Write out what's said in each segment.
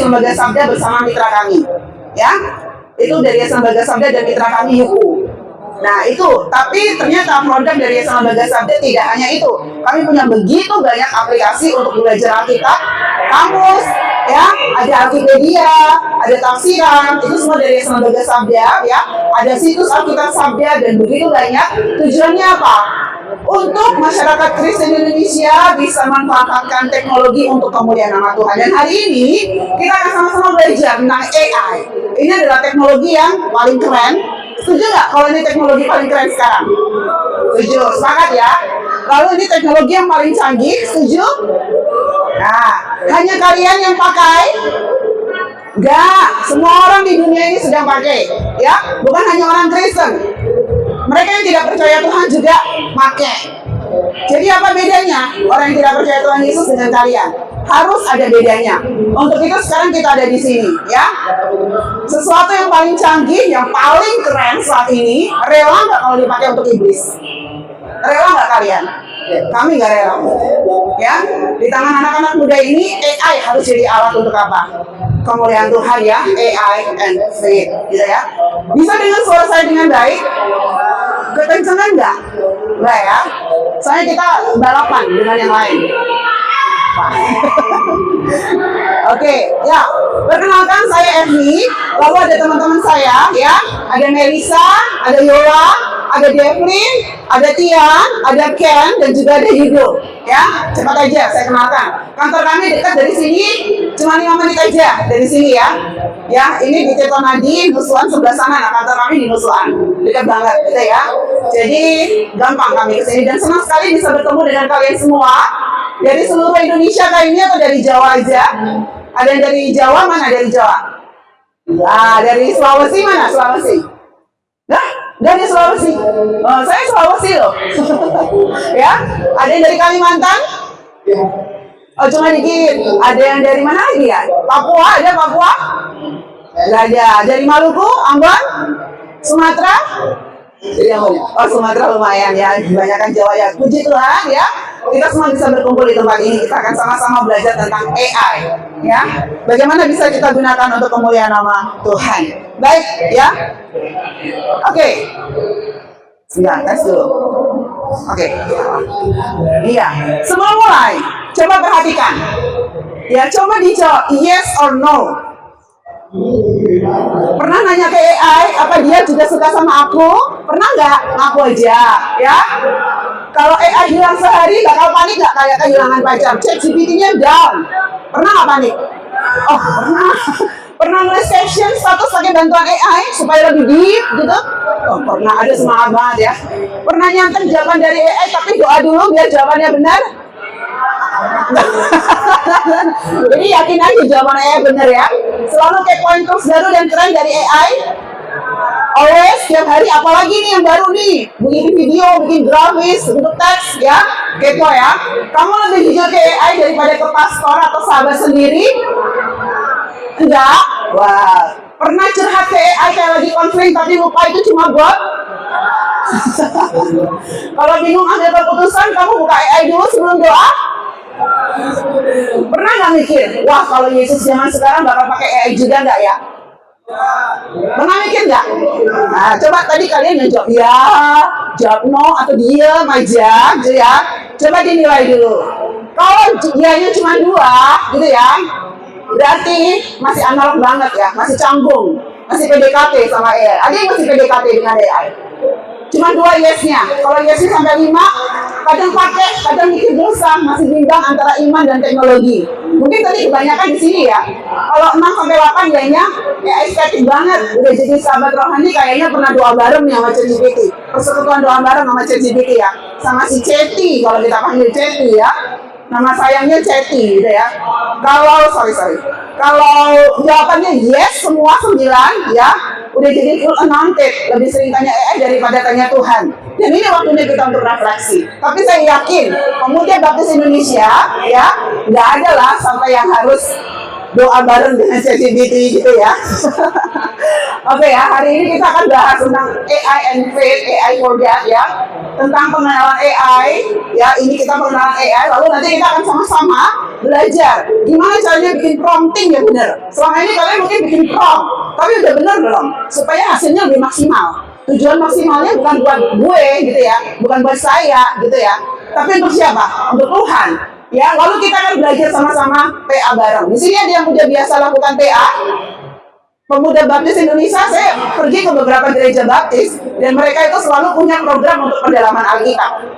Lembaga Sabda bersama mitra kami, ya. Itu dari Yayasan Lembaga Sabda dan mitra kami YUKU. Nah itu, tapi ternyata produk dari Yayasan Lembaga Sabda tidak hanya itu. Kami punya begitu banyak aplikasi untuk belajar Alkitab, kamus, ya, ada Alkipedia, ada tafsiran, itu semua dari Yayasan Lembaga Sabda, ya. Ada situs Alkitab Sabda dan begitu banyak. Tujuannya apa? Untuk masyarakat Kristen Indonesia bisa memanfaatkan teknologi untuk kemuliaan nama Tuhan. Dan hari ini kita akan sama-sama belajar tentang AI. Ini adalah teknologi yang paling keren. Setuju nggak kalau ini teknologi paling keren sekarang? Setuju, sepakat ya. Lalu ini teknologi yang paling canggih, setuju? Nah, hanya kalian yang pakai? Enggak, semua orang di dunia ini sedang pakai, ya. Bukan hanya orang Kristen. Mereka yang tidak percaya Tuhan juga pakai. Jadi apa bedanya orang yang tidak percaya Tuhan Yesus dengan kalian? Harus ada bedanya. Untuk itu sekarang kita ada di sini, ya. Sesuatu yang paling canggih, yang paling keren saat ini, rela nggak kalau dipakai untuk iblis? Rela nggak kalian? Kami nggak rela, ya. Di tangan anak-anak muda ini, AI harus jadi alat untuk apa? Kemuliaan Tuhan, ya. AI and faith, gitu ya. Bisa dengar suara saya dengan baik? Kekencengan nggak? Enggak ya. Soalnya kita balapan dengan yang lain. Oke, ya. Perkenalkan saya Evni. Lalu ada teman-teman saya, ya. Ada Melisa, ada Yola, ada Devlin, ada Tian, ada Ken, dan juga ada Yudo. Ya, cepat aja saya kenalkan. Kantor kami dekat dari sini, cuma 5 menit aja dari sini ya. Ya, ini di Tirtonadi, Nusuan sebelah sana. Nah, kantor kami di Nusuan, dekat banget, gitu ya. Jadi gampang kami kesini dan senang sekali bisa bertemu dengan kalian semua dari seluruh Indonesia kayaknya atau dari Jawa aja. Ada yang dari Jawa, mana dari Jawa? Nah, dari Sulawesi mana? Sulawesi? Nah, dari Sulawesi. Oh, saya Sulawesi loh. Ya, ada yang dari Kalimantan? Oh, cuma dikit. Ada yang dari mana lagi ya? Papua, ada Papua? Nggak ada. Dari Maluku, Ambon, Sumatera? Oh, Sumatera lumayan ya. Kebanyakan Jawa ya. Puji Tuhan ya. Kita semua bisa berkumpul di tempat ini. Kita akan sama-sama belajar tentang AI. Ya. Bagaimana bisa kita gunakan untuk kemuliaan nama Tuhan. Baik ya. Oke. Sebentar, tes dulu. Oke. Iya. Sebelum mulai, coba perhatikan. Ya, coba dijawab yes or no. Pernah nanya ke AI, apa dia juga suka sama aku? Pernah nggak? Ngaku aja, ya. Kalau AI hilang sehari, bakal panik nggak kayak kehilangan pacar? ChatGPT-nya down. Pernah nggak panik? Oh, pernah. Pernah nulis caption status pakai bantuan AI supaya lebih deep, gitu? Oh, pernah. Ada semangat banget ya. Pernah nyantet jawaban dari AI, tapi doa dulu biar jawabannya benar? Jadi yakin aja jawaban AI benar ya. Selalu kepoin terus baru dan keren dari AI. Always, setiap hari, apalagi nih yang baru nih, bikin video, bikin grafis, untuk teks ya, kepo ya. Kamu lebih jujur ke AI daripada ke pastor atau sahabat sendiri? Enggak? Wah, pernah curhat ke AI kayak lagi konflik tapi lupa itu cuma bot? Kalau bingung ambil keputusan, kamu buka AI dulu sebelum doa? Pernah nggak mikir, wah kalau Yesus zaman sekarang bakal pakai AI juga nggak ya? Pernah mikir nggak? Nah, coba tadi kalian yang jawab ya, jawab no atau diam aja, gitu ya. Coba dinilai dulu. Kalau dianya cuma 2, gitu ya, berarti masih analog banget ya, masih canggung, masih PDKT sama AI. Ada yang masih PDKT dengan AI? Cuma 2 yes-nya. Kalau yes-nya sampai 5, kadang pakai, kadang mikir dosa, masih bimbang antara iman dan teknologi. Mungkin tadi kebanyakan di sini ya. Kalau 6 sampai 8 kayaknya ya estetik banget. Udah jadi sahabat rohani kayaknya pernah doa bareng nih sama ChatGPT. Persekutuan doa bareng sama ChatGPT ya. Sama si Ceti kalau kita panggil Ceti ya. Nama sayangnya Ceti gitu ya. Kalau kalau jawabannya yes semua 9 ya, udah jadi full anointed, lebih sering tanya AI daripada tanya Tuhan. Dan ini waktunya kita untuk refleksi. Tapi saya yakin pemuda Baptis Indonesia ya nggak ada lah sampai yang harus doa bareng dengan ChatGPT gitu ya. Oke ya, hari ini kita akan bahas tentang AI and faith, AI for God ya, tentang pengenalan AI ya. Ini kita pengenalan AI, lalu nanti kita akan sama-sama belajar gimana caranya bikin prompting yang benar. Selama ini kalian mungkin bikin prompt, tapi udah benar belum? Supaya hasilnya lebih maksimal. Tujuan maksimalnya bukan buat gue gitu ya, bukan buat saya gitu ya, tapi untuk siapa? Untuk Tuhan. Ya, lalu kita akan belajar sama-sama PA bareng. Di sini ada yang udah biasa lakukan PA. Pemuda Baptis Indonesia, saya pergi ke beberapa gereja Baptis dan mereka itu selalu punya program untuk pendalaman Alkitab.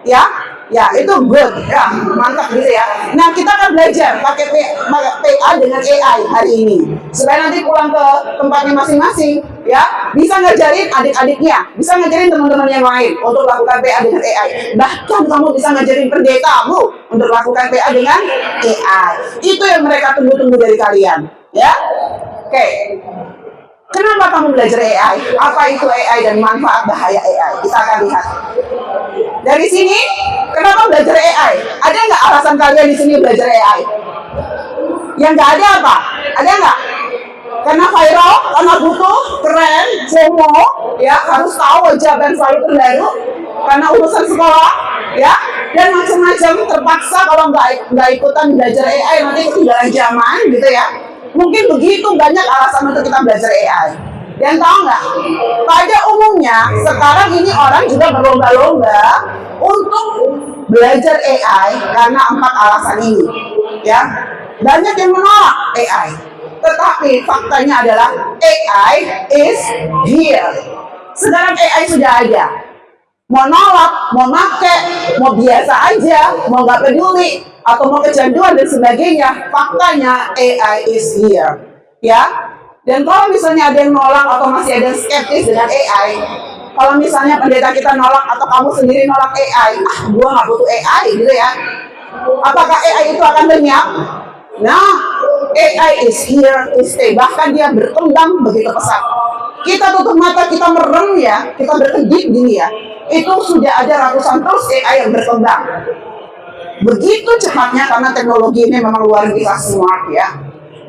Ya, ya itu good, ya mantap gitu ya. Nah kita akan belajar pakai PA dengan AI hari ini supaya nanti pulang ke tempatnya masing-masing, ya bisa ngajarin adik-adiknya, bisa ngajarin teman-teman yang lain untuk lakukan PA dengan AI. Bahkan kamu bisa ngajarin pendetamu untuk lakukan PA dengan AI. Itu yang mereka tunggu-tunggu dari kalian, ya. Oke, kenapa kamu belajar AI? Apa itu AI dan manfaat bahaya AI? Kita akan lihat. Dari sini, kenapa belajar AI? Ada nggak alasan kalian di sini belajar AI? Yang nggak ada apa? Ada nggak? Karena viral, karena butuh, keren, FOMO, ya harus tahu jawaban selalu terbaru. Karena urusan sekolah, ya dan macam-macam terpaksa kalau nggak ikutan belajar AI nanti ketinggalan zaman, gitu ya. Mungkin begitu banyak alasan untuk kita belajar AI. Dan tahu nggak? Pada umumnya sekarang ini orang juga berlomba-lomba untuk belajar AI karena 4 alasan ini. Ya, banyak yang menolak AI. Tetapi faktanya adalah AI is here. Sekarang AI sudah ada. Mau nolak, mau pakai, mau biasa aja, mau nggak peduli, atau mau kecanduan dan sebagainya, faktanya AI is here, ya. Dan kalau misalnya ada yang nolak atau masih ada yang skeptis dengan AI, kalau misalnya pendeta kita nolak atau kamu sendiri nolak AI, gua nggak butuh AI, gitu ya. Apakah AI itu akan lenyap? Nah, AI is here to stay. Bahkan dia berkembang begitu pesat. Kita tutup mata, kita merem ya, kita berkedip gini ya. Itu sudah ada ratusan terus AI yang berkembang. Begitu cepatnya karena teknologi ini memang luar biasa smart ya.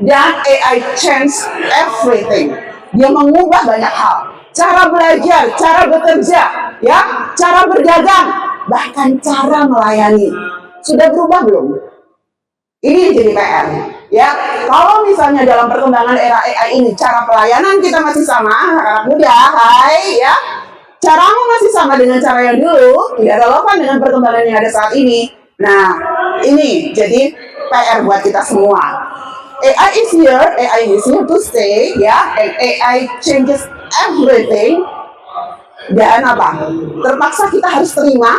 Dan AI change everything. Dia mengubah banyak hal. Cara belajar, cara bekerja, ya, cara berdagang, bahkan cara melayani. Sudah berubah belum? Ini jadi PR. Ya, kalau misalnya dalam perkembangan era AI ini cara pelayanan kita masih sama, anak muda, hai ya. Caramu masih sama dengan cara yang dulu, tidak relevan dengan perkembangan yang ada saat ini. Nah, ini jadi PR buat kita semua. AI is here to stay, ya, and AI changes everything. Dan apa? Terpaksa kita harus terima.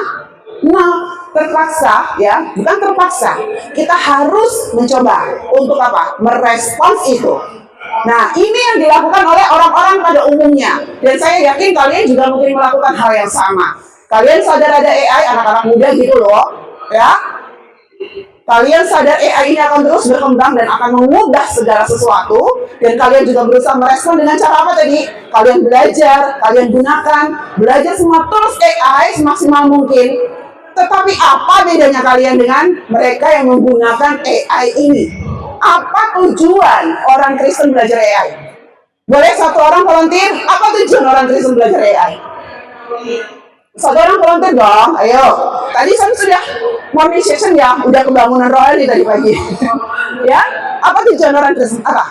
Nah, terpaksa, ya, bukan terpaksa. Kita harus mencoba untuk apa? Merespons itu. Nah, ini yang dilakukan oleh orang-orang pada umumnya. Dan saya yakin kalian juga mungkin melakukan hal yang sama. Kalian sadar ada AI, anak-anak muda gitu loh, ya. Kalian sadar AI ini akan terus berkembang dan akan mengubah segala sesuatu. Dan kalian juga berusaha merespon dengan cara apa tadi? Kalian belajar, kalian gunakan, belajar semua tools AI semaksimal mungkin. Tetapi apa bedanya kalian dengan mereka yang menggunakan AI ini? Apa tujuan orang Kristen belajar AI? Boleh satu orang volunteer? Apa tujuan orang Kristen belajar AI? Satu orang volunteer dong, ayo. Tadi saya sudah morning session ya, udah kebangunan rohani tadi pagi. Ya, apa tujuan orang Kristen? Apa?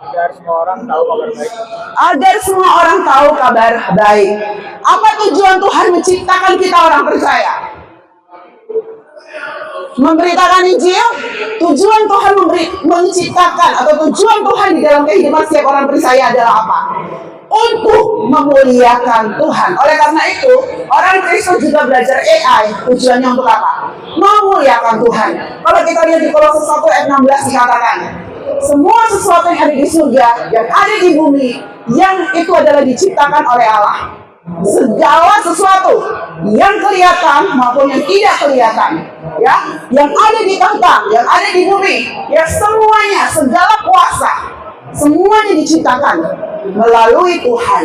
Agar semua orang tahu kabar baik. Agar semua orang tahu kabar baik. Apa tujuan Tuhan menciptakan kita orang percaya? Memberitakan Injil. Tujuan Tuhan menciptakan atau tujuan Tuhan di dalam kehidupan setiap orang percaya adalah apa? Untuk memuliakan Tuhan. Oleh karena itu, orang Kristen juga belajar AI. Tujuannya untuk apa? Memuliakan Tuhan. Kalau kita lihat di Kolose 1 ayat 16 dikatakan, semua sesuatu yang ada di surga, yang ada di bumi, yang itu adalah diciptakan oleh Allah. Segala sesuatu yang kelihatan maupun yang tidak kelihatan, ya, yang ada di tahta, yang ada di bumi, ya semuanya, segala kuasa, semuanya diciptakan melalui Tuhan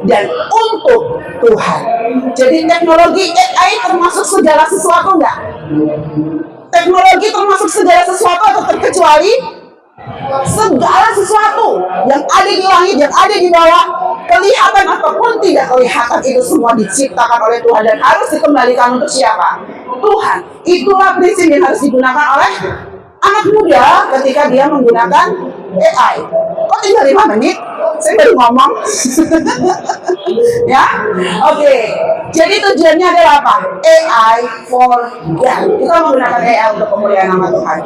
dan untuk Tuhan. Jadi teknologi AI termasuk segala sesuatu enggak? Teknologi termasuk segala sesuatu atau terkecuali? Segala sesuatu yang ada di langit, yang ada di bawah, kelihatan ataupun tidak kelihatan, itu semua diciptakan oleh Tuhan dan harus dikembalikan untuk siapa? Tuhan. Itulah prinsip yang harus digunakan oleh anak muda ketika dia menggunakan AI. Kok tinggal 5 menit? Saya baru ngomong. Ya, oke. Jadi tujuannya adalah apa? AI for God. Kita menggunakan AI untuk kemuliaan nama Tuhan.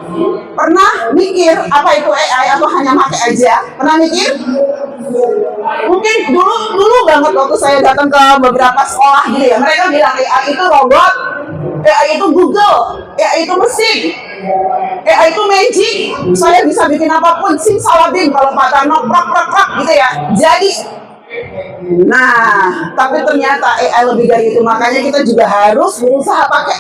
Pernah mikir apa itu AI atau hanya pakai aja? Pernah mikir? Mungkin dulu banget waktu saya datang ke beberapa sekolah gitu ya, mereka bilang AI itu robot, AI itu Google, AI itu mesin, AI itu magic. Saya bisa bikin apapun, simsalabim kalau patah prak gitu ya. Jadi, nah, tapi ternyata AI lebih dari itu. Makanya kita juga harus berusaha pakai.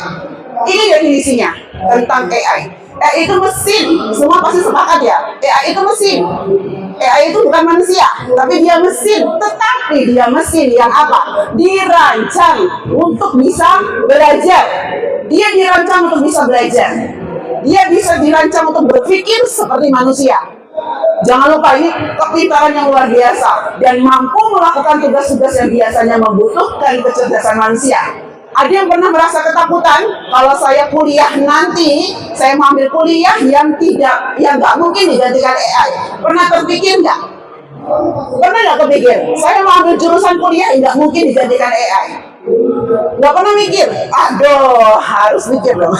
Ini definisinya tentang AI. AI itu mesin, semua pasti sepakat ya. AI itu mesin. AI itu bukan manusia, tapi dia mesin. Tetapi dia mesin yang apa? Dirancang untuk bisa belajar. Dia dirancang untuk bisa belajar. Dia bisa dirancang untuk berpikir seperti manusia. Jangan lupa ini kepintaran yang luar biasa dan mampu melakukan tugas-tugas yang biasanya membutuhkan kecerdasan manusia. Ada yang pernah merasa ketakutan kalau saya kuliah nanti, saya mengambil kuliah yang nggak mungkin digantikan AI. Pernah terpikir nggak? Pernah nggak kepikir? Saya mau ambil jurusan kuliah nggak mungkin digantikan AI. Nggak pernah mikir? Aduh, harus mikir dong.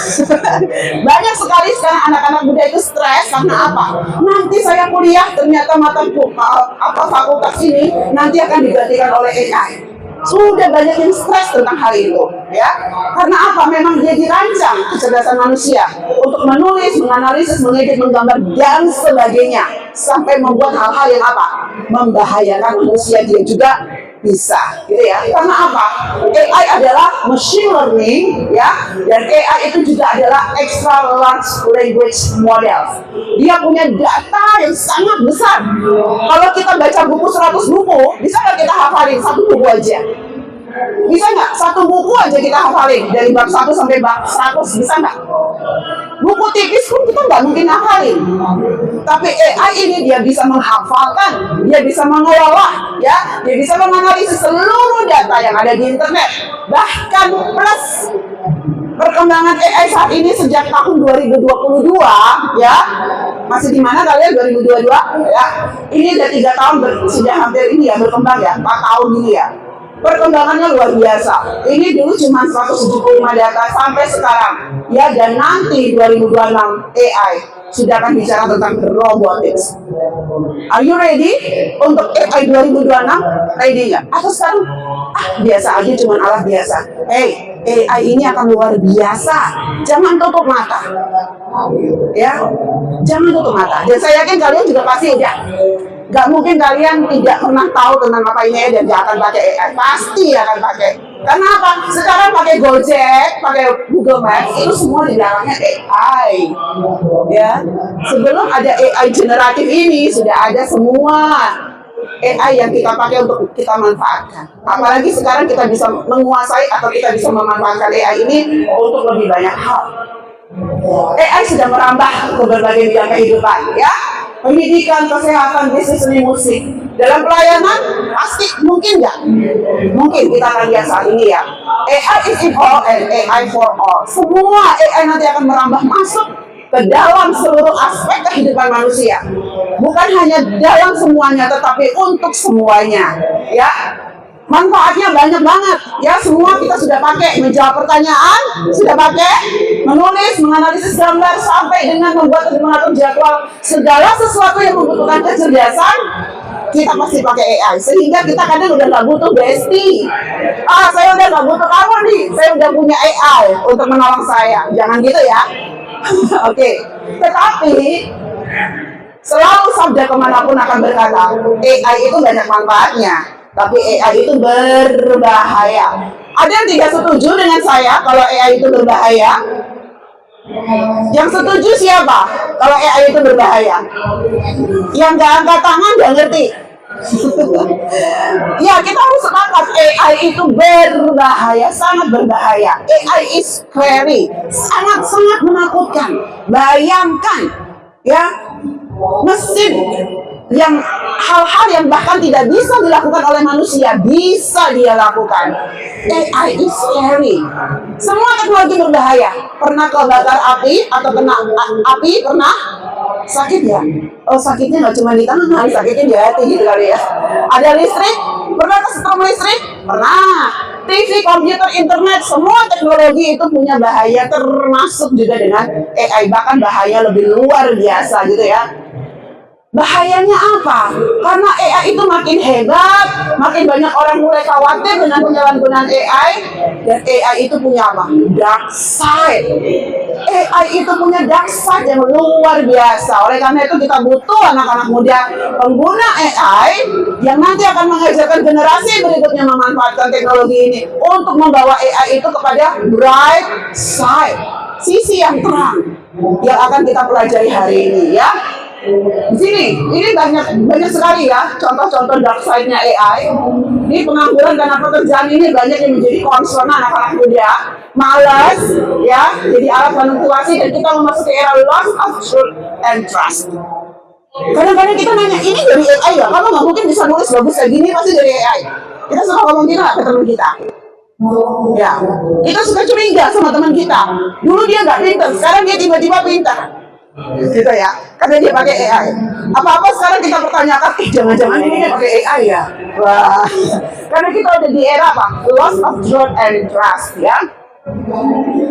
Banyak sekali sekarang anak-anak muda itu stres karena apa? Nanti saya kuliah ternyata fakultas ini nanti akan digantikan oleh AI. Sudah banyak yang stres tentang hal itu, ya. Karena apa? Memang dia dirancang kecerdasan manusia untuk menulis, menganalisis, mengedit, menggambar dan sebagainya, sampai membuat hal-hal yang apa? Membahayakan manusia dia juga bisa, gitu ya. Karena apa? AI adalah machine learning, ya, dan AI itu juga adalah extra large language model. Dia punya data yang sangat besar. Kalau kita baca buku 100 buku, bisa nggak kita hafalin satu buku aja? Bisa nggak? Satu buku aja kita hafalin dari bab 1 sampai bab 100, bisa nggak? Buku tipis pun kita nggak mungkin hafalin. Tapi AI ini dia bisa menghafalkan, dia bisa mengelola, ya, dia bisa menganalisis seluruh data yang ada di internet. Bahkan plus perkembangan AI saat ini sejak tahun 2022, ya, masih di mana kalian 2022, ya? Ini udah 3 tahun sudah hampir ini ya berkembang ya, 4 tahun ini ya. Perkembangannya luar biasa. Ini dulu cuma 175 data sampai sekarang, ya, dan nanti 2026 AI sudah akan bicara tentang robotics. Are you ready untuk AI 2026? Ready nggak? Atau sekarang biasa aja, cuma alat biasa? Hey, AI ini akan luar biasa. Jangan tutup mata, ya, jangan tutup mata. Dan saya yakin kalian juga pasti udah. Gak mungkin kalian tidak pernah tahu tentang apa ini dan gak akan pakai AI. Pasti akan pakai. Karena apa? Sekarang pakai Gojek, pakai Google Maps, itu semua di belakangnya AI. Ya, sebelum ada AI generatif ini sudah ada semua AI yang kita pakai untuk kita manfaatkan. Apalagi sekarang kita bisa menguasai atau kita bisa memanfaatkan AI ini untuk lebih banyak hal. AI sudah merambah ke berbagai bidang kehidupan, ya. Pendidikan, kesehatan, bisnis, seni, musik. Dalam pelayanan, pasti mungkin nggak? Mungkin kita akan lihat saat ini ya. AI is in all and AI for all. Semua AI nanti akan merambah masuk ke dalam seluruh aspek kehidupan manusia. Bukan hanya dalam semuanya, tetapi untuk semuanya. Ya, manfaatnya banyak banget. Ya, semua kita sudah pakai. Menjawab pertanyaan, sudah pakai. Menulis, menganalisis gambar, sampai dengan membuat dan mengatur jadwal. Segala sesuatu yang membutuhkan kecerdasan, kita pasti pakai AI. Sehingga kita kadang udah nggak butuh bestie. Saya udah nggak butuh kamu nih. Saya udah punya AI untuk menolong saya. Jangan gitu ya. Oke. Tetapi selalu sabda kemanapun akan berkata, AI itu banyak manfaatnya, tapi AI itu berbahaya. Ada yang tidak setuju dengan saya kalau AI itu berbahaya? Yang setuju siapa kalau AI itu berbahaya? Yang nggak angkat tangan nggak ngerti. Ya, kita harus sepakat AI itu berbahaya, sangat berbahaya. AI is scary, sangat menakutkan. Bayangkan, ya, mesin yang hal-hal yang bahkan tidak bisa dilakukan oleh manusia bisa dia lakukan. AI is scary. Semua teknologi berbahaya. Pernah kebakar api atau kena api? Pernah? Sakit ya? Oh, sakitnya nggak cuma di tangan, sakitnya di hati gitu kali ya. Ada listrik? Pernah kesetrum listrik? Pernah. TV, komputer, internet, semua teknologi itu punya bahaya, termasuk juga dengan AI, bahkan bahaya lebih luar biasa gitu ya. Bahayanya apa? Karena AI itu makin hebat, makin banyak orang mulai khawatir dengan penyalahgunaan AI, dan AI itu punya apa? Dark side. AI itu punya dark side yang luar biasa. Oleh karena itu kita butuh anak-anak muda pengguna AI yang nanti akan mengajarkan generasi berikutnya memanfaatkan teknologi ini untuk membawa AI itu kepada bright side, sisi yang terang yang akan kita pelajari hari ini ya. Di sini, ini banyak sekali ya contoh-contoh dark side-nya AI. Ini pengangguran karena pekerjaan ini banyak yang menjadi concern anak-anak muda, malas ya, jadi alat manipulasi, dan kita memasuki era loss of truth and trust. Kadang-kadang kita nanya, ini dari AI ya? Kamu nggak mungkin bisa nulis bagus kayak gini, pasti dari AI. Kita suka ngomong gini lah ke teman kita. Ya, kita suka curiga sama teman kita. Dulu dia nggak pintar, sekarang dia tiba-tiba pintar. Gitu ya, karena dia pakai AI. Apa-apa sekarang kita pertanyakan, jangan-jangan ini dia pakai AI ya? Wah, karena kita udah di era apa? Loss of truth and trust ya.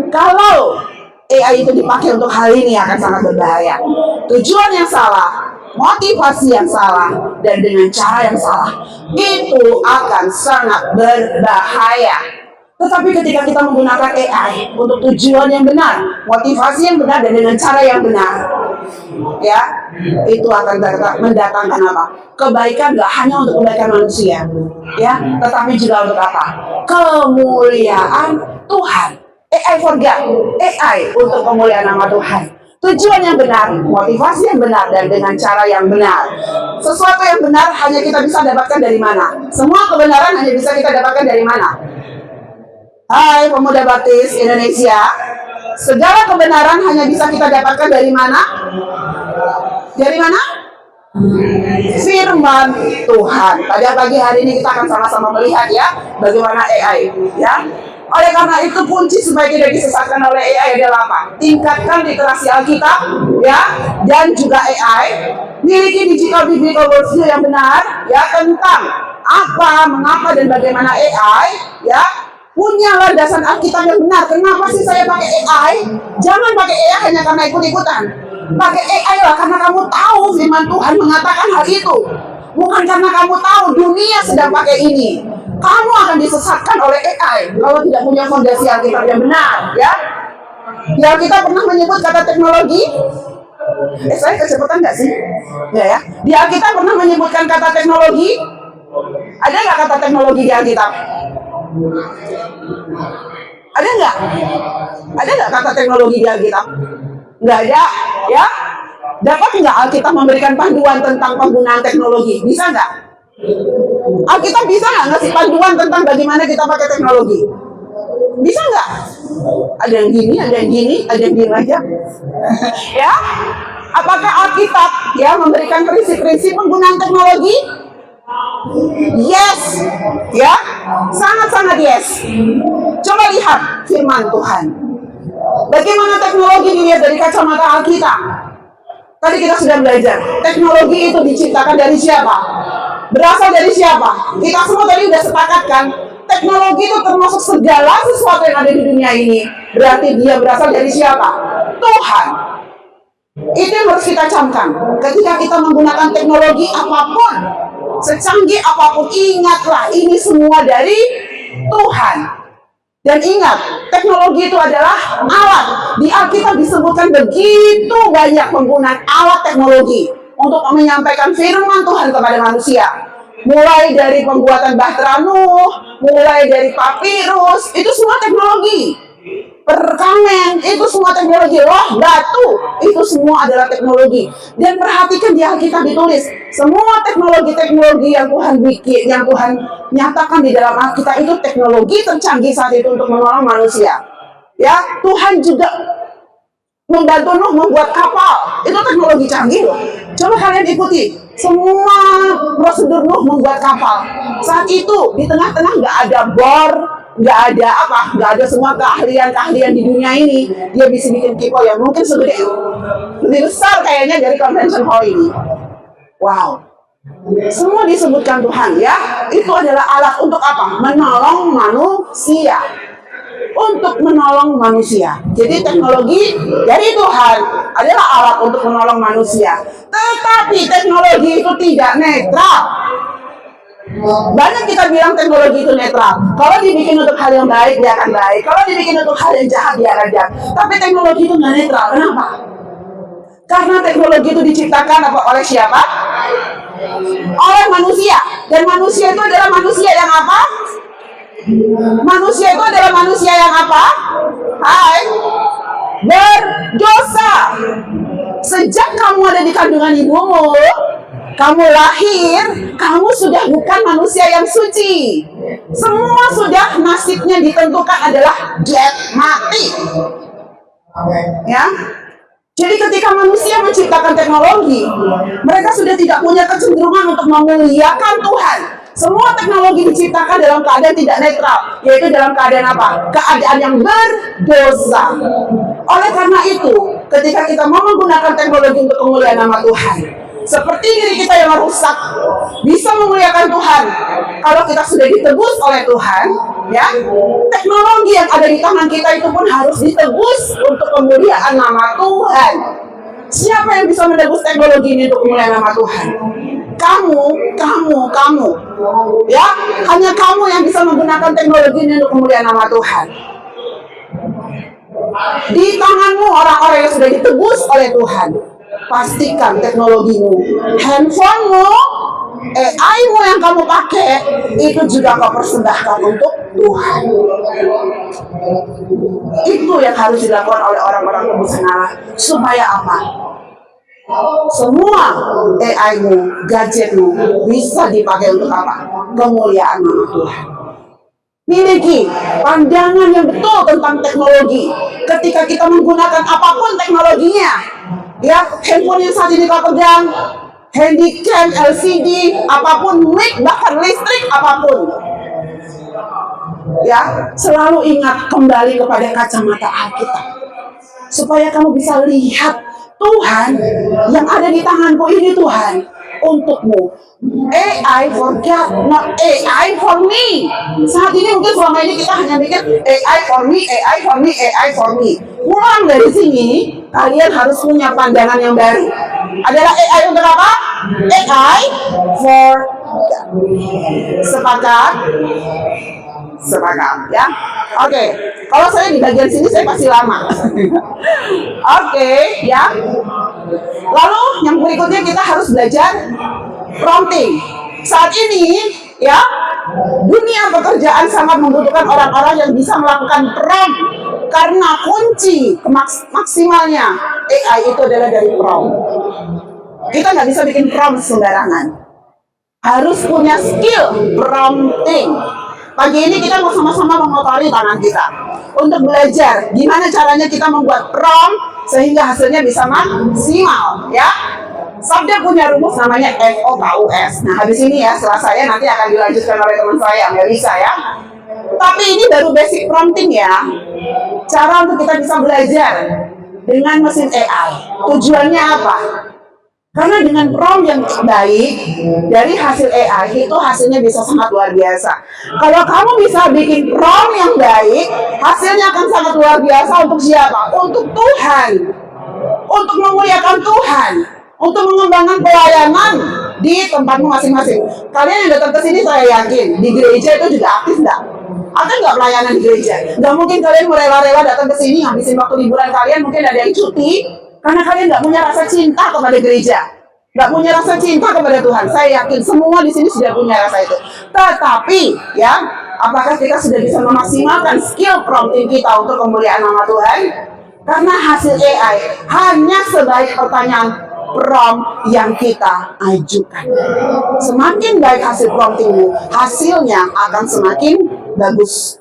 Kalau AI itu dipakai untuk hal ini akan sangat berbahaya. Tujuan yang salah, motivasi yang salah, dan dengan cara yang salah, itu akan sangat berbahaya. Tetapi ketika kita menggunakan AI untuk tujuan yang benar, motivasi yang benar, dan dengan cara yang benar, ya, itu akan mendatangkan apa? Kebaikan, gak hanya untuk kebaikan manusia, ya, tetapi juga untuk apa? Kemuliaan Tuhan. AI for God, AI untuk kemuliaan nama Tuhan. Tujuan yang benar, motivasi yang benar, dan dengan cara yang benar. Sesuatu yang benar hanya kita bisa dapatkan dari mana? Semua kebenaran hanya bisa kita dapatkan dari mana? Hai pemuda baptis Indonesia, segala kebenaran hanya bisa kita dapatkan dari mana? Dari mana? Firman Tuhan. Pada pagi hari ini kita akan sama-sama melihat ya bagaimana AI ya. Oleh karena itu kunci supaya tidak disesatkan oleh AI adalah apa? Tingkatkan literasi Alkitab ya, dan juga AI. Miliki digital biblical worldview yang benar ya tentang apa, mengapa, dan bagaimana AI ya. Punya landasan Alkitab yang benar. Kenapa sih saya pakai AI? Jangan pakai AI hanya karena ikut-ikutan. Pakai AI lah karena kamu tahu firman Tuhan mengatakan hal itu. Bukan karena kamu tahu dunia sedang pakai ini. Kamu akan disesatkan oleh AI kalau tidak punya fondasi Alkitab yang benar, ya. Di Alkitab pernah menyebut kata teknologi. Saya kecepatan nggak sih? Ya. Di Alkitab pernah menyebutkan kata teknologi. Ada nggak kata teknologi di Alkitab? Ada nggak? Ada nggak kata teknologi di Alkitab? Nggak ada, ya? Dapat nggak Alkitab memberikan panduan tentang penggunaan teknologi? Bisa nggak? Alkitab bisa nggak ngasih panduan tentang bagaimana kita pakai teknologi? Bisa nggak? Ada yang gini, ada yang gini, ada yang diem aja. Ya? Apakah Alkitab ya memberikan prinsip-prinsip penggunaan teknologi? Yes, ya, sangat-sangat yes. Coba lihat firman Tuhan. Bagaimana teknologi dilihat dari kacamata Alkitab? Tadi kita sudah belajar, teknologi itu diciptakan dari siapa? Berasal dari siapa? Kita semua tadi sudah sepakat kan? Teknologi itu termasuk segala sesuatu yang ada di dunia ini. Berarti dia berasal dari siapa? Tuhan. Itu yang harus kita camkan. Ketika kita menggunakan teknologi apapun, secanggih apapun, ingatlah ini semua dari Tuhan. Dan ingat, teknologi itu adalah alat. Di Alkitab disebutkan begitu banyak penggunaan alat teknologi untuk menyampaikan firman Tuhan kepada manusia. Mulai dari pembuatan bahtera Nuh, mulai dari papirus, itu semua teknologi. Perkamen, itu semua teknologi. Loh, batu, itu semua adalah teknologi. Dan perhatikan di Alkitab ditulis, semua teknologi-teknologi yang Tuhan bikin, yang Tuhan nyatakan di dalam Alkitab itu teknologi tercanggih saat itu untuk menolong manusia. Ya, Tuhan juga membantu Nuh membuat kapal. Itu teknologi canggih loh. Coba kalian ikuti Semua prosedur Nuh membuat kapal. Saat itu di tengah-tengah nggak ada bor, nggak ada apa, nggak ada semua keahlian-keahlian di dunia ini. Dia bisa bikin kapal yang mungkin segede lebih besar kayaknya dari convention hall ini. Wow. Semua disebutkan Tuhan ya. Itu adalah alat untuk apa? Menolong manusia. Untuk menolong manusia. Jadi teknologi dari Tuhan adalah alat untuk menolong manusia. Tetapi teknologi itu tidak netral. Banyak kita bilang teknologi itu netral. Kalau dibikin untuk hal yang baik, dia akan baik. Kalau dibikin untuk hal yang jahat, dia akan jahat. Tapi teknologi itu nggak netral. Kenapa? Karena teknologi itu diciptakan oleh siapa? Oleh manusia. Dan manusia itu adalah manusia yang apa? Manusia itu adalah manusia yang apa? Hai, berdosa. Sejak kamu ada di kandungan ibumu, kamu lahir, kamu sudah bukan manusia yang suci. Semua sudah nasibnya ditentukan adalah death, mati. Ya. Jadi ketika manusia menciptakan teknologi, mereka sudah tidak punya kecenderungan untuk memuliakan Tuhan. Semua teknologi diciptakan dalam keadaan tidak netral, yaitu dalam keadaan apa? Keadaan yang berdosa. Oleh karena itu, ketika kita mau menggunakan teknologi untuk kemuliaan nama Tuhan, seperti diri kita yang rusak, bisa memuliakan Tuhan. Kalau kita sudah ditebus oleh Tuhan, ya, teknologi yang ada di tangan kita itu pun harus ditebus untuk kemuliaan nama Tuhan. Siapa yang bisa menebus teknologi ini untuk kemuliaan nama Tuhan? Kamu. Ya, hanya kamu yang bisa menggunakan teknologi ini untuk kemuliaan nama Tuhan. Di tanganmu orang-orang yang sudah ditebus oleh Tuhan. Pastikan teknologimu, handphonemu, AI-mu yang kamu pakai, itu juga kau persembahkan untuk Tuhan. Itu yang harus dilakukan oleh orang-orang tebusan Allah. Supaya apa? Semua AI-mu, gadgetmu bisa dipakai untuk apa? Kemuliaan nama Tuhan. Miliki pandangan yang betul tentang teknologi. Ketika kita menggunakan apapun teknologinya, ya, handphone yang saat ini kau pegang, handycam, LCD, apapun, mic, bahkan listrik, apapun. Ya, selalu ingat kembali kepada kacamata Alkitab. Supaya kamu bisa lihat Tuhan yang ada di tanganku ini Tuhan untukmu. AI for God, not AI for me. Saat ini mungkin selama ini kita hanya mikir AI for me, AI for me, AI for me. Pulang dari sini, kalian harus punya pandangan yang baru. Adalah AI untuk apa? AI for God. Sepakat? Sepakat, ya? Oke. Kalau saya di bagian sini saya pasti lama. Oke, ya. Lalu yang berikutnya kita harus belajar prompting. Saat ini, ya, dunia pekerjaan sangat membutuhkan orang-orang yang bisa melakukan prompt. Karena kunci maksimalnya AI itu adalah dari prompt. Kita nggak bisa bikin prompt sembarangan. Harus punya skill prompting. Pagi ini kita mau sama-sama mengotori tangan kita untuk belajar gimana caranya kita membuat prompt sehingga hasilnya bisa maksimal, ya. Sabda punya rumus namanya FOKUS. Nah, habis ini ya, setelah saya nanti akan dilanjutkan oleh teman saya, Melisa, ya. Tapi ini baru basic prompting, ya. Cara untuk kita bisa belajar dengan mesin AI. Tujuannya apa? Karena dengan prompt yang baik dari hasil AI itu hasilnya bisa sangat luar biasa. Kalau kamu bisa bikin prompt yang baik, hasilnya akan sangat luar biasa untuk siapa? Untuk Tuhan. Untuk memuliakan Tuhan. Untuk mengembangkan pelayanan di tempatmu masing-masing. Kalian yang datang ke sini saya yakin di gereja itu juga aktif nggak? Ada nggak pelayanan di gereja? Nggak mungkin kalian merela-rela datang ke sini ngabisin waktu liburan kalian, mungkin ada yang cuti. Karena kalian nggak punya rasa cinta kepada gereja, nggak punya rasa cinta kepada Tuhan. Saya yakin semua di sini sudah punya rasa itu. Tetapi, ya, apakah kita sudah bisa memaksimalkan skill prompting kita untuk kemuliaan nama Tuhan? Karena hasil AI hanya sebaik pertanyaan prompt yang kita ajukan. Semakin baik hasil promptingmu, hasilnya akan semakin bagus.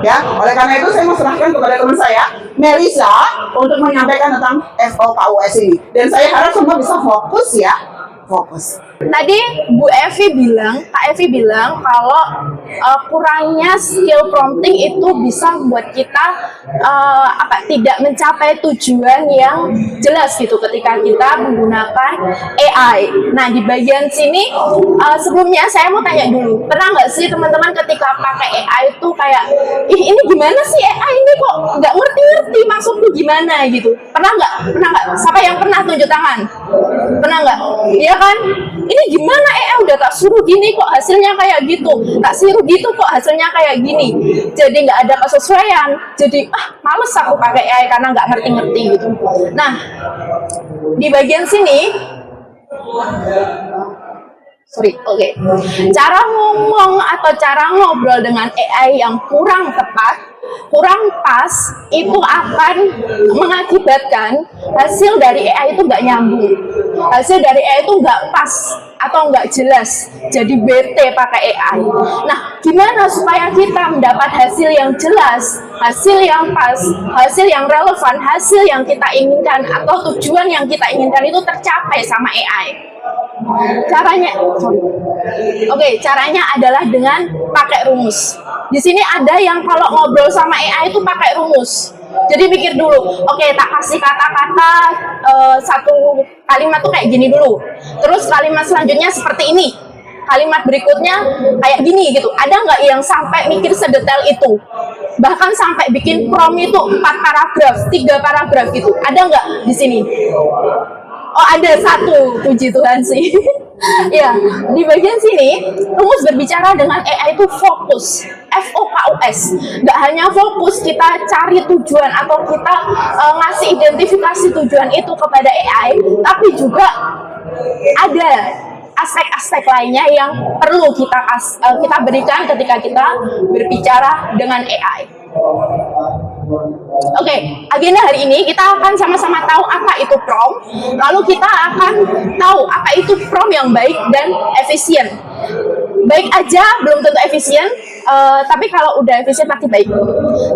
Ya, oleh karena itu saya mau serahkan kepada teman saya, Melisa, untuk menyampaikan tentang FOKUS ini. Dan saya harap semua bisa fokus, ya. fokus. Tadi Kak Evi bilang kalau kurangnya skill prompting itu bisa membuat kita tidak mencapai tujuan yang jelas gitu ketika kita menggunakan AI. Nah, di bagian sini sebelumnya saya mau tanya dulu, pernah nggak sih teman-teman ketika pakai AI itu kayak, ih ini gimana sih AI ini kok nggak ngerti maksudnya gimana gitu? Pernah nggak? Siapa yang pernah tunjuk tangan? Pernah nggak? Iya kan? Ini gimana udah tak suruh gini kok hasilnya kayak gitu, tak suruh gitu kok hasilnya kayak gini. Jadi nggak ada kesesuaian, jadi males aku pakai AI karena nggak ngerti gitu. Nah, di bagian sini cara ngomong atau cara ngobrol dengan AI yang kurang tepat, kurang pas, itu akan mengakibatkan hasil dari AI itu nggak nyambung, hasil dari AI itu nggak pas atau nggak jelas, jadi bete pakai AI. Nah, gimana supaya kita mendapat hasil yang jelas, hasil yang pas, hasil yang relevan, hasil yang kita inginkan atau tujuan yang kita inginkan itu tercapai sama AI? Caranya adalah dengan pakai rumus. Di sini ada yang kalau ngobrol sama AI itu pakai rumus. Jadi pikir dulu, tak kasih kata-kata satu kalimat tuh kayak gini dulu. Terus kalimat selanjutnya seperti ini. Kalimat berikutnya kayak gini gitu. Ada nggak yang sampai mikir sedetail itu? Bahkan sampai bikin prompt itu 4 paragraf, 3 paragraf gitu. Ada nggak di sini? Oh, ada satu, puji Tuhan sih. Ya, di bagian sini rumus berbicara dengan AI itu fokus, FOKUS. Nggak hanya fokus kita cari tujuan atau kita ngasih identifikasi tujuan itu kepada AI, tapi juga ada aspek-aspek lainnya yang perlu kita berikan ketika kita berbicara dengan AI. Agenda hari ini kita akan sama-sama tahu apa itu prompt, lalu kita akan tahu apa itu prompt yang baik dan efisien. Baik aja belum tentu efisien, tapi kalau udah efisien pasti baik.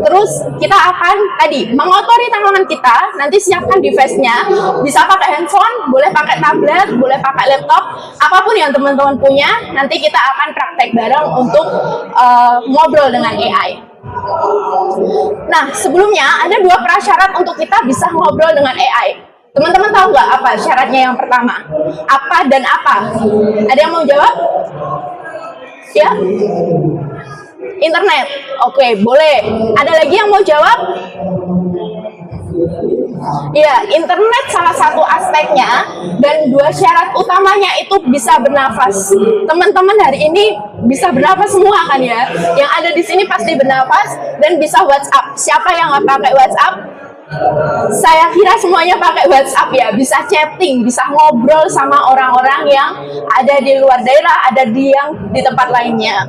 Terus kita akan mengotori tangan kita, nanti siapkan device-nya, bisa pakai handphone, boleh pakai tablet, boleh pakai laptop, apapun yang teman-teman punya, nanti kita akan praktek bareng untuk ngobrol dengan AI. Nah, sebelumnya ada 2 prasyarat untuk kita bisa ngobrol dengan AI. Teman-teman tahu nggak apa syaratnya yang pertama? Apa dan apa? Ada yang mau jawab? Ya? Internet. Boleh. Ada lagi yang mau jawab? Ya, internet salah satu aspeknya, dan 2 syarat utamanya itu bisa bernafas. Teman-teman hari ini bisa bernafas semua kan ya? Yang ada di sini pasti bernafas dan bisa WhatsApp. Siapa yang nggak pakai WhatsApp? Saya kira semuanya pakai WhatsApp ya, bisa chatting, bisa ngobrol sama orang-orang yang ada di luar daerah, ada di tempat lainnya.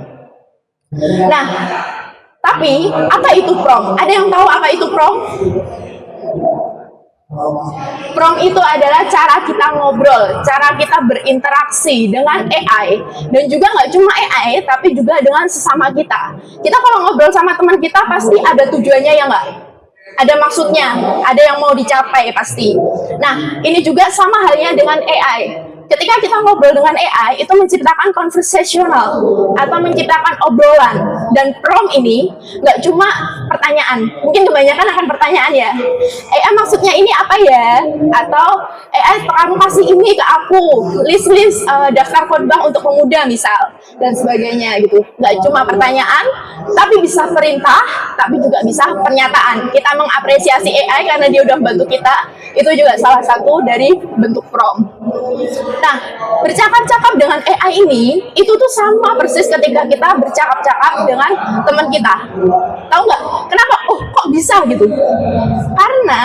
Nah, tapi apa itu prompt? Ada yang tahu apa itu prompt? Prompt itu adalah cara kita ngobrol, cara kita berinteraksi dengan AI, dan juga nggak cuma AI, tapi juga dengan sesama kita. Kita kalau ngobrol sama teman kita pasti ada tujuannya ya nggak? Ada maksudnya, ada yang mau dicapai pasti. Nah, ini juga sama halnya dengan AI. Ketika kita ngobrol dengan AI, itu menciptakan konversasional atau menciptakan obrolan. Dan prompt ini nggak cuma pertanyaan, mungkin kebanyakan akan pertanyaan ya. AI maksudnya ini apa ya? Atau AI kamu kasih ini ke aku, list daftar khotbah untuk pemuda misal, dan sebagainya gitu. Nggak cuma pertanyaan, tapi bisa perintah, tapi juga bisa pernyataan. Kita mengapresiasi AI karena dia udah membantu kita, itu juga salah satu dari bentuk prompt. Nah, bercakap-cakap dengan AI ini, itu tuh sama persis ketika kita bercakap-cakap dengan teman kita. Tahu nggak? Kenapa? Kok bisa gitu? Karena,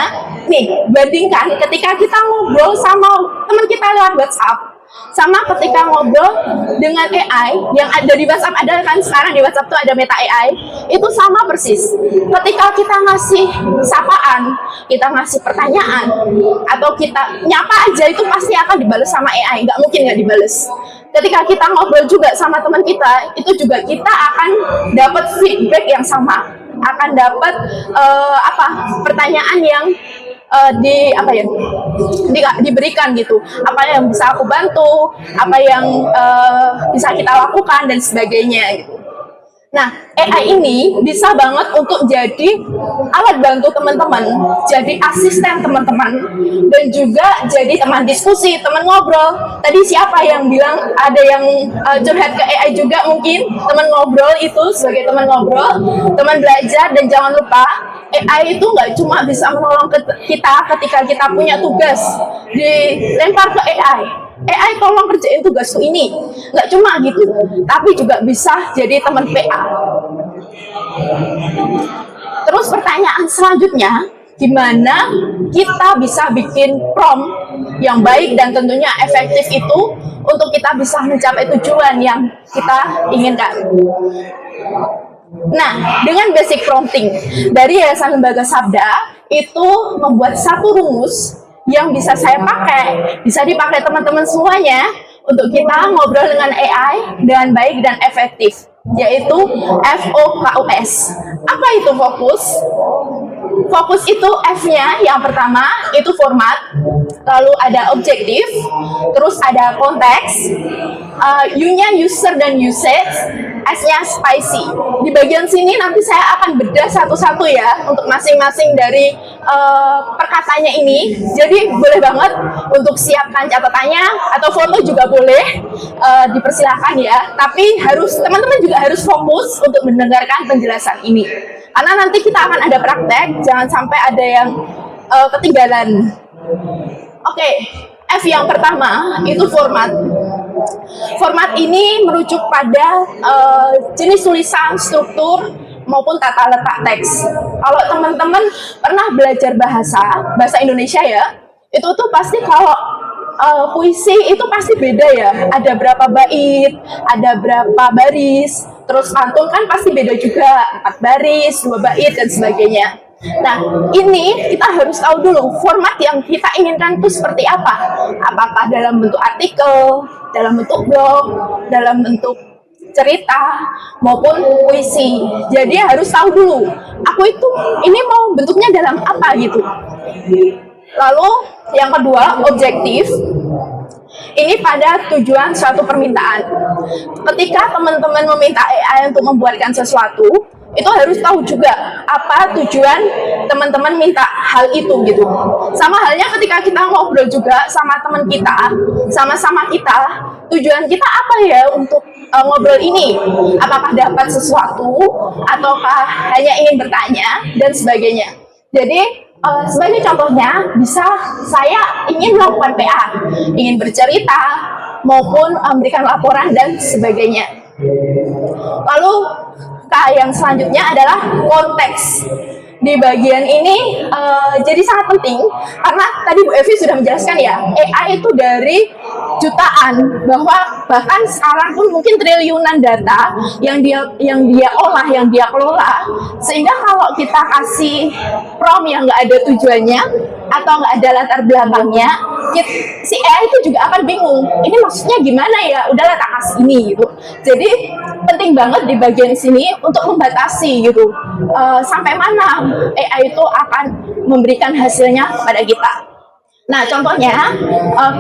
bandingkan ketika kita ngobrol sama teman kita lewat WhatsApp, sama ketika ngobrol dengan AI yang ada di WhatsApp, ada kan sekarang di WhatsApp tuh ada Meta AI, itu sama persis. Ketika kita ngasih sapaan, kita ngasih pertanyaan, atau kita nyapa aja, itu pasti akan dibales sama AI, nggak mungkin nggak dibales. Ketika kita ngobrol juga sama teman kita, itu juga kita akan dapat feedback yang sama, akan dapat pertanyaan yang diberikan gitu, apa yang bisa aku bantu, apa yang bisa kita lakukan dan sebagainya gitu. Nah, AI ini bisa banget untuk jadi alat bantu teman-teman, jadi asisten teman-teman, dan juga jadi teman diskusi, teman ngobrol. Tadi siapa yang bilang ada yang curhat ke AI juga, mungkin teman ngobrol itu sebagai teman ngobrol, teman belajar. Dan jangan lupa, AI itu nggak cuma bisa menolong kita ketika kita punya tugas, dilempar ke AI tolong kerjain tugasku ini, nggak cuma gitu, tapi juga bisa jadi teman PA. Terus pertanyaan selanjutnya, gimana kita bisa bikin prompt yang baik dan tentunya efektif itu untuk kita bisa mencapai tujuan yang kita inginkan. Nah, dengan basic prompting dari Yayasan Lembaga Sabda itu membuat satu rumus yang bisa saya pakai, bisa dipakai teman-teman semuanya untuk kita ngobrol dengan AI dengan baik dan efektif, yaitu FOKUS. Apa itu fokus? Fokus itu F-nya yang pertama itu format, lalu ada objektif, terus ada konteks, U-nya user dan usage, S-nya spicy. Di bagian sini nanti saya akan bedah satu-satu ya untuk masing-masing dari perkataannya ini. Jadi boleh banget untuk siapkan catatannya atau foto juga boleh, dipersilakan ya. Tapi teman-teman juga harus fokus untuk mendengarkan penjelasan ini. Karena nanti kita akan ada praktek, jangan sampai ada yang ketinggalan. Oke, F yang pertama itu format. Format ini merujuk pada jenis tulisan, struktur, maupun tata letak teks. Kalau teman-teman pernah belajar bahasa Indonesia ya, itu tuh pasti kalau puisi itu pasti beda ya. Ada berapa bait, ada berapa baris, terus pantun kan pasti beda juga, 4 baris, 2 bait, dan sebagainya. Nah, ini kita harus tahu dulu format yang kita inginkan itu seperti apa. Apakah dalam bentuk artikel, dalam bentuk blog, dalam bentuk cerita, maupun puisi. Jadi harus tahu dulu, aku itu ini mau bentuknya dalam apa gitu. Lalu yang kedua, objektif. Ini pada tujuan suatu permintaan. Ketika teman-teman meminta AI untuk membuatkan sesuatu, itu harus tahu juga apa tujuan teman-teman minta hal itu gitu. Sama halnya ketika kita ngobrol juga sama teman kita, sama-sama kita, tujuan kita apa ya untuk ngobrol ini? Apakah dapat sesuatu, ataukah hanya ingin bertanya, dan sebagainya. Jadi sebagai contohnya, bisa saya ingin melakukan PA, ingin bercerita, maupun memberikan laporan dan sebagainya. Lalu yang selanjutnya adalah konteks. Di bagian ini jadi sangat penting karena tadi Bu Evi sudah menjelaskan ya, AI itu dari jutaan, bahwa bahkan sekarang pun mungkin triliunan data yang dia olah, yang dia kelola, sehingga kalau kita kasih prompt yang nggak ada tujuannya atau nggak ada latar belakangnya, si AI itu juga akan bingung, ini maksudnya gimana ya, udahlah tak kasih ini gitu. Jadi penting banget di bagian sini untuk membatasi gitu, sampai mana AI itu akan memberikan hasilnya kepada kita. Nah, contohnya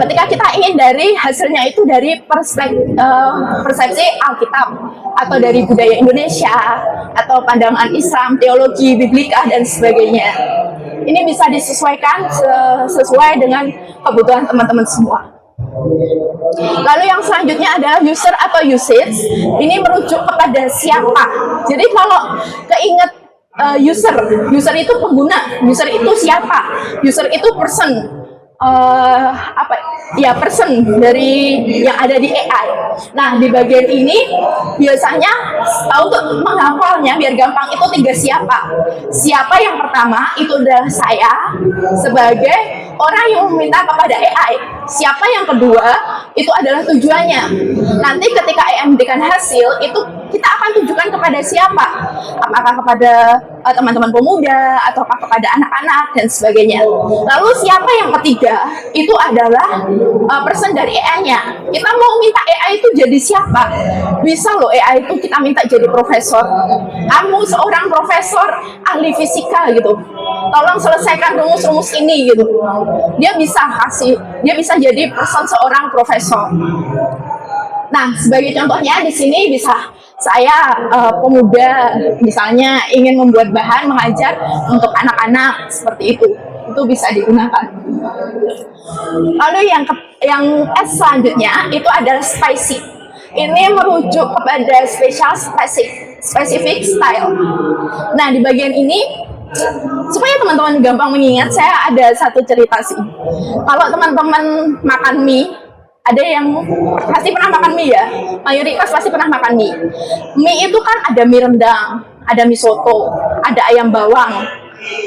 ketika kita ingin dari hasilnya itu dari persepsi Alkitab, atau dari budaya Indonesia, atau pandangan Islam, teologi, biblika, dan sebagainya. Ini bisa disesuaikan sesuai dengan kebutuhan teman-teman semua. Lalu yang selanjutnya adalah user atau usage. Ini merujuk kepada siapa. Jadi kalau keinget user itu pengguna, user itu siapa, user itu person, person dari yang ada di AI. Nah, di bagian ini biasanya untuk menghafalnya biar gampang itu 3 siapa. Siapa yang pertama itu adalah saya sebagai orang yang meminta kepada AI. Siapa yang kedua itu adalah tujuannya. Nanti ketika AI memberikan hasil itu kita akan tujukan kepada siapa? Apakah kepada teman-teman pemuda, ataukah kepada anak-anak, dan sebagainya. Lalu siapa yang ketiga? Itu adalah person dari AI-nya. Kita mau minta AI itu jadi siapa? Bisa loh AI itu kita minta jadi profesor. Kamu seorang profesor ahli fisika gitu, tolong selesaikan rumus-rumus ini gitu. Dia bisa jadi person seorang profesor. Nah, sebagai contohnya di sini bisa saya pemuda misalnya ingin membuat bahan mengajar untuk anak-anak seperti itu bisa digunakan. Lalu yang S selanjutnya itu adalah spicy. Ini merujuk kepada specific style. Nah, di bagian ini supaya teman-teman gampang mengingat, saya ada satu cerita sih. Kalau teman-teman makan mie, ada yang pasti pernah makan mie ya, mayoritas pasti pernah makan mie. Mie itu kan ada mie rendang, ada mie soto, ada ayam bawang,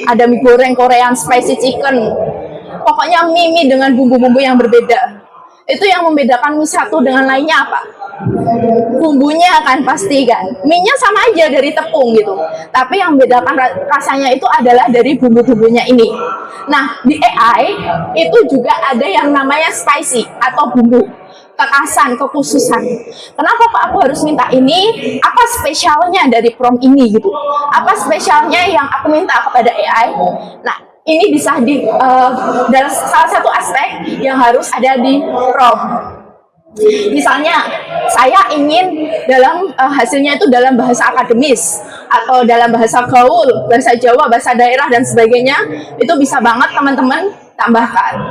ada mie goreng Korean spicy chicken. Pokoknya mie dengan bumbu-bumbu yang berbeda. Itu yang membedakan mie satu dengan lainnya apa? Bumbunya kan pasti kan. Mie-nya sama aja dari tepung gitu. Tapi yang membedakan rasanya itu adalah dari bumbu-bumbunya ini. Nah, di AI itu juga ada yang namanya spicy atau bumbu kekasan, kekhususan. Kenapa Pak aku harus minta ini? Apa spesialnya dari prompt ini gitu? Apa spesialnya yang aku minta kepada AI? Nah, ini bisa dalam salah satu aspek yang harus ada di prompt. Misalnya, saya ingin dalam hasilnya itu dalam bahasa akademis atau dalam bahasa gaul, bahasa Jawa, bahasa daerah dan sebagainya, itu bisa banget teman-teman tambahkan.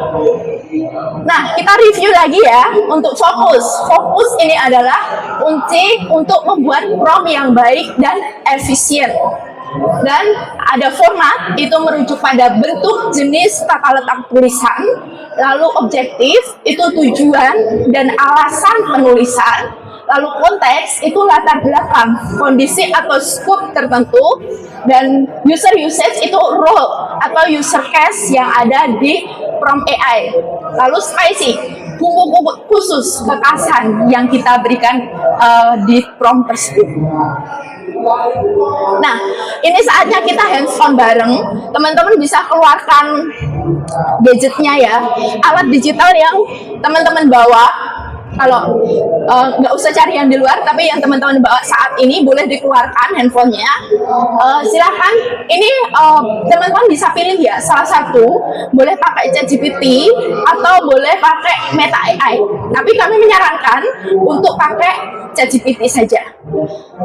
Nah, kita review lagi ya untuk fokus. Fokus ini adalah kunci untuk membuat prompt yang baik dan efisien. Dan ada format, itu merujuk pada bentuk, jenis, tata letak tulisan. Lalu objektif, itu tujuan dan alasan penulisan. Lalu konteks, itu latar belakang, kondisi atau scope tertentu. Dan user usage, itu role atau user case yang ada di prompt AI. Lalu spicy, bumbu-bumbu khusus, kekasan yang kita berikan di prompt tersebut. Nah, ini saatnya kita hands-on bareng. Teman-teman bisa keluarkan gadgetnya ya, alat digital yang teman-teman bawa. Kalau nggak usah cari yang di luar, tapi yang teman-teman bawa saat ini boleh dikeluarkan handphonenya. Silakan. Ini teman-teman bisa pilih ya, salah satu boleh pakai ChatGPT atau boleh pakai Meta AI. Tapi kami menyarankan untuk pakai ChatGPT saja.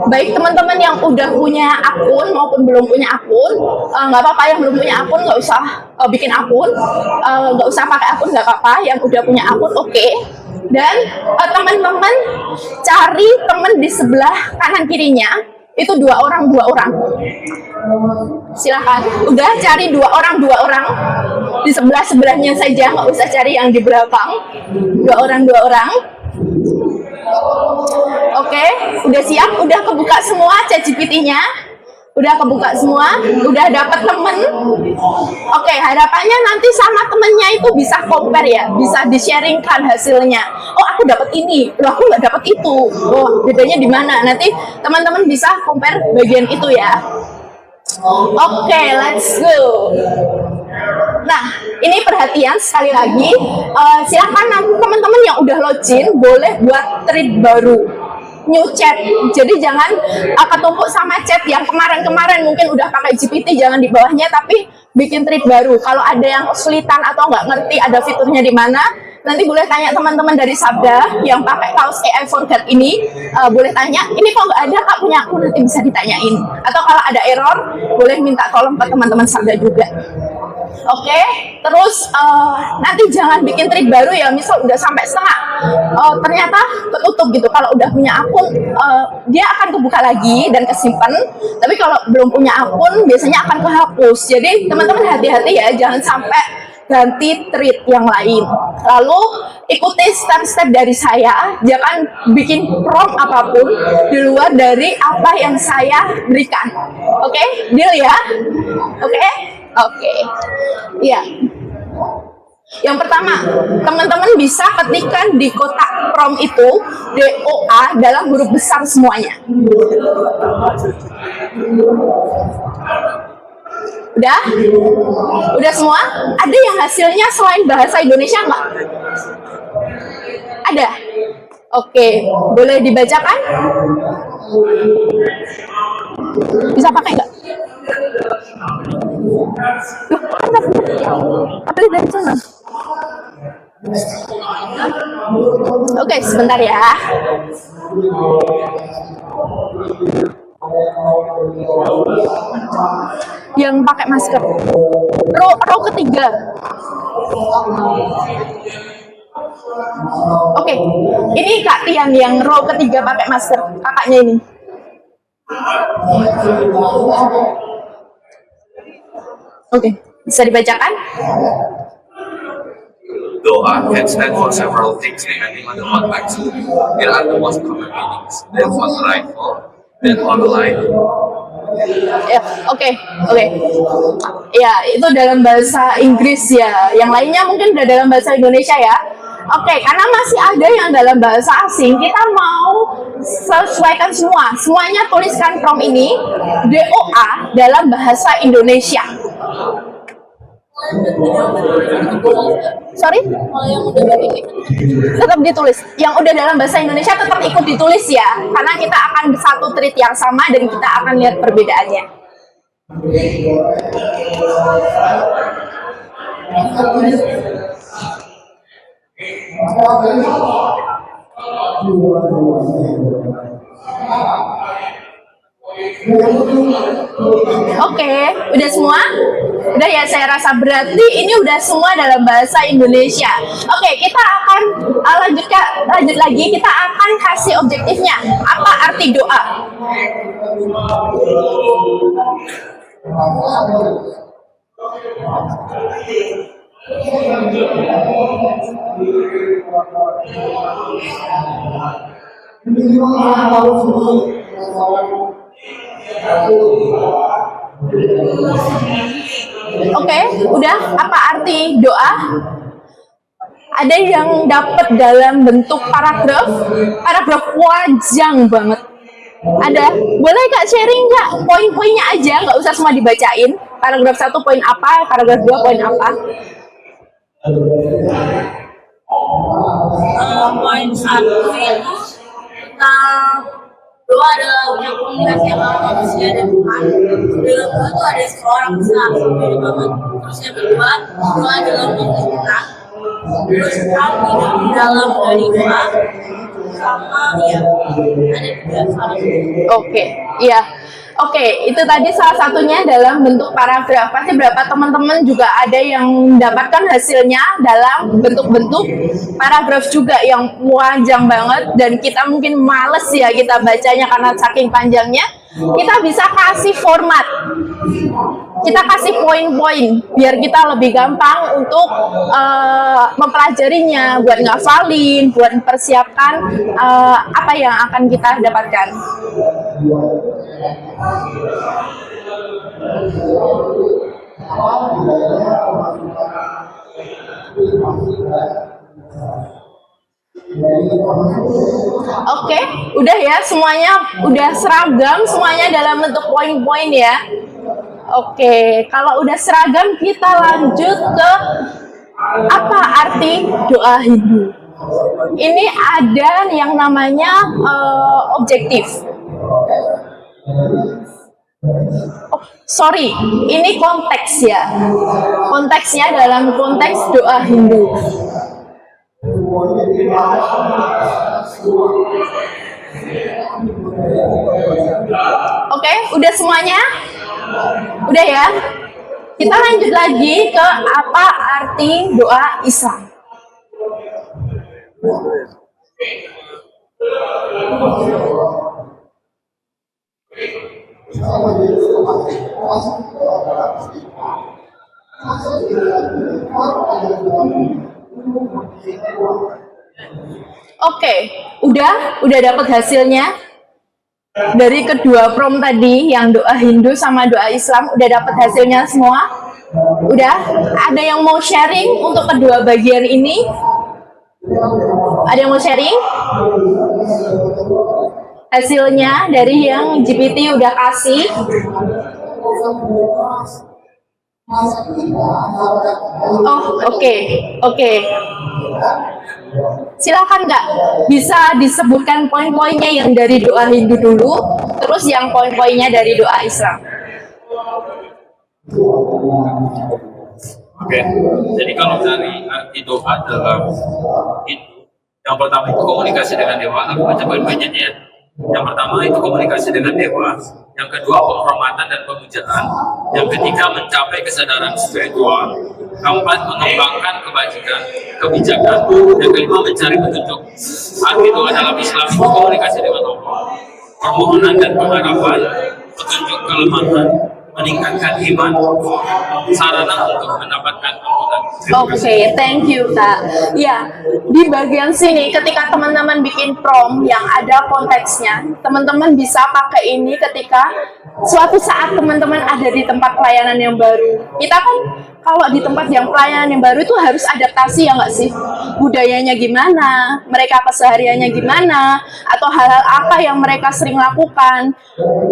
Baik teman-teman yang udah punya akun maupun belum punya akun, nggak apa-apa. Yang belum punya akun nggak usah bikin akun, nggak usah pakai akun, nggak apa-apa. Yang udah punya akun oke. Dan teman-teman cari teman di sebelah kanan kirinya, itu dua orang. Silakan, udah cari dua orang di sebelahnya saja, nggak usah cari yang di belakang. Dua orang. Oke, udah siap, udah kebuka semua ChatGPT-nya. Udah kebuka semua, udah dapat temen. Oke, harapannya nanti sama temennya itu bisa compare ya, bisa di-sharingkan hasilnya. Oh, aku dapat ini, loh aku nggak dapat itu. Oh, bedanya di mana? Nanti teman-teman bisa compare bagian itu ya. Oke, let's go. Nah, ini perhatian sekali lagi. Silakan nanti teman-teman yang udah login boleh buat thread baru, new chat. Jadi jangan ketumpuk sama chat yang kemarin mungkin udah pakai GPT, jangan di bawahnya, tapi bikin thread baru. Kalau ada yang kesulitan atau nggak ngerti ada fiturnya di mana, nanti boleh tanya teman-teman dari Sabda yang pakai kaos AI for God ini. Boleh tanya, ini kok nggak ada Kak, punya aku, nanti bisa ditanyain. Atau kalau ada error, boleh minta tolong ke teman-teman Sabda juga. Oke, terus nanti jangan bikin thread baru ya, misal udah sampai setengah, ternyata ketutup gitu. Kalau udah punya akun, dia akan kebuka lagi dan kesimpan. Tapi kalau belum punya akun, biasanya akan kehapus. Jadi teman-teman hati-hati ya, jangan sampai ganti thread yang lain. Lalu ikuti step-step dari saya, jangan bikin prompt apapun di luar dari apa yang saya berikan. Oke, deal ya? Oke. Iya. Yang pertama, teman-teman bisa ketikkan di kotak prompt itu DOA dalam huruf besar semuanya. Udah? Udah semua? Ada yang hasilnya selain bahasa Indonesia nggak? Ada? Oke, boleh dibacakan? Bisa pakai nggak? Apa dari sana? Oke, sebentar ya. Yang pakai masker. Row ketiga. Oke, ini Kak Tian yang row ketiga pakai masker. Kakaknya ini. Oke, bisa dibacakan? Doa can stand for several things depending on the context. Here are the most common meanings. Then on the right fold, then on the line. Ya, oke. Ya, itu dalam bahasa Inggris ya. Yang lainnya mungkin udah dalam bahasa Indonesia ya. Oke, karena masih ada yang dalam bahasa asing, kita mau sesuaikan semua. Semuanya tuliskan prompt ini DOA dalam bahasa Indonesia. Sorry? Tetap ditulis. Yang udah dalam bahasa Indonesia tetap ikut ditulis ya. Karena kita akan satu treat yang sama dan kita akan lihat perbedaannya. Oke, udah semua? Udah ya, saya rasa berarti ini udah semua dalam bahasa Indonesia. Oke, kita akan lanjut lagi. Kita akan kasih objektifnya. Apa arti doa? Oke, udah. Apa arti doa? Ada yang dapat dalam bentuk paragraf panjang banget. Ada, boleh Kak sharing nggak poin-poinnya aja, nggak usah semua dibacain. Paragraf 1 poin apa, paragraf 2 poin apa? Poin 1 itu tentang doa adalah wujud komunikasi antara manusia dan Tuhan. Dalam doa itu ada seorang besar, beda banget. Terus yang kedua, doa adalah untuk kita. Terus arti dalam dari doa sama ya ada tiga salah. Oke, iya. Oke, itu tadi salah satunya dalam bentuk paragraf. Pasti berapa teman-teman juga ada yang mendapatkan hasilnya dalam bentuk-bentuk paragraf juga yang panjang banget dan kita mungkin males ya kita bacanya karena saking panjangnya. Kita bisa kasih format. Kita kasih poin-poin biar kita lebih gampang untuk mempelajarinya, buat ngafalin, buat mempersiapkan apa yang akan kita dapatkan. Oke, udah ya, semuanya udah seragam, semuanya dalam bentuk poin-poin ya. Oke, kalau udah seragam kita lanjut ke apa arti doa Hindu. Ini ada yang namanya objektif. Oh, sorry, ini konteks ya. Konteksnya dalam konteks doa Hindu. Oke, udah semuanya? Udah ya? Kita lanjut lagi ke apa arti doa Islam. Oke, udah dapat hasilnya dari kedua prompt tadi yang doa Hindu sama doa Islam udah dapat hasilnya semua. Udah? Ada yang mau sharing untuk kedua bagian ini? Ada yang mau sharing? Hasilnya dari yang GPT udah kasih. Oh, oke. Silakan Kak, bisa disebutkan poin-poinnya yang dari doa Hindu dulu, terus yang poin-poinnya dari doa Islam. Oke, jadi kalau dari arti doa dalam itu, yang pertama itu komunikasi dengan dewa. Aku baca poin-poinnya ya. Yang pertama itu komunikasi dengan dewa. Yang kedua penghormatan dan pemujaan. Yang ketiga mencapai kesadaran spiritual. Keempat mengembangkan kebijakan. Yang kelima mencari petunjuk. Arti doa dalam Islam itu komunikasi dengan Allah, permohonan dan pengharapan, petunjuk kelemahan, meningkatkan iman, sarana untuk mendapatkan ampunan. Oke, thank you Kak. Ya, di bagian sini ketika teman-teman bikin prom yang ada konteksnya, teman-teman bisa pakai ini ketika suatu saat teman-teman ada di tempat pelayanan yang baru. Kita kan kalau di tempat yang pelayanan yang baru itu harus adaptasi ya nggak sih? Budayanya gimana, mereka kesehariannya gimana, atau hal-hal apa yang mereka sering lakukan.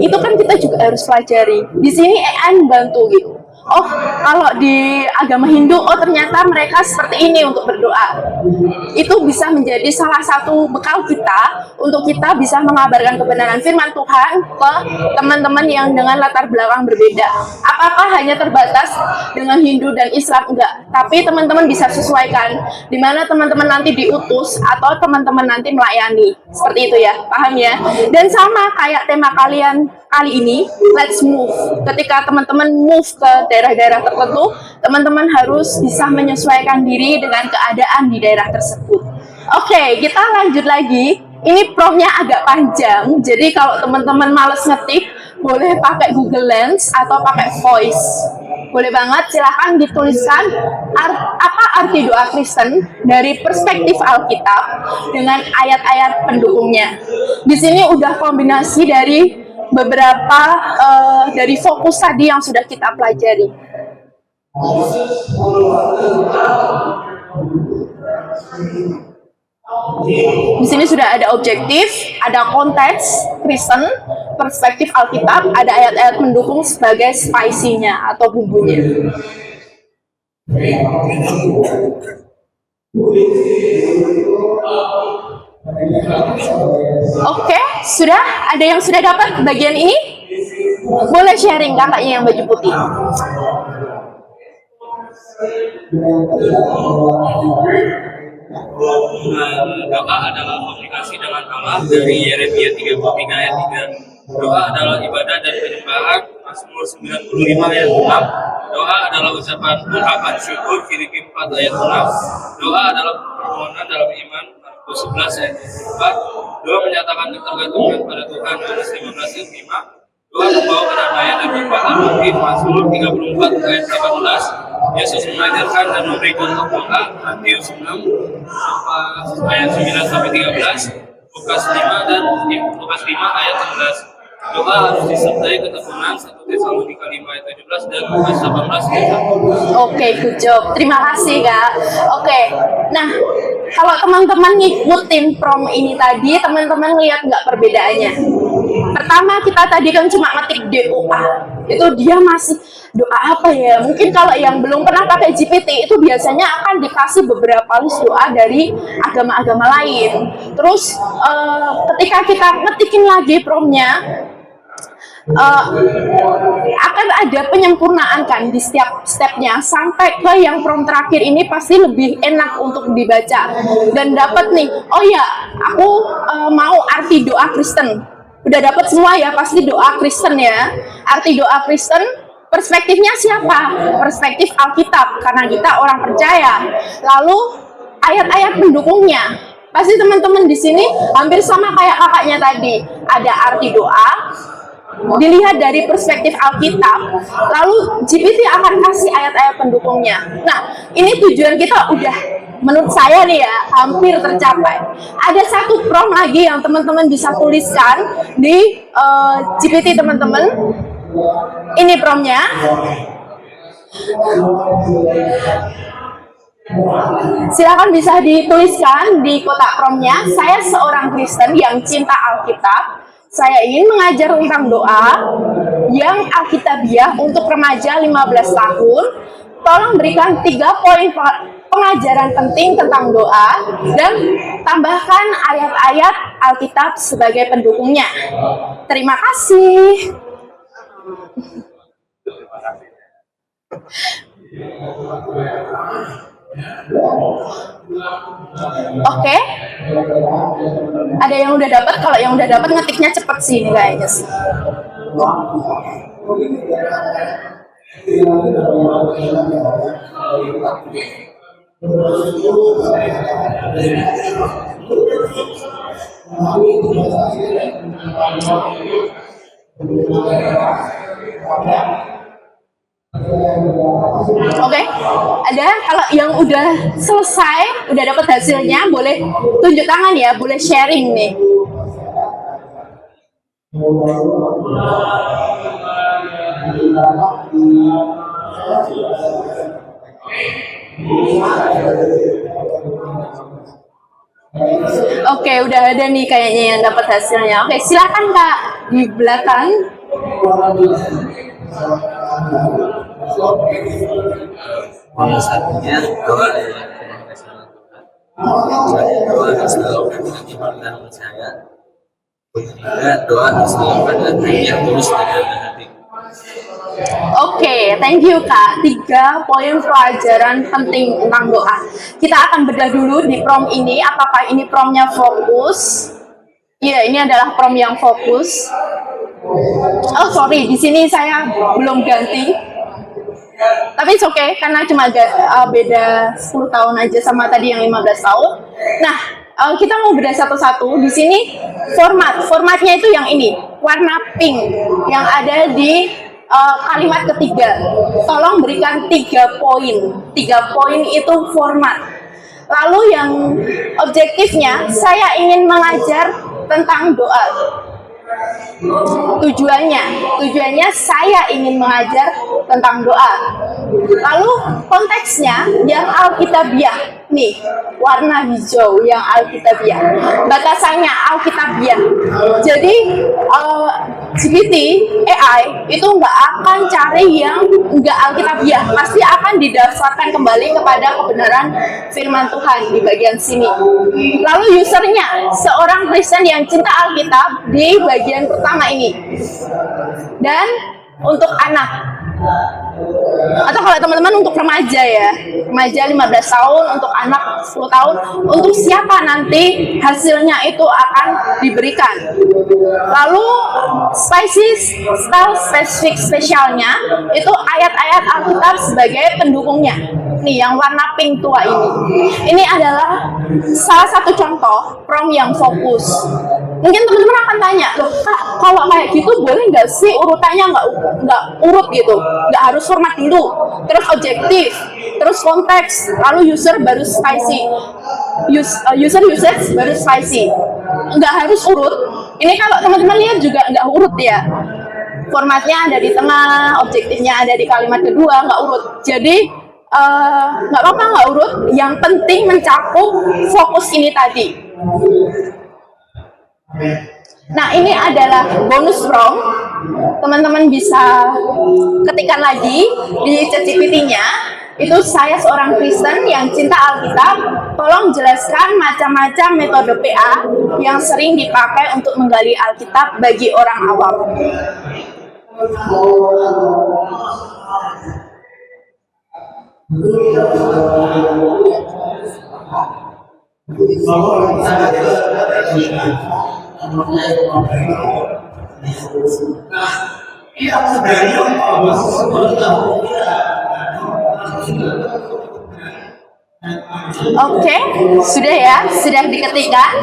Itu kan kita juga harus pelajari. Di sini AI membantu gitu. Oh, kalau di agama Hindu, oh ternyata mereka seperti ini untuk berdoa. Itu bisa menjadi salah satu bekal kita untuk kita bisa mengabarkan kebenaran firman Tuhan ke teman-teman yang dengan latar belakang berbeda. Apakah hanya terbatas dengan Hindu dan Islam? Enggak. Tapi teman-teman bisa sesuaikan di mana teman-teman nanti diutus atau teman-teman nanti melayani. Seperti itu ya, paham ya? Dan sama kayak tema kalian kali ini, let's move. Ketika teman-teman move ke daerah-daerah tertentu, teman-teman harus bisa menyesuaikan diri dengan keadaan di daerah tersebut. Oke, kita lanjut lagi. Ini promnya agak panjang, jadi kalau teman-teman males ngetik, boleh pakai Google Lens atau pakai voice. Boleh banget, silahkan dituliskan apa arti doa Kristen dari perspektif Alkitab dengan ayat-ayat pendukungnya. Di sini udah kombinasi dari beberapa dari fokus tadi yang sudah kita pelajari. Di sini sudah ada objektif, ada konteks Kristen, perspektif Alkitab, ada ayat-ayat mendukung sebagai spicy-nya atau bumbunya. Oke, sudah ada yang sudah dapat bagian ini? Boleh sharing kakaknya yang baju putih. Doa adalah komunikasi dengan Allah dari Yeremia 33 ayat 3. Doa adalah ibadah dan penyembahan, Mazmur 95 ayat 6. Doa adalah ungkapan syukur, Filipi 4 ayat 6. Doa adalah permohonan dalam iman, Markus 11 ayat 4. Doa menyatakan ketergantungan pada Tuhan, Yohanes 15 ayat 5. Doa membawa kedamaian dan kekuatan bagi Mazmur 34 ayat 18. Yesus mengajarkan dan memberi contoh doa, Matius 6 ayat 9 sampai 13, Lukas 5 dan Lukas 5 ayat 11. Doa harus disertai ketekunan, 1 Tesalonika 5 ayat 17 dan Lukas 18 ayat 1. Oke, good job. Terima kasih, Kak. Oke, nah kalau teman-teman ngikutin prom ini tadi, teman-teman lihat nggak perbedaannya? Pertama, kita tadi kan cuma ngetik DOA. Itu dia masih doa apa ya? Mungkin kalau yang belum pernah pakai GPT, itu biasanya akan dikasih beberapa list doa dari agama-agama lain. Terus, ketika kita ngetikin lagi promnya, akan ada penyempurnaan kan di setiap stepnya sampai ke yang prom terakhir ini pasti lebih enak untuk dibaca dan dapat nih, oh ya aku mau arti doa Kristen, udah dapat semua ya, pasti doa Kristen ya, arti doa Kristen, perspektifnya siapa? Perspektif Alkitab karena kita orang percaya. Lalu ayat-ayat pendukungnya pasti teman-teman di sini hampir sama kayak kakaknya tadi, ada arti doa dilihat dari perspektif Alkitab, lalu GPT akan kasih ayat-ayat pendukungnya. Nah, ini tujuan kita udah, menurut saya nih ya, hampir tercapai. Ada satu prompt lagi yang teman-teman bisa tuliskan di GPT teman-teman. Ini promptnya. Silakan bisa dituliskan di kotak promnya. Saya seorang Kristen yang cinta Alkitab. Saya ingin mengajar tentang doa yang Alkitabiah untuk remaja 15 tahun. Tolong berikan 3 poin pengajaran penting tentang doa dan tambahkan ayat-ayat Alkitab sebagai pendukungnya. Terima kasih. Oke. Ada yang udah dapat? Kalau yang udah dapat ngetiknya cepet sih ini kayaknya sih. Oke, ada kalau yang udah selesai, udah dapat hasilnya, boleh tunjuk tangan ya, boleh sharing nih. Oke, udah ada nih kayaknya yang dapat hasilnya. Oke, silakan Kak di belakang. Satunya doa doa harus dilakukan dengan iman dan percaya. Ketiga, doa harus dilakukan dengan niat tulus dengan hati. Oke, thank you Kak. 3 poin pelajaran penting tentang doa. Kita akan bedah dulu di prom ini. Apakah ini promnya fokus? Iya, ini adalah prom yang fokus. Oh sorry, di sini saya belum ganti. Tapi it's okay, karena cuma beda 10 tahun aja sama tadi yang 15 tahun. Nah, kita mau bedah satu-satu. Di sini formatnya itu yang ini, warna pink yang ada di kalimat ketiga. Tolong berikan 3 poin. 3 poin itu format. Lalu yang objektifnya, saya ingin mengajar tentang doa. Tujuannya saya ingin mengajar tentang doa. Lalu konteksnya yang Alkitabiah nih, warna hijau yang Alkitabiah, batasannya Alkitabiah. Jadi GPT AI itu nggak akan cari yang nggak Alkitabiah, pasti akan didasarkan kembali kepada kebenaran firman Tuhan di bagian sini. Lalu usernya seorang Kristen yang cinta Alkitab di bagian pertama ini. Dan untuk anak, atau kalau teman-teman untuk remaja ya, remaja 15 tahun, untuk anak 10 tahun, untuk siapa nanti hasilnya itu akan diberikan. Lalu style spesifik spesialnya itu ayat-ayat Alkitab sebagai pendukungnya. Nih yang warna pink tua ini. Ini adalah salah satu contoh prom yang fokus. Mungkin teman-teman akan tanya, loh Kak, kalau kayak gitu boleh nggak sih urutannya nggak urut gitu? Nggak harus format dulu, terus objektif, terus konteks, lalu user baru spicy, user usage baru spicy. Nggak harus urut. Ini kalau teman-teman lihat juga nggak urut ya. Formatnya ada di tengah, objektifnya ada di kalimat kedua, nggak urut. Jadi nggak apa-apa nggak urut. Yang penting mencakup fokus ini tadi. Nah, ini adalah bonus prom. Teman-teman bisa ketikkan lagi di ChatGPT-nya. Itu saya seorang Kristen yang cinta Alkitab. Tolong jelaskan macam-macam metode PA yang sering dipakai untuk menggali Alkitab bagi orang awam. Oke, sudah ya, sudah diketikkan.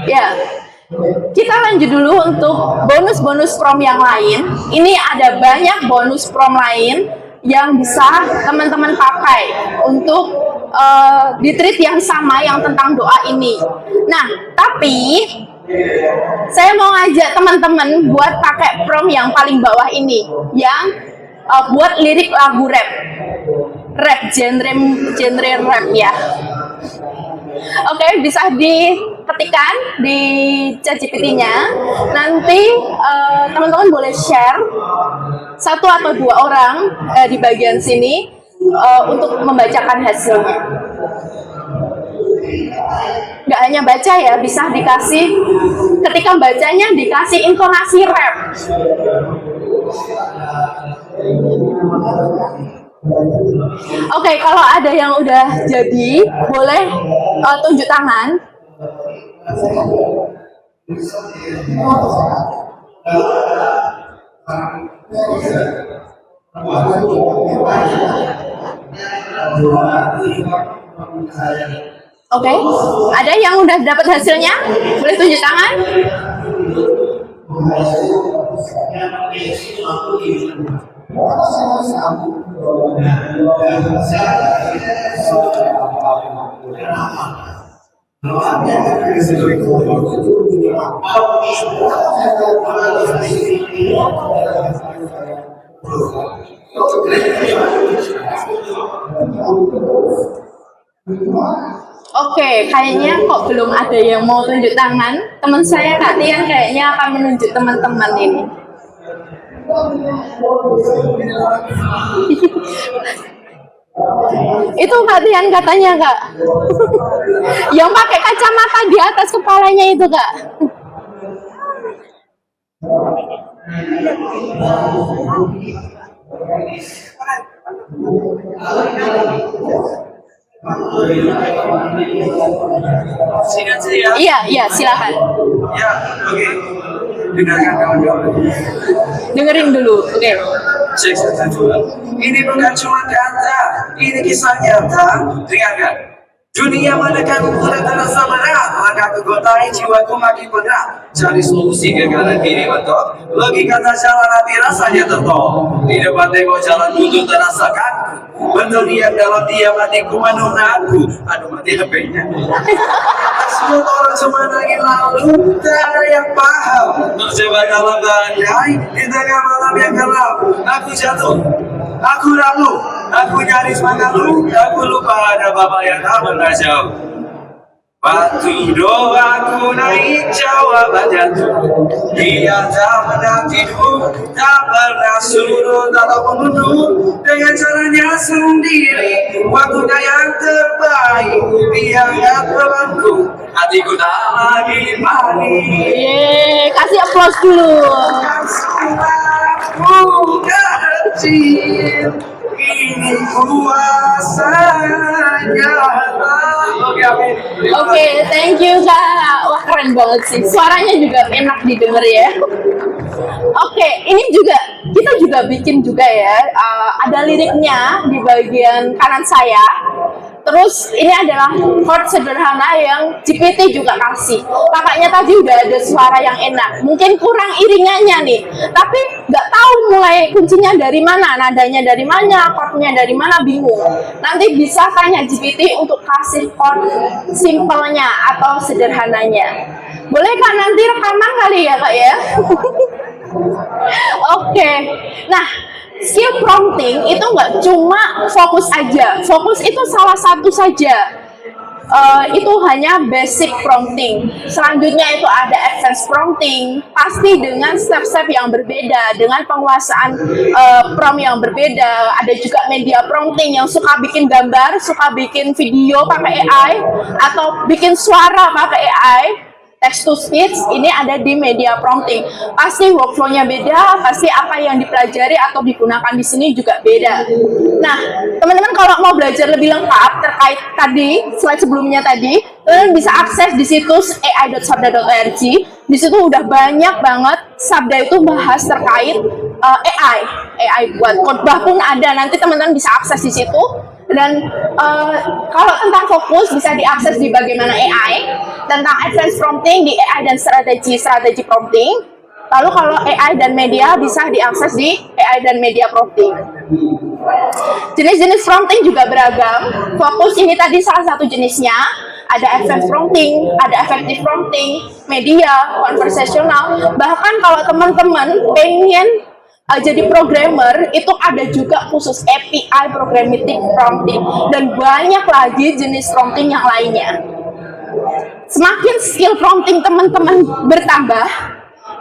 Ya, kita lanjut dulu untuk bonus-bonus prom yang lain. Ini ada banyak bonus prom lain yang bisa teman-teman pakai untuk di-treat yang sama yang tentang doa ini. Nah, tapi saya mau ngajak teman-teman buat pakai prompt yang paling bawah ini, yang buat lirik lagu rap, genre rap ya. Oke, bisa diketikkan di ChatGPT-nya. Nanti teman-teman boleh share 1 atau 2 orang di bagian sini untuk membacakan hasilnya. Nggak hanya baca ya, bisa dikasih, ketika bacanya dikasih intonasi rap. Oke, kalau ada yang udah jadi, boleh tunjuk tangan. Oke, ada yang udah dapat hasilnya? Boleh tunjuk tangan. Oke, kayaknya kok belum ada yang mau tunjuk tangan. Teman saya Kak Tian kayaknya akan menunjuk teman-teman ini. Itu Kak Tian katanya, Kak. Yang pakai kacamata di atas kepalanya itu, Kak. Singkat saja. Iya, silakan. Ya, oke. Dengarkan kawan-kawan. Dengerin dulu. Oke. Cek 1, 2. Ini bukan cuma kata, ini kisah nyata. Dengarkan. Dunia menekan ukuran terasa berat, maka kegotai jiwaku makin berat. Cari solusi kegagalan diri betul. Logika tak jalan hati rasanya tertol. Di depan tembok jalan buntu terasa kaku. Betul diam dalam diam hatiku menurut aku. Aduh, mati HP-nya. Semua orang cuma nangis lalu, tak ada yang paham. Terjebak dalam badai, di tengah malam yang gelap. Aku jatuh, aku rapuh, aku nyaris mengeluh. Aku lupa ada bapak yang tak pernah jauh. Waktu doaku naik jawaban jatuh. Dia tak pernah tidur, tak pernah surut ataupun mundur. Dengan caranya sendiri, waktunya yang terbaik. Dia yang temanku, hatiku tak lagi panik. Yeay, kasih aplaus dulu. Aku kecil, ini kuasanya. Oke, thank you Kak. Wah, keren banget sih. Suaranya juga enak didengar ya. Oke, ini juga kita juga bikin juga ya. Ada liriknya di bagian kanan saya. Terus ini adalah chord sederhana yang GPT juga kasih. Kakaknya tadi udah ada suara yang enak. Mungkin kurang iringannya nih. Tapi nggak tahu mulai kuncinya dari mana, nadanya dari mana, chordnya dari mana, bingung. Nanti bisa tanya GPT untuk kasih chord simpelnya atau sederhananya. Boleh Kak nanti rekaman kali ya Kak ya? Oke. Nah, skill prompting itu nggak cuma fokus aja. Fokus itu salah satu saja. Itu hanya basic prompting. Selanjutnya itu ada advanced prompting, pasti dengan step-step yang berbeda, dengan penguasaan prompt yang berbeda. Ada juga media prompting yang suka bikin gambar, suka bikin video pakai AI, atau bikin suara pakai AI. Text to speech ini ada di media prompting. Pasti workflow-nya beda, pasti apa yang dipelajari atau digunakan di sini juga beda. Nah, teman-teman kalau mau belajar lebih lengkap terkait tadi, slide sebelumnya tadi, teman-teman bisa akses di situs ai.sabda.org. Di situ udah banyak banget Sabda itu bahas terkait AI buat khotbah pun ada. Nanti teman-teman bisa akses di situ. Dan kalau tentang fokus bisa diakses di bagaimana AI, tentang advanced prompting di AI dan strategi prompting. Lalu kalau AI dan media bisa diakses di AI dan media prompting. Jenis-jenis prompting juga beragam. Fokus ini tadi salah satu jenisnya. Ada advanced prompting, ada effective prompting, media, konversasional. Bahkan kalau teman-teman pengen jadi programmer, itu ada juga khusus API programmatic prompting, dan banyak lagi jenis prompting yang lainnya. Semakin skill prompting teman-teman bertambah,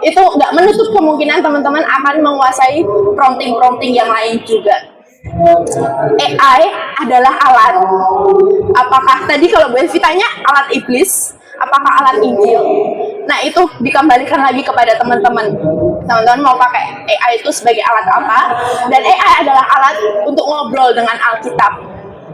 itu nggak menutup kemungkinan teman-teman akan menguasai prompting-prompting yang lain juga. AI adalah alat. Apakah tadi kalau Bu Evi tanya alat iblis, apakah alat Injil? Nah, itu dikembalikan lagi kepada teman-teman. Teman-teman mau pakai AI itu sebagai alat apa? Dan AI adalah alat untuk ngobrol dengan Alkitab.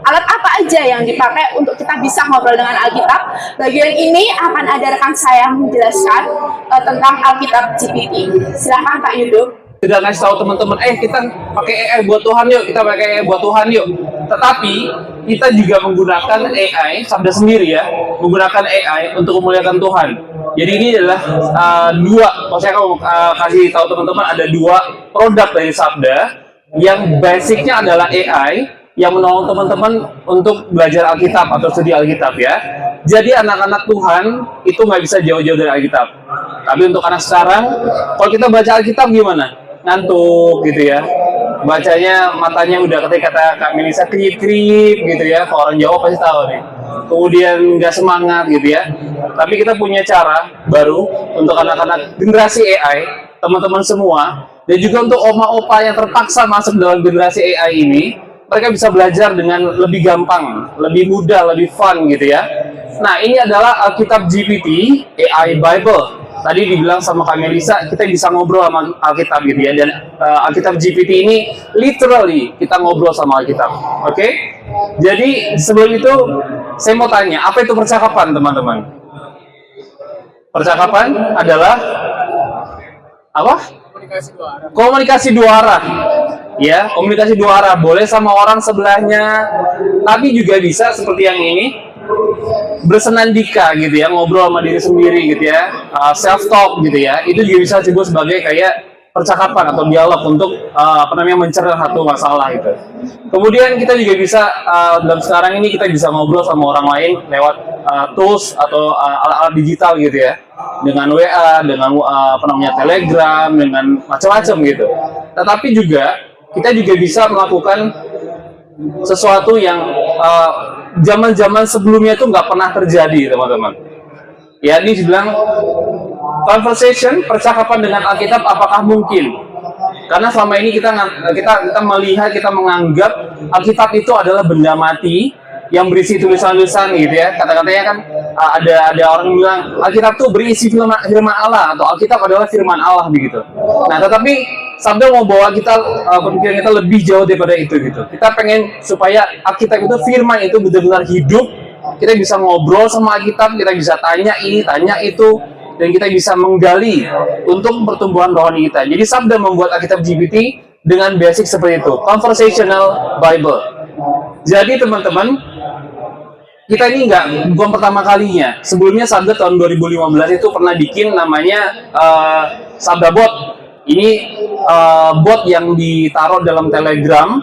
Alat apa aja yang dipakai untuk kita bisa ngobrol dengan Alkitab? Bagian ini akan ada rekan saya yang menjelaskan tentang Alkitab GPT. Silahkan Kak Yudo. Tidak ngasih tahu teman-teman, kita pakai AI buat Tuhan yuk, kita pakai AI buat Tuhan yuk. Tetapi kita juga menggunakan AI, Sabda sendiri ya, menggunakan AI untuk memuliakan Tuhan. Jadi ini adalah saya mau kasih tahu teman-teman, ada 2 produk dari Sabda yang basicnya adalah AI yang menolong teman-teman untuk belajar Alkitab atau studi Alkitab ya. Jadi anak-anak Tuhan itu nggak bisa jauh-jauh dari Alkitab. Tapi untuk anak sekarang, kalau kita baca Alkitab gimana? Ngantuk gitu ya, bacanya matanya udah ketika kata Kak Melisa krip-krip gitu ya, kalau orang Jawa pasti tahu nih, kemudian nggak semangat gitu ya. Tapi kita punya cara baru untuk anak-anak generasi AI, teman-teman semua, dan juga untuk oma-opa yang terpaksa masuk dalam generasi AI ini, mereka bisa belajar dengan lebih gampang, lebih mudah, lebih fun gitu ya. Nah, ini adalah Alkitab GPT AI Bible. Tadi dibilang sama Kak Melisa, kita bisa ngobrol sama Alkitab gitu ya. Dan Alkitab GPT ini literally kita ngobrol sama Alkitab. Oke? Jadi sebelum itu saya mau tanya, apa itu percakapan teman-teman? Percakapan adalah apa? Komunikasi dua arah. Ya, komunikasi dua arah. Boleh sama orang sebelahnya, tapi juga bisa seperti yang ini, bersenandika gitu ya, ngobrol sama diri sendiri gitu ya, self talk gitu ya. Itu juga bisa disebut sebagai kayak percakapan atau dialog untuk mencerna satu masalah gitu. Kemudian kita juga bisa dalam sekarang ini kita bisa ngobrol sama orang lain lewat tools atau alat-alat digital gitu ya, dengan WA, dengan Telegram, dengan macam-macam gitu. Tetapi juga kita juga bisa melakukan sesuatu yang zaman-zaman sebelumnya itu nggak pernah terjadi, teman-teman. Ya, ini dibilang conversation, percakapan dengan Alkitab, apakah mungkin? Karena selama ini kita melihat, kita menganggap Alkitab itu adalah benda mati yang berisi tulisan-tulisan gitu ya. Kata-katanya kan ada orang yang bilang Alkitab itu berisi firman Allah atau Alkitab adalah firman Allah begitu. Nah, tetapi Sabda mau bawa kita pemikiran kita lebih jauh daripada itu gitu. Kita pengen supaya Alkitab itu firman itu benar-benar hidup. Kita bisa ngobrol sama Alkitab, kita bisa tanya ini, tanya itu, dan kita bisa menggali untuk pertumbuhan rohani kita. Jadi Sabda membuat Alkitab GPT dengan basic seperti itu, conversational Bible. Jadi teman-teman, kita ini bukan pertama kalinya. Sebelumnya Sabda tahun 2015 itu pernah bikin namanya Sabda Bot. Ini bot yang ditaruh dalam Telegram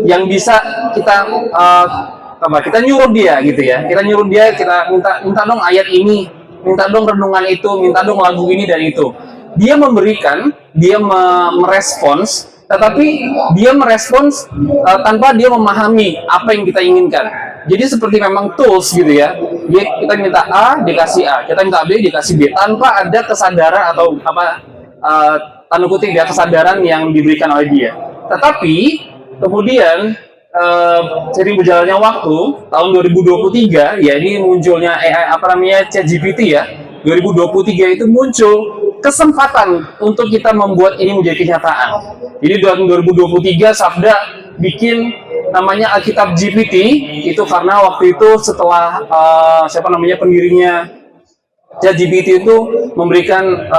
yang bisa kita nyuruh dia gitu ya. Kita nyuruh dia, kita minta dong ayat ini, minta dong renungan itu, minta dong lagu ini dan itu. Dia memberikan, dia merespons, tetapi dia merespons tanpa dia memahami apa yang kita inginkan. Jadi seperti memang tools gitu ya. Kita minta A, dikasih A. Kita minta B, dikasih B. Tanpa ada kesadaran atau tanda kutip ya, kesadaran yang diberikan oleh dia. Tetapi kemudian sering berjalannya waktu, tahun 2023 ya, ini munculnya AI ChatGPT ya. 2023 itu muncul kesempatan untuk kita membuat ini menjadi kenyataan. Jadi tahun 2023 Sabda bikin namanya Alkitab GPT itu karena waktu itu setelah pendirinya ChatGPT itu memberikan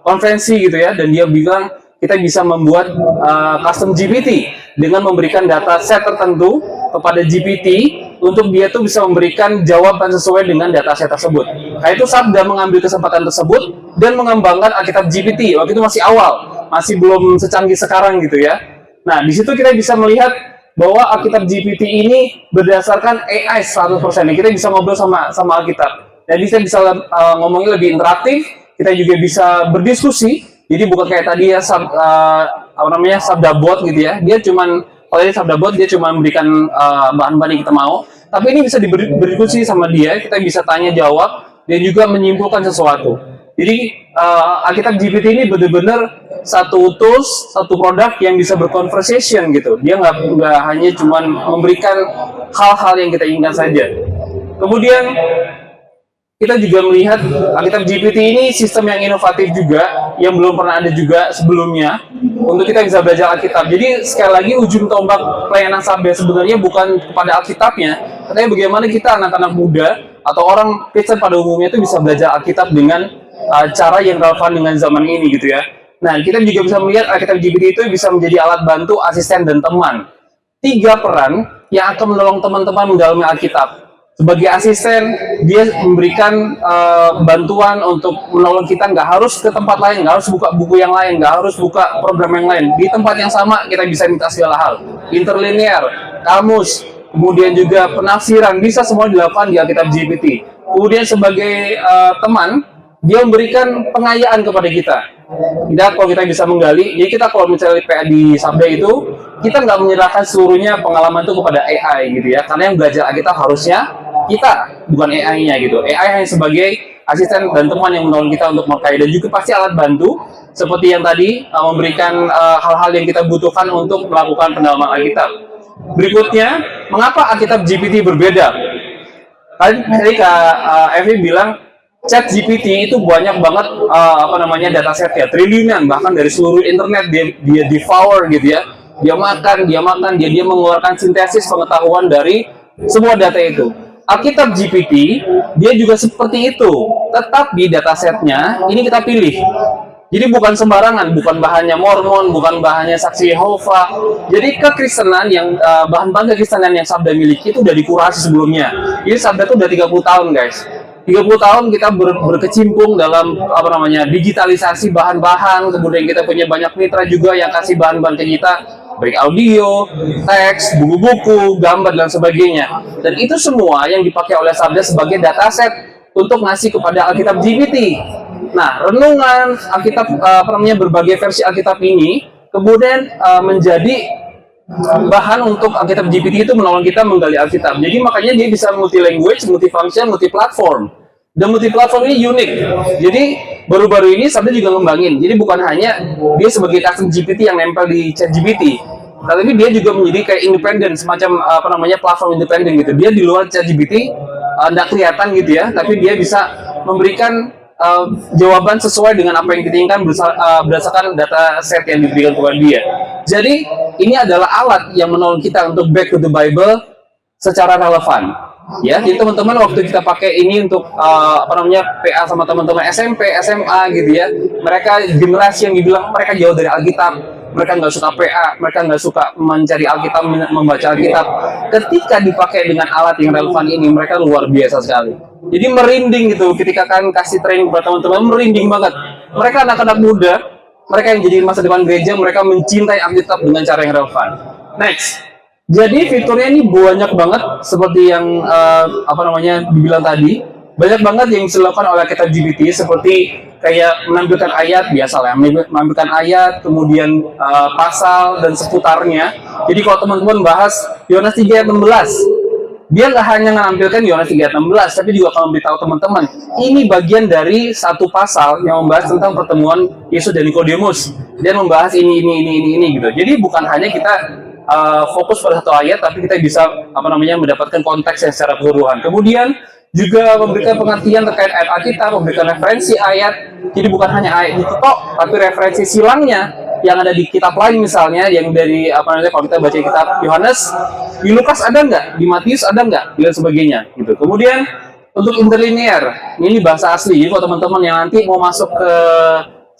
konferensi gitu ya, dan dia bilang kita bisa membuat custom GPT dengan memberikan data set tertentu kepada GPT untuk dia tuh bisa memberikan jawaban sesuai dengan data set tersebut. Nah, itu Sabda mengambil kesempatan tersebut dan mengembangkan Alkitab GPT. Waktu itu masih awal, masih belum secanggih sekarang gitu ya. Nah, di situ kita bisa melihat bahwa Alkitab GPT ini berdasarkan AI 100%. Kita bisa ngobrol sama Alkitab. Jadi kita bisa ngomongin lebih interaktif, kita juga bisa berdiskusi. Jadi bukan kayak tadi ya sabda bot gitu ya. Dia cuman kalau ini sabda bot dia cuma memberikan bahan-bahan yang kita mau, tapi ini bisa berdiskusi sama dia, kita bisa tanya jawab dan juga menyimpulkan sesuatu. Jadi Alkitab GPT ini benar-benar satu tools, satu produk yang bisa berconversation gitu. Dia nggak hanya cuma memberikan hal-hal yang kita inginkan saja. Kemudian kita juga melihat Alkitab GPT ini sistem yang inovatif juga, yang belum pernah ada juga sebelumnya untuk kita bisa belajar Alkitab. Jadi sekali lagi ujung tombak pelayanan sabda sebenarnya bukan kepada Alkitabnya, tapi bagaimana kita anak-anak muda atau orang Kristen pada umumnya itu bisa belajar Alkitab dengan cara yang relevan dengan zaman ini gitu ya. Nah, kita juga bisa melihat Alkitab GPT itu bisa menjadi alat bantu, asisten, dan teman. 3 peran yang akan menolong teman-teman mendalami Alkitab. Sebagai asisten, dia memberikan bantuan untuk menolong kita, nggak harus ke tempat lain, nggak harus buka buku yang lain, nggak harus buka program yang lain. Di tempat yang sama, kita bisa minta segala hal. Interlinear, kamus, kemudian juga penafsiran, bisa semua dilakukan di Alkitab GPT. Kemudian sebagai teman, dia memberikan pengayaan kepada kita. Tidak, kalau kita bisa menggali, jadi kita kalau misalnya PA di Sabda itu, kita nggak menyerahkan seluruhnya pengalaman itu kepada AI gitu ya, karena yang belajar Alkitab harusnya kita, bukan AI-nya gitu. AI hanya sebagai asisten dan teman yang menolong kita untuk merkai, dan juga pasti alat bantu, seperti yang tadi, memberikan hal-hal yang kita butuhkan untuk melakukan pendalaman Alkitab. Berikutnya, mengapa Alkitab GPT berbeda? Tadi Kak Evi bilang, Chat GPT itu banyak banget datasetnya, triliunan, bahkan dari seluruh internet dia devour gitu ya. Dia makan, dia mengeluarkan sintesis pengetahuan dari semua data itu. Alkitab GPT dia juga seperti itu, tetap di datasetnya ini kita pilih. Jadi bukan sembarangan, bukan bahannya Mormon, bukan bahannya Saksi Yehova. Jadi kekristenan yang bahan-bahan kekristenan yang Sabda miliki itu udah dikurasi sebelumnya. Jadi Sabda itu udah 30 tahun, guys. 30 tahun kita berkecimpung dalam digitalisasi bahan-bahan, kemudian kita punya banyak mitra juga yang kasih bahan-bahan ke kita, baik audio, teks, buku-buku, gambar dan sebagainya. Dan itu semua yang dipakai oleh Sabda sebagai dataset untuk ngasih kepada Alkitab GPT. Nah, renungan Alkitab berbagai versi Alkitab ini kemudian menjadi bahan untuk Alkitab GPT itu menolong kita menggali Alkitab. Jadi makanya dia bisa multi language, multi function, multi platform. Dan multi platform ini unik. Jadi baru-baru ini Sabda juga ngembangin. Jadi bukan hanya dia sebagai custom GPT yang nempel di Chat GPT, tapi dia juga menjadi kayak independen, semacam platform independen gitu. Dia di luar Chat GPT nggak kelihatan gitu ya, tapi dia bisa memberikan jawaban sesuai dengan apa yang kita inginkan berdasarkan data set yang diberikan kepada dia. Jadi ini adalah alat yang menolong kita untuk back to the Bible secara relevan. Ya, jadi teman-teman waktu kita pakai ini untuk PA sama teman-teman SMP, SMA gitu ya, mereka generasi yang dibilang mereka jauh dari Alkitab, mereka nggak suka PA, mereka nggak suka mencari Alkitab, membaca Alkitab. Ketika dipakai dengan alat yang relevan ini, mereka luar biasa sekali. Jadi merinding gitu ketika kan kasih training buat teman-teman, merinding banget. Mereka anak-anak muda, mereka yang jadi masa depan gereja, mereka mencintai Alkitab dengan cara yang relevan. Next. Jadi fiturnya ini banyak banget seperti yang dibilang tadi. Banyak banget yang bisa dilakukan oleh Alkitab GPT, seperti kayak menampilkan ayat, biasa lah, menampilkan ayat, kemudian pasal dan seputarnya. Jadi kalau teman-teman bahas Yohanes 3 ayat 16, dia nggak hanya menampilkan Yohanes 3 ayat 16, tapi juga akan memberitahu teman-teman, ini bagian dari satu pasal yang membahas tentang pertemuan Yesus dan Nikodemus, dan membahas ini gitu. Jadi bukan hanya kita fokus pada satu ayat, tapi kita bisa mendapatkan konteks yang secara keseluruhan. Kemudian juga memberikan pengertian terkait ayat Alkitab, memberikan referensi ayat. Jadi bukan hanya ayat itu kok, tapi referensi silangnya yang ada di kitab lain, misalnya yang dari kalau kita baca kitab Yohanes, di Lukas ada nggak, di Matius ada nggak, dan sebagainya gitu. Kemudian untuk interlinear, ini bahasa asli. Jadi kalau teman-teman yang nanti mau masuk ke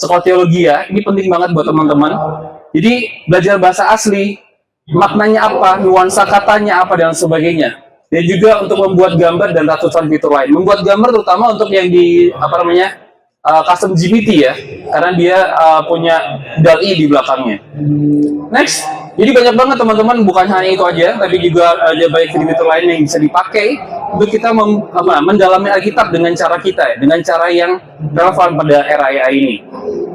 sekolah teologi ya, ini penting banget buat teman-teman. Jadi belajar bahasa asli, maknanya apa, nuansa katanya apa, dan sebagainya. Dan juga untuk membuat gambar dan ratusan fitur lain. Membuat gambar terutama untuk yang di custom GPT ya, karena dia punya DALL-E di belakangnya. Next, Jadi banyak banget teman-teman, bukan hanya itu aja, tapi juga ada banyak fitur lain yang bisa dipakai untuk kita mendalami Alkitab dengan cara kita, dengan cara yang relevan pada era AI ini.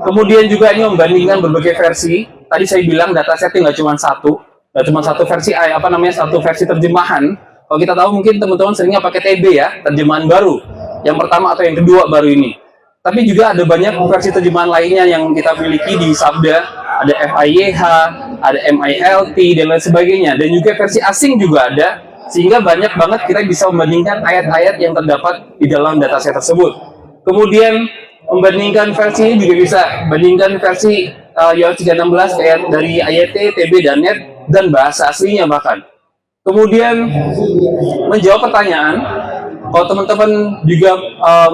Kemudian juga ini membandingkan berbagai versi. Tadi saya bilang datasetnya nggak cuma satu versi satu versi terjemahan. Kalau kita tahu mungkin teman-teman seringnya pakai TB ya, terjemahan baru, yang pertama atau yang kedua baru ini. Tapi juga ada banyak versi terjemahan lainnya yang kita miliki di Sabda, ada FIYH, ada MILT, dan lain sebagainya. Dan juga versi asing juga ada, sehingga banyak banget kita bisa membandingkan ayat-ayat yang terdapat di dalam dataset tersebut. Kemudian membandingkan versi ini juga bisa, bandingkan versi Yohanes 3:16 kayak dari AYT, TB, dan NET, dan bahasa aslinya bahkan. Kemudian menjawab pertanyaan. Kalau teman-teman juga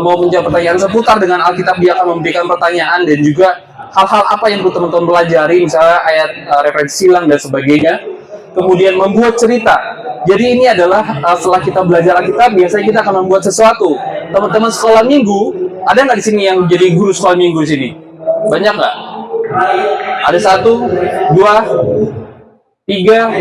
mau menjawab pertanyaan seputar dengan Alkitab, dia akan memberikan pertanyaan dan juga hal-hal apa yang perlu teman-teman pelajari, misalnya ayat referensi silang dan sebagainya. Kemudian membuat cerita. Jadi ini adalah setelah kita belajar Alkitab, biasanya kita akan membuat sesuatu. Teman-teman sekolah minggu, ada nggak di sini yang jadi guru sekolah minggu di sini? Banyak nggak? Ada 1, 2, 3.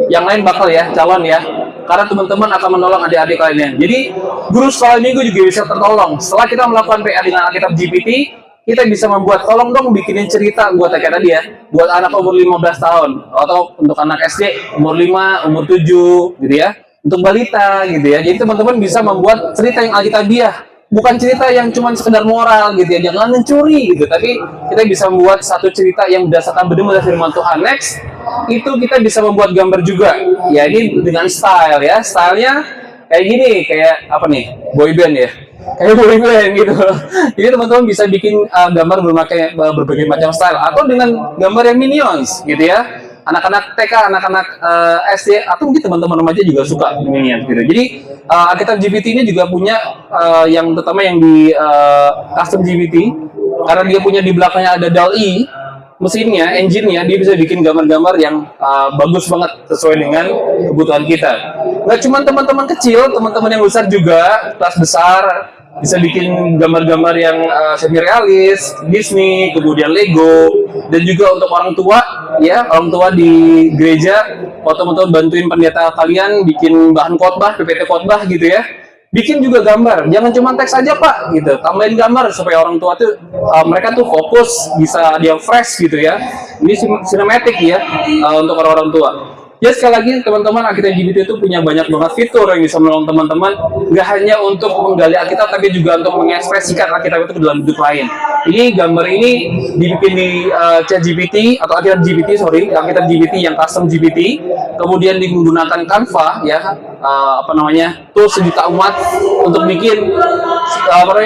Yang lain bakal ya, calon ya. Karena teman-teman akan menolong adik-adik lainnya. Jadi, guru sekolah minggu juga bisa tertolong. Setelah kita melakukan PA dengan Alkitab GPT, kita bisa membuat, tolong dong bikinin cerita buat kayak tadi ya, buat anak umur 15 tahun, atau untuk anak SD umur 5, umur 7, gitu ya, untuk balita, gitu ya. Jadi teman-teman bisa membuat cerita yang Alkitabiah, bukan cerita yang cuma sekedar moral, gitu ya, jangan mencuri, gitu. Tapi kita bisa membuat satu cerita yang berdasarkan benar-benar firman Tuhan. Next, itu kita bisa membuat gambar juga. Ya, ini dengan style ya, stylenya kayak gini, kayak apa nih, boyband ya, kayak boyband gitu. Jadi teman-teman bisa bikin gambar berbagai macam style, atau dengan gambar yang Minions gitu ya, anak-anak TK, anak-anak SD, atau mungkin teman-teman remaja juga suka Minions gitu. Jadi Alkitab GPT ini juga punya yang terutama yang di custom GPT, karena dia punya di belakangnya ada DALL-E mesinnya, engine-nya, dia bisa bikin gambar-gambar yang bagus banget sesuai dengan kebutuhan kita. Nggak cuma teman-teman kecil, teman-teman yang besar juga, kelas besar, bisa bikin gambar-gambar yang semi-realis, Disney, kemudian Lego, dan juga untuk orang tua, ya, orang tua di gereja, kalau teman-teman bantuin pendeta kalian bikin bahan khotbah, PPT khotbah gitu ya, bikin juga gambar, jangan cuma teks aja Pak, gitu, tambahin gambar supaya orang tua tuh mereka tuh fokus, bisa dia fresh gitu ya. Ini sinematik ya untuk orang-orang tua. Ya sekali lagi teman-teman, Alkitab GPT itu punya banyak banget fitur yang bisa menolong teman-teman, nggak hanya untuk menggali Alkitab tapi juga untuk mengekspresikan Alkitab itu ke dalam bentuk lain. Ini gambar ini dibikin di ChatGPT atau Alkitab GPT yang custom GPT, kemudian menggunakan Canva ya, tools sejuta umat untuk bikin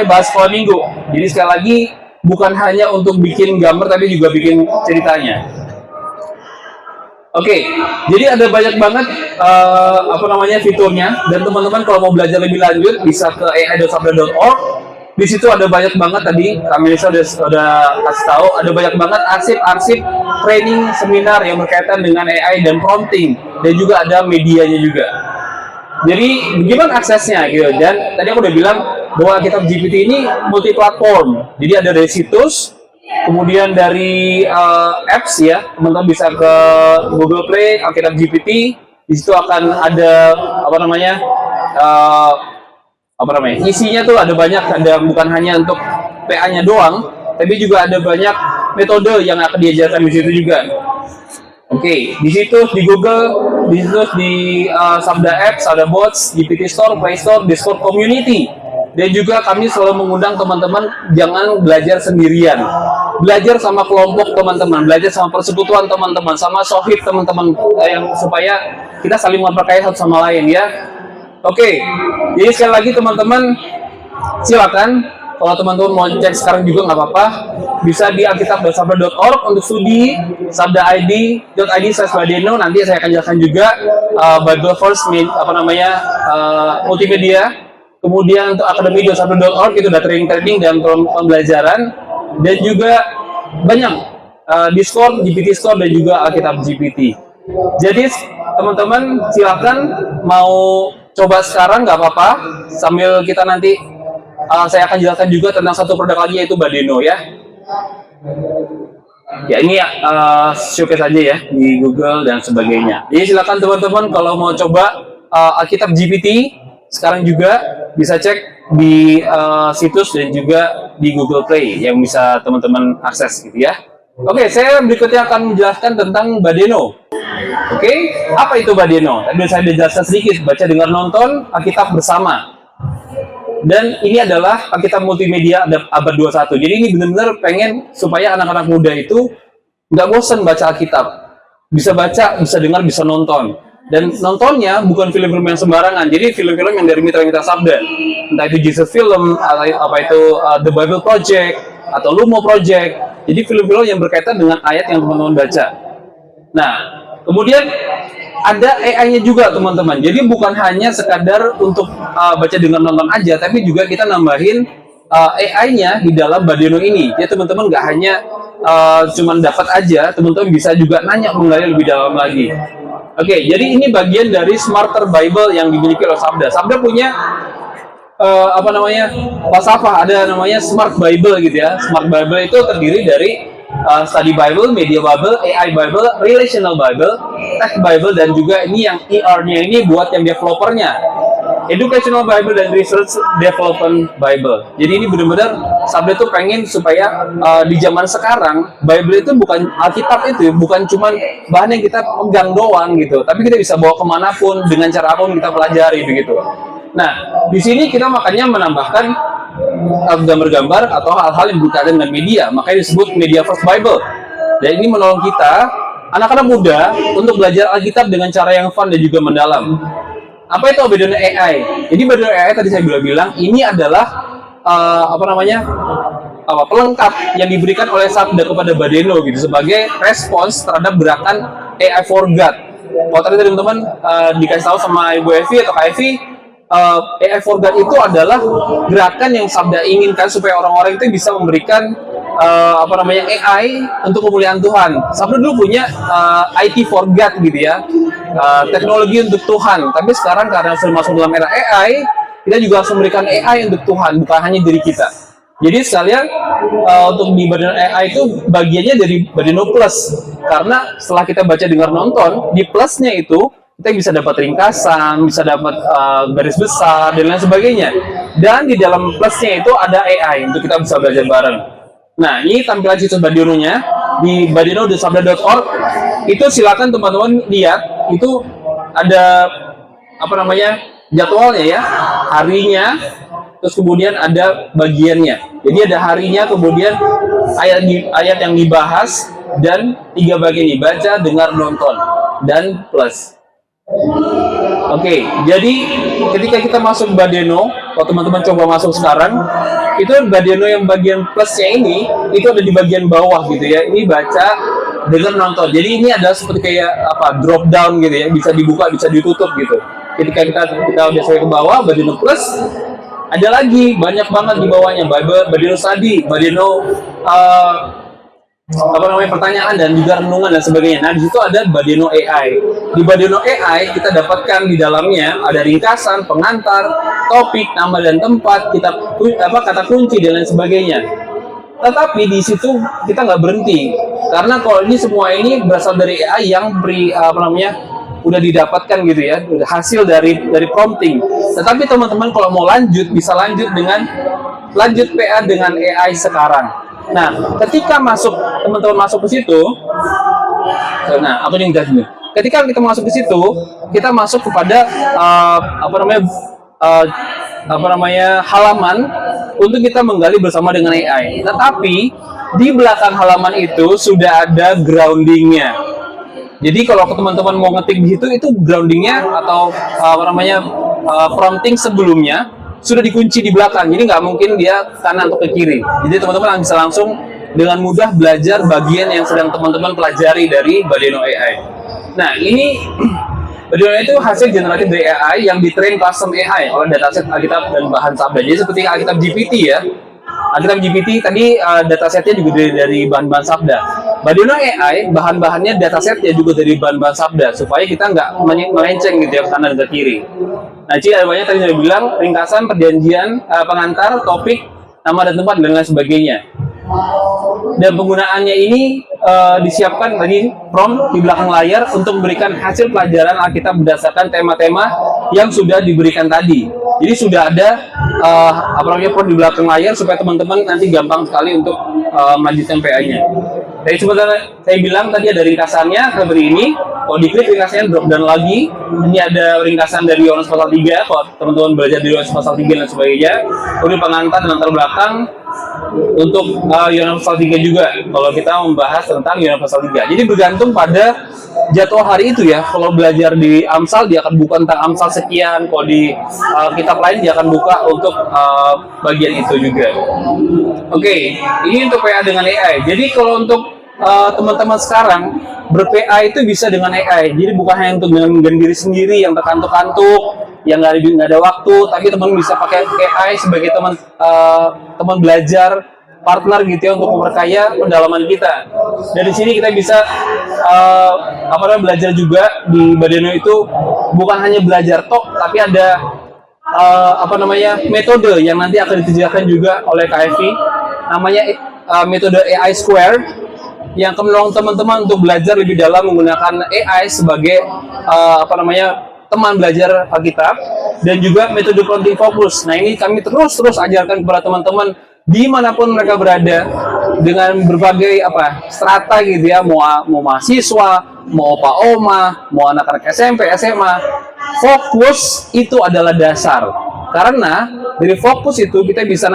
bahas sekolah minggu. Jadi sekali lagi bukan hanya untuk bikin gambar tapi juga bikin ceritanya. Oke, jadi ada banyak banget fiturnya, dan teman-teman kalau mau belajar lebih lanjut bisa ke ai.sabda.org. Di situ ada banyak banget, tadi Kak Melissa udah kasih tahu, ada banyak banget arsip-arsip training seminar yang berkaitan dengan AI dan prompting, dan juga ada medianya juga. Jadi gimana aksesnya gitu, dan tadi aku udah bilang bahwa Alkitab GPT ini multi platform. Jadi ada dari situs, kemudian dari apps ya, teman-teman bisa ke Google Play, Alkitab GPT. Di situ akan ada isinya tuh ada banyak, ada bukan hanya untuk PA-nya doang, tapi juga ada banyak metode yang akan diajarkan di situ juga. Oke, di situs di Google, di situs di Sabda Apps, ada Bots, GPT Store, Play Store, Discord Community. Dan juga kami selalu mengundang teman-teman jangan belajar sendirian. Belajar sama kelompok teman-teman, belajar sama persekutuan teman-teman, sama sohib teman-teman, yang supaya kita saling memperkaya satu sama lain ya. Oke, jadi sekali lagi teman-teman silakan, kalau teman-teman mau cek sekarang juga nggak apa-apa, bisa di alkitab.sabda.org untuk studi, sabdaid.id/badeno. Nanti saya akan jelaskan juga Bible First multimedia. Kemudian untuk akademi.sabda.org itu ada training dan pembelajaran, dan juga banyak Discord, GPT Store, dan juga Alkitab GPT. Jadi teman-teman silakan mau coba sekarang nggak apa-apa, sambil kita nanti saya akan jelaskan juga tentang satu produk lagi yaitu Badeno ya. Ya ini showcase aja ya di Google dan sebagainya. Jadi silakan teman-teman kalau mau coba Alkitab GPT sekarang juga bisa cek di situs dan juga di Google Play yang bisa teman-teman akses gitu ya. Oke, saya berikutnya akan menjelaskan tentang Badeno. Oke, apa itu Badeno? Tadi saya jelaskan sedikit, baca, dengar, nonton, Alkitab bersama. Dan ini adalah Alkitab multimedia abad 21. Jadi ini benar-benar pengen supaya anak-anak muda itu nggak bosan baca Alkitab. Bisa baca, bisa dengar, bisa nonton. Dan nontonnya bukan film-film yang sembarangan. Jadi film-film yang dari mitra-mitra Sabda. Entah itu Jesus Film, apa itu The Bible Project, atau Lumo Project. Jadi film-film yang berkaitan dengan ayat yang teman-teman baca. Nah, kemudian ada AI-nya juga teman-teman. Jadi bukan hanya sekadar untuk baca dengar nonton aja, tapi juga kita nambahin AI-nya di dalam Badeno ini. Ya teman-teman nggak hanya cuman dapat aja, teman-teman bisa juga nanya menggali lebih dalam lagi. Oke, jadi ini bagian dari Smarter Bible yang dimiliki oleh Sabda. Sabda punya falsafah, ada namanya Smart Bible gitu ya. Smart Bible itu terdiri dari Study Bible, Media Bible, AI Bible, Relational Bible, Text Bible, dan juga ini yang ER-nya ini buat yang developernya, Educational Bible dan Research Development Bible. Jadi ini benar-benar Sabda tuh pengen supaya di zaman sekarang Bible itu bukan Alkitab itu bukan cuma bahan yang kita pegang doang gitu, tapi kita bisa bawa kemanapun dengan cara apapun kita pelajari begitu. Nah, di sini kita makanya menambahkan gambar-gambar atau hal-hal yang berkaitan dengan media, makanya disebut Media First Bible. Dan ini menolong kita, anak-anak muda, untuk belajar Alkitab dengan cara yang fun dan juga mendalam. Apa itu Badeno AI? Jadi Badeno AI tadi saya bilang ini adalah pelengkap yang diberikan oleh Sabda kepada Badeno gitu sebagai respons terhadap gerakan AI for God. Kalau tadi teman-teman dikasih tahu sama Ibu Evi atau Kak Evi, AI for God itu adalah gerakan yang Sabda inginkan supaya orang-orang itu bisa memberikan AI untuk kemuliaan Tuhan. Sabda dulu punya IT for God gitu ya, teknologi untuk Tuhan. Tapi sekarang karena sudah masuk dalam era AI, kita juga harus memberikan AI untuk Tuhan, bukan hanya diri kita. Jadi sekalian untuk di Badeno AI itu bagiannya dari Badeno Plus, karena setelah kita baca, dengar, nonton, di plusnya itu kita bisa dapat ringkasan, bisa dapat garis besar dan lain sebagainya. Dan di dalam plusnya itu ada AI untuk kita bisa belajar bareng. Nah, ini tampilan situs Badeno-nya di badeno.sabda.org. Itu silakan teman-teman lihat, itu ada jadwalnya ya, harinya, terus kemudian ada bagiannya. Jadi ada harinya, kemudian ayat yang dibahas, dan 3 bagian dibaca, dengar, nonton, dan plus. Oke, jadi ketika kita masuk Badeno, kalau teman-teman coba masuk sekarang, itu Badeno yang bagian plusnya ini, itu ada di bagian bawah gitu ya. Ini baca, dengar, nonton. Jadi ini adalah seperti kayak drop down gitu ya, bisa dibuka, bisa ditutup gitu. Ketika kita udah sampai ke bawah, Badeno Plus, ada lagi banyak banget di bawahnya, Badeno Study, Badeno pertanyaan dan juga renungan dan sebagainya. Nah, di situ ada Badeno AI. Di Badeno AI kita dapatkan di dalamnya ada ringkasan, pengantar, topik, nama dan tempat, kata kunci dan lain sebagainya. Tetapi di situ kita nggak berhenti, karena kalau ini semua ini berasal dari AI yang udah didapatkan gitu ya, hasil dari prompting. Tetapi teman-teman kalau mau lanjut, bisa lanjut PA dengan AI sekarang. Nah, ketika teman-teman masuk ke situ, nah aku yang jelasin. Ketika kita masuk ke situ, kita masuk kepada halaman untuk kita menggali bersama dengan AI. Tetapi di belakang halaman itu sudah ada groundingnya. Jadi kalau teman-teman mau ngetik di situ, itu groundingnya atau prompting sebelumnya sudah dikunci di belakang, jadi nggak mungkin dia kanan atau ke kiri. Jadi teman-teman bisa langsung dengan mudah belajar bagian yang sedang teman-teman pelajari dari Badeno AI. Nah, ini Badeno AI itu hasil generatif dari AI yang ditrain custom AI oleh dataset Alkitab dan bahan Sabda. Jadi seperti Alkitab GPT ya. Alkitab GPT tadi datasetnya juga dari bahan-bahan Sabda. Badeno AI bahan-bahannya datasetnya juga dari bahan-bahan Sabda supaya kita nggak melenceng gitu ya ke kanan dan ke kiri. Nah, jadi ada banyak tadi saya bilang ringkasan, perjanjian, pengantar, topik, nama dan tempat dan lain sebagainya. Dan penggunaannya ini disiapkan tadi prompt di belakang layar untuk memberikan hasil pelajaran Alkitab berdasarkan tema-tema yang sudah diberikan tadi. Jadi sudah ada prompt di belakang layar supaya teman-teman nanti gampang sekali untuk melanjutkan PA-nya. Jadi seperti saya bilang tadi ada ringkasannya seperti ini. Kalau diklik ringkasannya drop down lagi. Ini ada ringkasan dari Yohanes pasal 3. Kalau teman-teman belajar dari Yohanes pasal 3 dan sebagainya. Kemudian pengantar dan latar belakang untuk Yohanes pasal 3 juga. Kalau kita membahas tentang Yohanes pasal 3. Jadi bergantung pada jadwal hari itu ya. Kalau belajar di Amsal dia akan buka tentang Amsal sekian. Kalau di kitab lain dia akan buka untuk bagian itu juga. Oke, ini untuk PA dengan AI. Jadi kalau untuk teman-teman sekarang ber-PA itu bisa dengan AI. Jadi bukan hanya untuk dengan diri sendiri yang terkantuk-kantuk, yang nggak ada waktu, tapi teman bisa pakai AI sebagai teman belajar, partner gitu ya untuk memperkaya pendalaman kita. Dari sini kita bisa belajar juga di Badeno itu bukan hanya belajar tok, tapi ada metode yang nanti akan dikerjakan juga oleh KFV, namanya metode AI Square, yang akan menolong teman-teman untuk belajar lebih dalam menggunakan AI sebagai teman belajar Alkitab, dan juga metode prompting fokus. Nah ini kami terus ajarkan kepada teman-teman dimanapun mereka berada dengan berbagai strata gitu ya, mau mahasiswa, mau opa oma, mau anak-anak SMP, SMA. Fokus itu adalah dasar, karena dari fokus itu kita bisa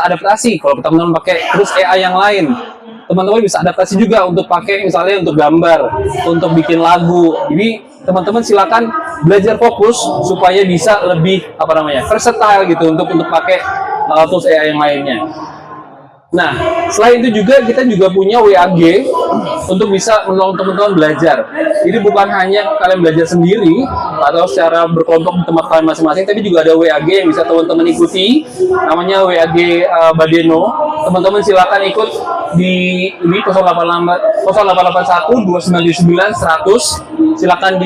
adaptasi. Kalau teman-teman pakai terus AI yang lain, teman-teman bisa adaptasi juga untuk pakai misalnya untuk gambar, untuk bikin lagu. Jadi teman-teman silakan belajar fokus supaya bisa lebih versatile gitu untuk pakai tools AI yang lainnya. Nah, selain itu juga kita juga punya WAG untuk bisa menolong teman-teman belajar. Jadi bukan hanya kalian belajar sendiri atau secara berkelompok di tempat kalian masing-masing, tapi juga ada WAG yang bisa teman-teman ikuti, namanya WAG Badeno. Teman-teman silakan ikut di 0881 299 100. Silakan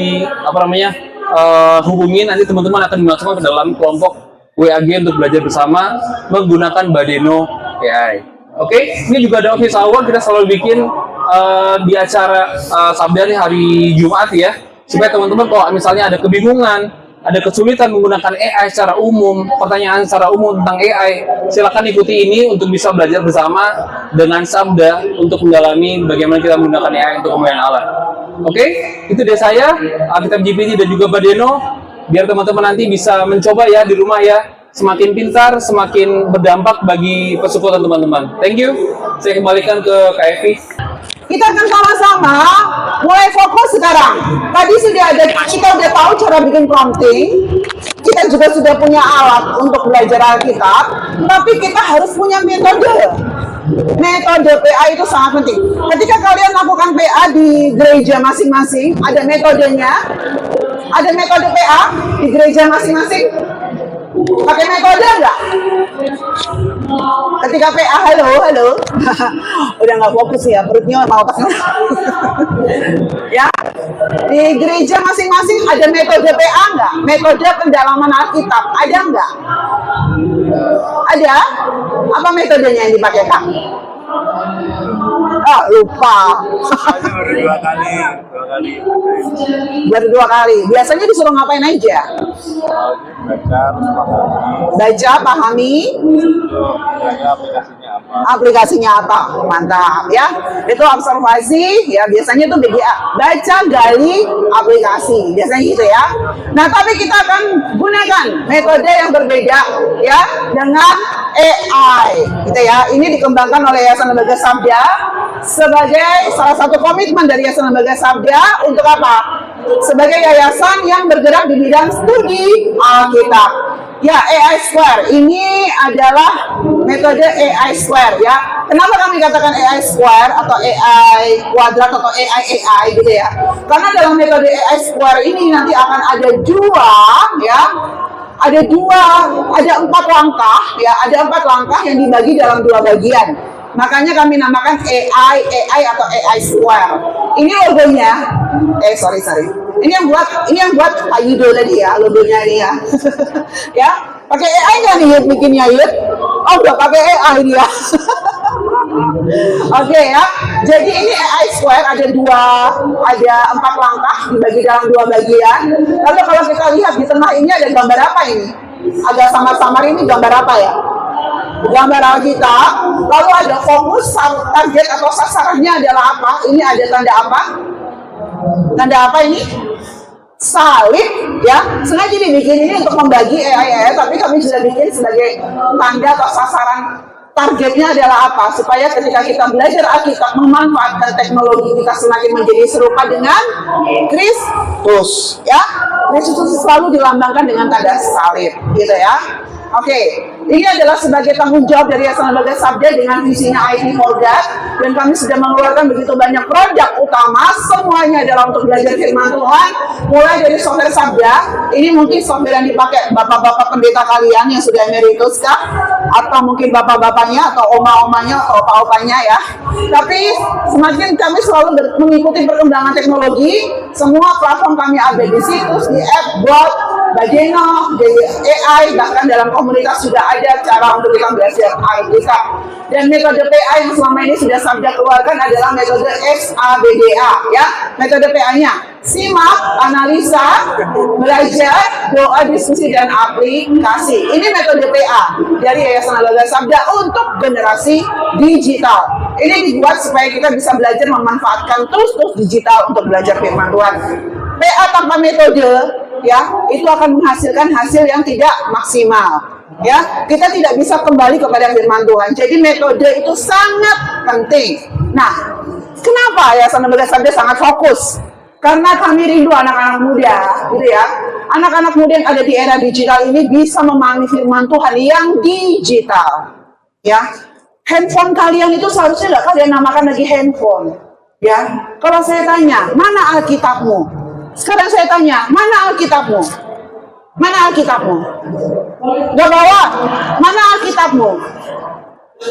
hubungin, nanti teman-teman akan dimasukkan ke dalam kelompok WAG untuk belajar bersama menggunakan Badeno AI. Oke, ini juga ada office hour, kita selalu bikin di acara Sabda hari Jumat ya, supaya teman-teman kalau misalnya ada kebingungan, ada kesulitan menggunakan AI secara umum, pertanyaan secara umum tentang AI, silakan ikuti ini untuk bisa belajar bersama dengan Sabda untuk mendalami bagaimana kita menggunakan AI untuk kemuliaan Allah. Oke, itu dari saya, Alkitab GPT dan juga Badeno, biar teman-teman nanti bisa mencoba ya di rumah ya. Semakin pintar, semakin berdampak bagi persekutuan teman-teman. Thank you. Saya kembalikan ke KFV. Kita akan sama-sama mulai fokus sekarang. Tadi kita udah tahu cara bikin prompting. Kita juga sudah punya alat untuk belajar Alkitab. Tapi kita harus punya metode. Metode PA itu sangat penting. Ketika kalian lakukan PA di gereja masing-masing, ada metodenya. Ada metode PA di gereja masing-masing. Pakai metode enggak? Ketika PA, halo. Udah nggak fokus ya, perutnya mau kesana. Ya, di gereja masing-masing ada metode PA enggak? Metode pendalaman Alkitab, ada enggak? Ada? Apa metodenya yang dipakai Kak? Lupa. Baru dua kali. Biasanya disuruh ngapain aja? Baca, pahami. Aplikasinya apa? Mantap ya. Itu observasi ya, biasanya itu BGA. Baca, gali, aplikasi. Biasanya gitu ya. Nah, tapi kita akan gunakan metode yang berbeda ya dengan AI gitu ya. Ini dikembangkan oleh Yayasan Lembaga Sabda sebagai salah satu komitmen dari Yayasan Lembaga Sabda untuk apa? Sebagai yayasan yang bergerak di bidang studi Alkitab. Ya, AI Square ini adalah metode AI Square ya. Kenapa kami katakan AI Square atau AI kuadrat atau AI gitu ya? Karena dalam metode AI Square ini nanti akan ada empat langkah ya, ada 4 langkah yang dibagi dalam 2 bagian. Makanya kami namakan AI atau AI Square. Ini logonya. Sorry. Ini yang buat Pak Yudo tadi ya, logonya ini ya. Ya, pakai AI nggak nih bikinnya Yud? Oh, udah pakai AI dia. Oke ya, jadi ini AI Square ada 4 langkah dibagi dalam 2 bagian. Lalu kalau kita lihat di tengah ini ada gambar apa ini? Agak samar-samar ini gambar apa ya? Gambar kita. Lalu ada fokus, target atau sasarannya adalah apa? Ini ada tanda apa? Tanda apa ini? Salib ya. Sengaja dibikin ini untuk membagi AI, tapi kami sudah bikin sebagai tanda atau sasaran. Targetnya adalah apa? Supaya ketika kita belajar Alkitab memanfaatkan teknologi kita semakin menjadi serupa dengan Kristus ya. Kristus selalu dilambangkan dengan tanda salib gitu ya. Oke, ini adalah sebagai tanggung jawab dari Yayasan Lembaga Sabda dengan visinya IT for God, dan kami sudah mengeluarkan begitu banyak produk utama, semuanya adalah untuk belajar firman Tuhan, mulai dari software Sabda. Ini mungkin software yang dipakai bapak-bapak pendeta kalian yang sudah emeritus kah? Atau mungkin bapak-bapaknya, atau oma-omanya, atau opa-opanya ya. Tapi semakin kami selalu mengikuti perkembangan teknologi, semua platform kami ada di situs, di app, blog, Bageno, di AI, bahkan dalam komunitas sudah ada cara untuk kita belajar Alkitab. Dan metode PA yang selama ini sudah Sabda keluarkan adalah metode SABDA ya. Metode PA-nya simak, analisa, belajar, doa, diskusi, dan aplikasi. Ini metode PA dari Yayasan Lembaga Sabda untuk generasi digital. Ini dibuat supaya kita bisa belajar memanfaatkan tools digital untuk belajar firman Tuhan. PA tanpa metode ya, itu akan menghasilkan hasil yang tidak maksimal. Ya, kita tidak bisa kembali kepada firman Tuhan. Jadi metode itu sangat penting. Nah, kenapa Yayasan Lembaga Sabda sangat fokus? Karena kami rindu anak-anak muda, gitu ya. Anak-anak muda yang ada di era digital ini bisa memahami firman Tuhan yang digital. Ya, handphone kalian itu seharusnya nggak kalian namakan lagi handphone. Ya, kalau saya tanya, mana Alkitabmu? Sekarang saya tanya, mana Alkitabmu? Mana Alkitabmu? Gak bawa? Mana Alkitabmu?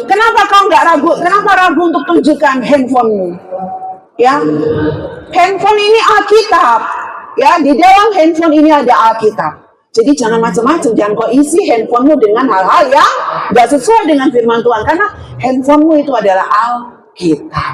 Kenapa kau nggak ragu? Kenapa ragu untuk tunjukkan handphonemu? Ya, handphone ini Alkitab. Ya, di dalam handphone ini ada Alkitab. Jadi jangan macam-macam, jangan kau isi handphonemu dengan hal-hal yang nggak sesuai dengan firman Tuhan, karena handphonemu itu adalah Alkitab.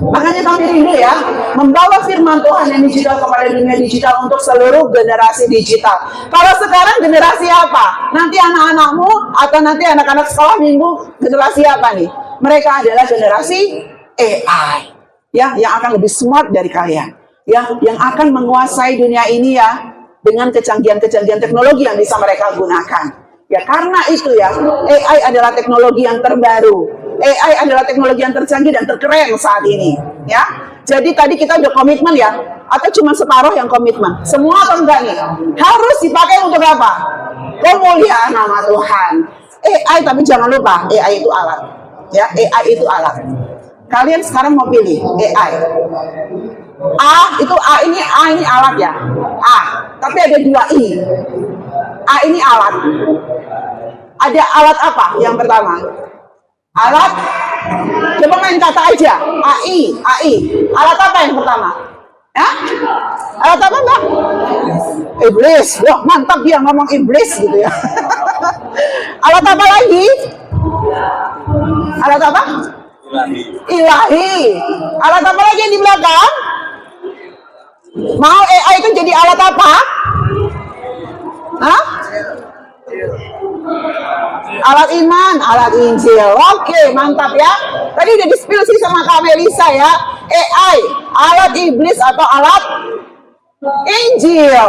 Makanya kami rindu ya, membawa firman Tuhan yang digital kepada dunia digital untuk seluruh generasi digital. Kalau sekarang generasi apa? Nanti anak-anakmu atau nanti anak-anak sekolah minggu generasi apa nih? Mereka adalah generasi AI. Ya, yang akan lebih smart dari kalian. Ya, yang akan menguasai dunia ini ya, dengan kecanggihan-kecanggihan teknologi yang bisa mereka gunakan. Ya, karena itu ya, AI adalah teknologi yang terbaru. AI adalah teknologi yang tercanggih dan terkeren saat ini. Ya, jadi tadi kita udah komitmen ya, atau cuma separuh yang komitmen? Semua atau enggak nih? Harus dipakai untuk apa? Kemuliaan nama Tuhan. AI, tapi jangan lupa, AI itu alat. Ya, AI itu alat. Kalian sekarang mau pilih AI. A ini alat ya. A, tapi ada 2 I. A ini alat. Ada alat apa yang pertama? Alat, coba main kata aja. AI. Alat apa yang pertama? Ya? Alat apa Mbak? Iblis. Wah, mantap dia ngomong iblis gitu ya. Alat apa lagi? Alat apa? Ilahi. Alat apa lagi yang di belakang? Mau AI itu jadi alat apa? Hah? Alat iman, alat Injil. Oke, mantap ya. Tadi udah di-spill sih sama Kak Melisa ya. AI, alat iblis atau alat Injil.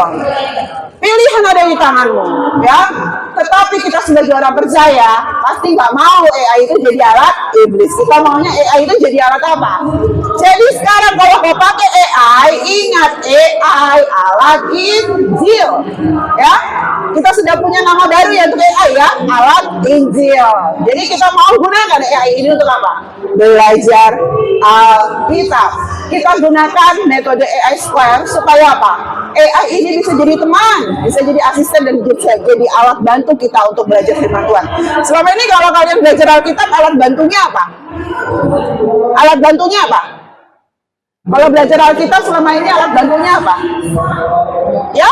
Pilihan ada di tanganmu, ya. Tetapi kita sebagai orang percaya pasti nggak mau AI itu jadi alat iblis. Kita maunya AI itu jadi alat apa? Jadi sekarang kalau kau pakai AI, ingat AI alat Injil, ya. Kita sudah punya nama baru ya untuk AI ya, alat Injil. Jadi kita mau gunakan AI ini untuk apa? Belajar Alkitab. Kita gunakan metode AI Square supaya apa? AI ini bisa jadi teman, bisa jadi asisten, dan bisa jadi alat bantu kita untuk belajar firman Tuhan. Selama ini kalau kalian belajar Alkitab, alat bantunya apa? Alat bantunya apa? Kalau belajar Alkitab selama ini alat bantunya apa? Ya?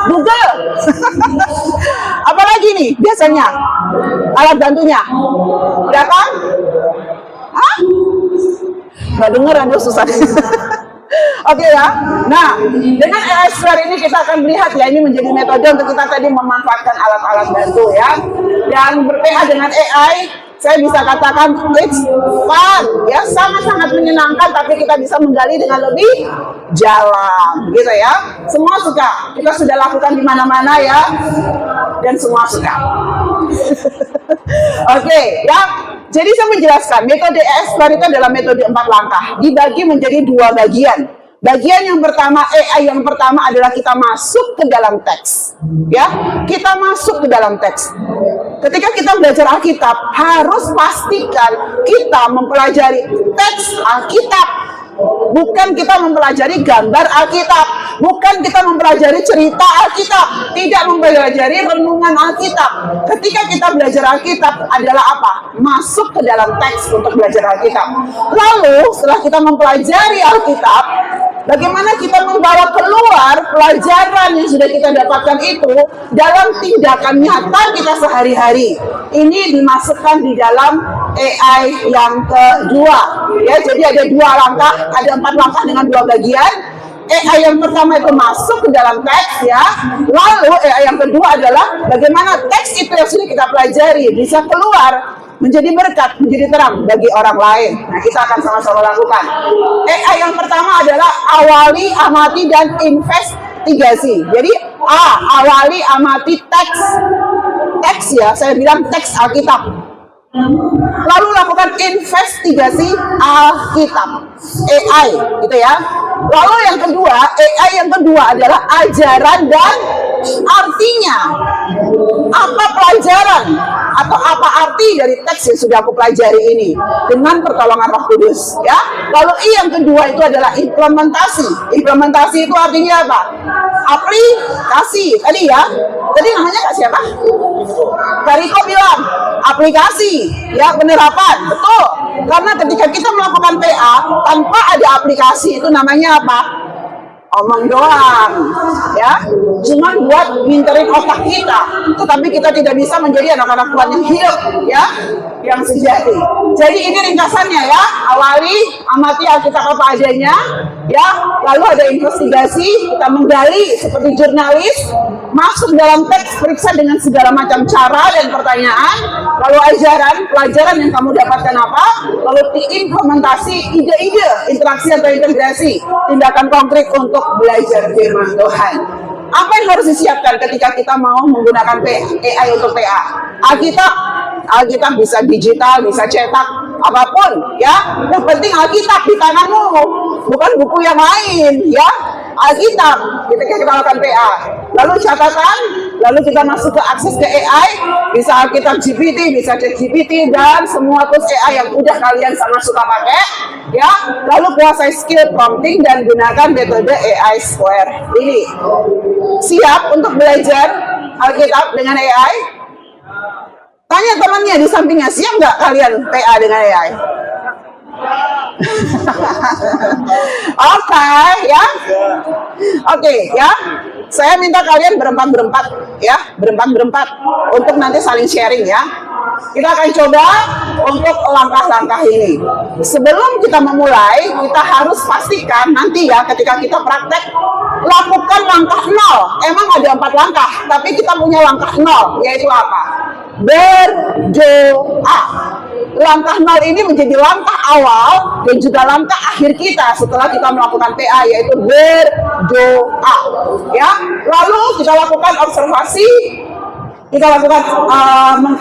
Google. Apalagi nih biasanya alat bantunya? Udah kan? Hah? Nggak denger, Anda susah. Oke ya. Nah, dengan AI Square ini kita akan melihat ya, ini menjadi metode untuk kita tadi memanfaatkan alat-alat bantu ya. Dan ber-PA dengan AI, saya bisa katakan it's fun ya, sangat-sangat menyenangkan, tapi kita bisa menggali dengan lebih jalan gitu ya. Semua suka, kita sudah lakukan di mana-mana ya, dan semua suka. Oke ya. Jadi saya menjelaskan, metode AI Square itu adalah metode 4 langkah, dibagi menjadi 2 bagian. Bagian yang pertama, AI yang pertama adalah kita masuk ke dalam teks. Ya, kita masuk ke dalam teks. Ketika kita belajar Alkitab, harus pastikan kita mempelajari teks Alkitab. Bukan kita mempelajari gambar Alkitab, bukan kita mempelajari cerita Alkitab, tidak mempelajari renungan Alkitab. Ketika kita belajar Alkitab adalah apa? Masuk ke dalam teks untuk belajar Alkitab. Lalu setelah kita mempelajari Alkitab, bagaimana kita membawa keluar pelajaran yang sudah kita dapatkan itu dalam tindakan nyata kita sehari-hari. Ini dimasukkan di dalam AI yang kedua. Ya, jadi ada 2 langkah, ada 4 langkah dengan 2 bagian. AI yang pertama itu masuk ke dalam teks ya. Lalu AI yang kedua adalah bagaimana teks itu yang sudah kita pelajari bisa keluar menjadi berkat, menjadi terang bagi orang lain. Nah, kita akan sama-sama lakukan. AI yang pertama adalah awali, amati, dan investigasi. Jadi awali, amati teks. Teks ya, saya bilang teks Alkitab. Lalu lakukan investigasi Alkitab, AI gitu ya. Lalu yang kedua, AI yang kedua adalah ajaran dan artinya. Apa pelajaran atau apa arti dari teks yang sudah aku pelajari ini dengan pertolongan Roh Kudus ya. Lalu yang kedua itu adalah implementasi. Implementasi itu artinya apa? Aplikasi. Tadi ya. Tadi namanya Kak siapa? Kariko bilang aplikasi ya, penerapan. Betul. Karena ketika kita melakukan PA tanpa ada aplikasi itu namanya apa? Omong doang ya, cuman buat minterin otak kita, tetapi kita tidak bisa menjadi anak-anak Tuhan yang hidup ya, yang sejati. Jadi ini ringkasannya ya, awali, amati Alkitab apa adanya ya, lalu ada investigasi, kita menggali seperti jurnalis, masuk dalam teks, periksa dengan segala macam cara dan pertanyaan, lalu ajaran, pelajaran yang kamu dapatkan apa, lalu implementasi, ide-ide, interaksi atau integrasi, tindakan konkret untuk belajar firman Tuhan. Apa yang harus disiapkan ketika kita mau menggunakan AI untuk PA? Alkitab bisa digital, bisa cetak, apapun ya. Yang penting Alkitab di tanganmu, bukan buku yang lain ya. Alkitab ketika kita lakukan PA. Lalu catatan, lalu kita masuk ke akses ke AI, bisa Alkitab GPT, bisa ChatGPT, dan semua tools AI yang udah kalian sangat suka pakai ya. Lalu kuasai skill prompting dan gunakan metode AI Square ini. Siap untuk belajar Alkitab dengan AI? Tanya temannya di sampingnya, siap nggak kalian PA dengan AI? Oke ya. Oke ya. Saya minta kalian berempat ya, berempat untuk nanti saling sharing ya. Kita akan coba untuk langkah-langkah ini. Sebelum kita memulai, kita harus pastikan nanti ya ketika kita praktek, lakukan langkah 0. Emang ada 4 langkah, tapi kita punya langkah 0, yaitu apa? Berdoa. Langkah 0 ini menjadi langkah awal dan juga langkah akhir kita setelah kita melakukan PA, yaitu berdoa ya. Lalu kita lakukan observasi, kita lakukan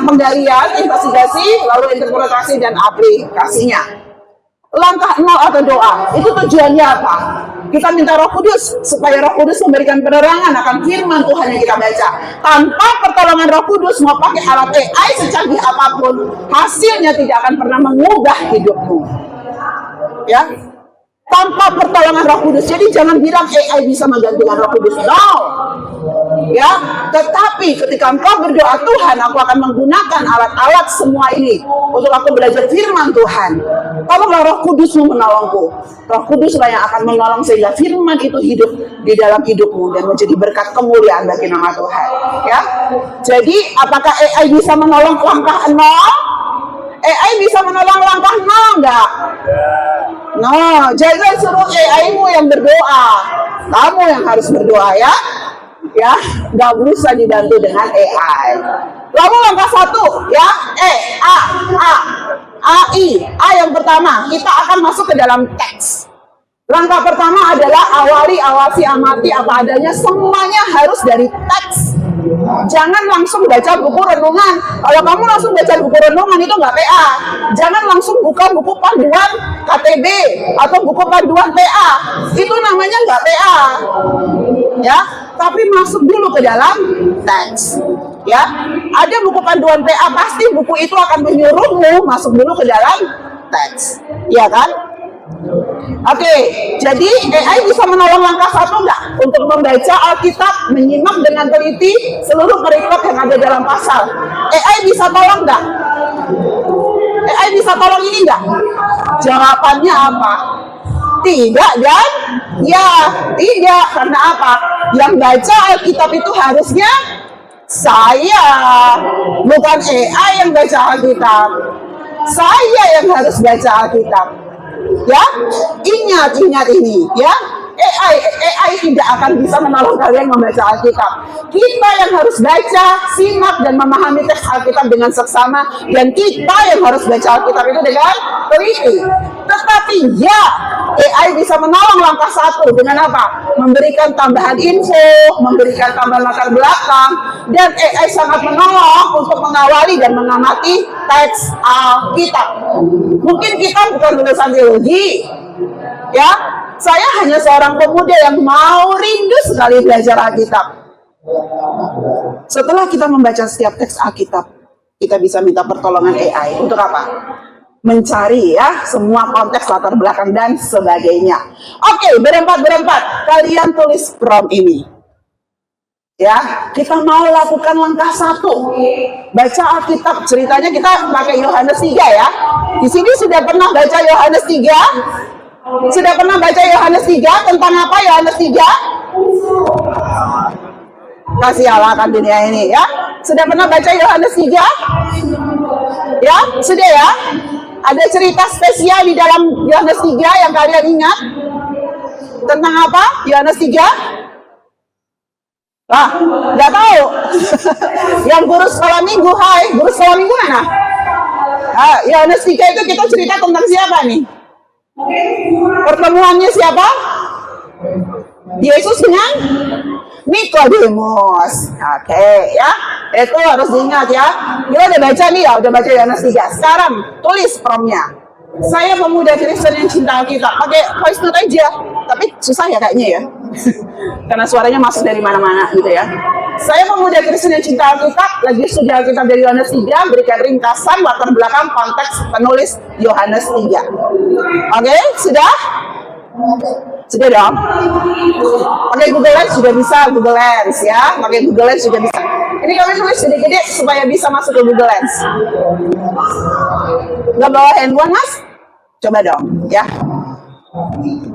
penggalian, investigasi, lalu interpretasi dan aplikasinya. Langkah 0 atau doa, itu tujuannya apa? Kita minta Roh Kudus supaya Roh Kudus memberikan penerangan akan firman Tuhan yang kita baca. Tanpa pertolongan Roh Kudus, mau pakai alat AI secanggih apapun, hasilnya tidak akan pernah mengubah hidupmu. Ya, tanpa pertolongan Roh Kudus. Jadi jangan bilang AI bisa menggantikan Roh Kudus. No. Ya, tetapi ketika engkau berdoa, Tuhan, aku akan menggunakan alat-alat semua ini untuk aku belajar firman Tuhan. Tolonglah Roh Kudusmu menolongku. Roh Kuduslah yang akan menolong sehingga firman itu hidup di dalam hidupmu dan menjadi berkat kemuliaan bagi nama Tuhan. Ya, jadi apakah AI bisa menolong langkah 0? AI bisa menolong langkah nol nggak? No, jangan suruh AI-mu yang berdoa. Kamu yang harus berdoa ya. Ya, nggak bisa dibantu dengan AI. Lalu langkah 1 ya, A yang pertama, kita akan masuk ke dalam teks. Langkah pertama adalah awali, awasi, amati apa adanya, semuanya harus dari teks. Jangan langsung baca buku renungan. Kalau kamu langsung baca buku renungan itu nggak PA. Jangan langsung buka buku panduan KTB atau buku panduan PA. Itu namanya nggak PA. Ya, tapi masuk dulu ke dalam teks. Ya, ada buku panduan PA, pasti buku itu akan menyuruhmu masuk dulu ke dalam teks. Ya kan? Oke, jadi AI bisa menolong langkah 1 nggak? Untuk membaca Alkitab, menyimak dengan teliti seluruh perikop yang ada dalam pasal. AI bisa tolong nggak? AI bisa tolong ini nggak? Jawabannya apa? Tidak kan? Ya, tidak. Karena apa? Yang baca Alkitab itu harusnya saya, bukan AI yang baca Alkitab. Saya yang harus baca Alkitab. Ya, ingat ini ya. AI tidak akan bisa menolong kalian membaca Alkitab. Kita yang harus baca, simak dan memahami teks Alkitab dengan seksama, dan kita yang harus baca Alkitab itu dengan teliti. Tetapi ya, AI bisa menolong langkah 1 dengan apa? Memberikan tambahan info, memberikan tambahan latar belakang, dan AI sangat menolong untuk mengawali dan mengamati teks Alkitab. Mungkin kita bukan lulusan teologi, ya. Saya hanya seorang pemuda yang mau rindu sekali belajar Alkitab. Setelah kita membaca setiap teks Alkitab, kita bisa minta pertolongan AI untuk apa? Mencari ya semua konteks, latar belakang dan sebagainya. Oke, berempat kalian tulis prompt ini. Ya, kita mau lakukan langkah 1. Baca Alkitab. Ceritanya kita pakai Yohanes 3 ya. Di sini sudah pernah baca Yohanes 3? Sudah pernah baca Yohanes 3? Tentang apa Yohanes 3? Kasih Allah akan dunia ini ya. Sudah pernah baca Yohanes 3? Ya, sudah ya. Ada cerita spesial di dalam Yohanes 3 yang kalian ingat? Tentang apa? Yohanes 3? Lah, nggak tahu. Yang guru sekolah minggu, hai, guru sekolah minggu mana? Yohanes 3 itu kita cerita tentang siapa nih? Pertemuannya siapa? Yesus dengan Nikodemus. Oke, ya. Itu harus diingat ya. Kita udah baca nih ya, udah baca Yohanes 3. Sekarang tulis promnya. Saya pemuda Kristen yang cinta Alkitab. Pakai voice note aja. Tapi susah ya kayaknya ya. Karena suaranya masuk dari mana-mana gitu ya. Saya pemuda Kristen yang cinta Alkitab, lagi studi Alkitab dari Yohanes 3, berikan ringkasan latar belakang konteks penulis Yohanes 3. Oke, sudah? Sudah dong? Pakai Google Lens juga bisa, Google Lens ya. Pakai Google Lens juga bisa. Ini kami tulis gede-gede supaya bisa masuk ke Google Lens. Nggak bawa handphone, Mas? Coba dong, ya.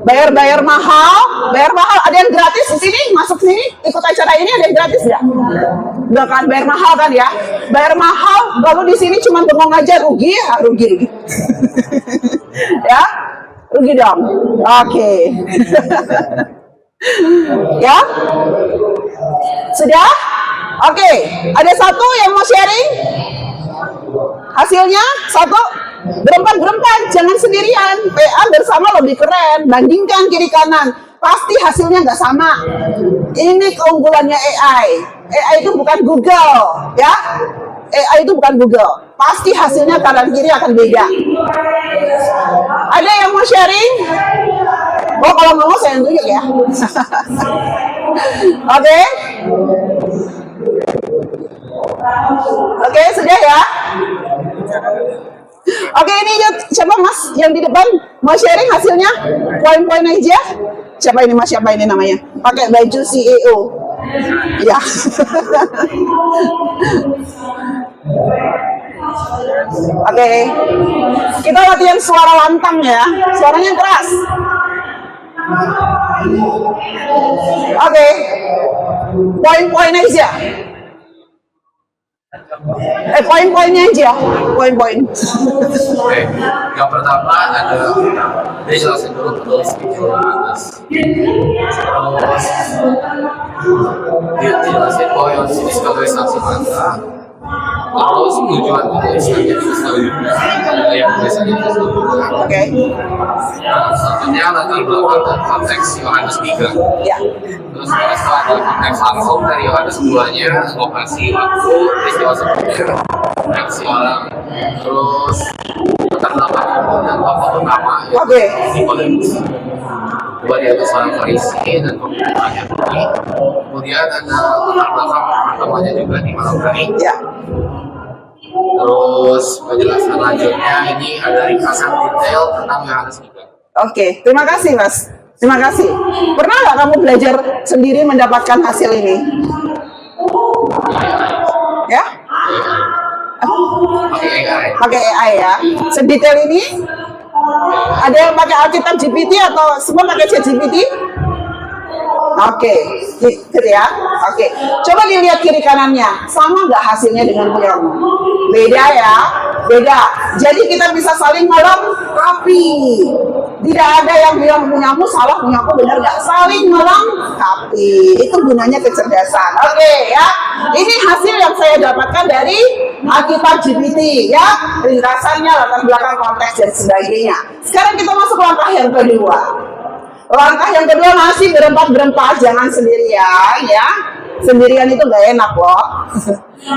Bayar mahal. Ada yang gratis di sini, masuk sini, ikut acara ini ada yang gratis nggak? Nggak kan, bayar mahal kan ya? Bayar mahal, kalau di sini cuma bengong aja rugi ya, rugi. Ya, rugi dong. Oke. Ya, sudah? Oke, ada satu yang mau sharing? Hasilnya satu. Berempat, jangan sendirian. PA bersama lebih keren. Bandingkan kiri kanan, pasti hasilnya nggak sama. Ini keunggulannya AI. AI itu bukan Google, ya. AI itu bukan Google. Pasti hasilnya kanan kiri akan beda. Ada yang mau sharing? Oh, kalau nggak mau saya tunjuk ya. Oke. Oke, sudah ya. Oke, ini siapa Mas yang di depan mau sharing hasilnya? Poin-poin aja. Siapa ini Mas? Siapa ini namanya? Pakai baju CEO. Ya. Oke. Kita latihan suara lantang ya. Suaranya keras. Oke. Poin-poin aja. Poin-poinnya aja, poin-poin. Oke, yang pertama ada dia jelasin dulu penulis video Yohanes. Terus dia jelasin bahwa Yohanes ini sebagai saksi mata. Terus tujuan penulisannya itu sebagai yang tulisannya itu sebagai Oke. Selanjutnya latar belakang dan konteks Yohanes 3. Ya. Terus setelah ada konteks langsung dari Yohanes 2-nya, lokasi, waktu, peristiwa sebelumnya, reaksi orang, terus latar belakang dan tokoh utama Oke. Nikodemus. Bahwa dia itu seorang Farisi dan pemimpinnya ini. Kemudian ada latar belakang pertemuannya juga di malam hari. Ya. Terus penjelasan lanjutnya ini ada ringkasan detail tentang Yohanes 3. Oke, terima kasih Mas. Terima kasih. Pernah nggak kamu belajar sendiri mendapatkan hasil ini? Ya? Pakai AI. Pakai AI ya. Sedetail ini? Ada yang pakai Alkitab GPT atau semua pakai ChatGPT? Oke, gitu ya. Oke, coba dilihat kiri kanannya, sama nggak hasilnya dengan punyamu? Beda ya, beda. Jadi kita bisa saling melengkapi. Tidak ada yang bilang punyamu salah, punyaku benar nggak? Saling melengkapi. Itu gunanya kecerdasan. Oke ya, ini hasil yang saya dapatkan dari Alkitab GPT ya, ringkasannya, latar belakang, konteks dan sebagainya. Sekarang kita masuk langkah yang kedua. Langkah yang kedua masih berempat, jangan sendirian ya. Sendirian itu gak enak loh.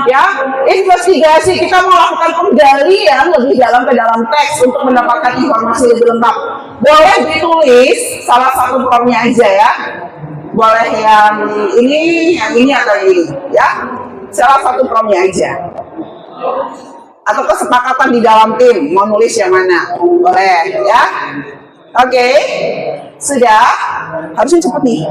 Ya, investigasi, kita melakukan penggalian lebih dalam ke dalam teks untuk mendapatkan informasi lebih lengkap. Boleh ditulis salah satu formnya aja ya. Boleh yang ini atau ini ya. Salah satu formnya aja. Atau kesepakatan di dalam tim mau nulis yang mana? Boleh ya. Oke, sudah. Harusnya cepet nih.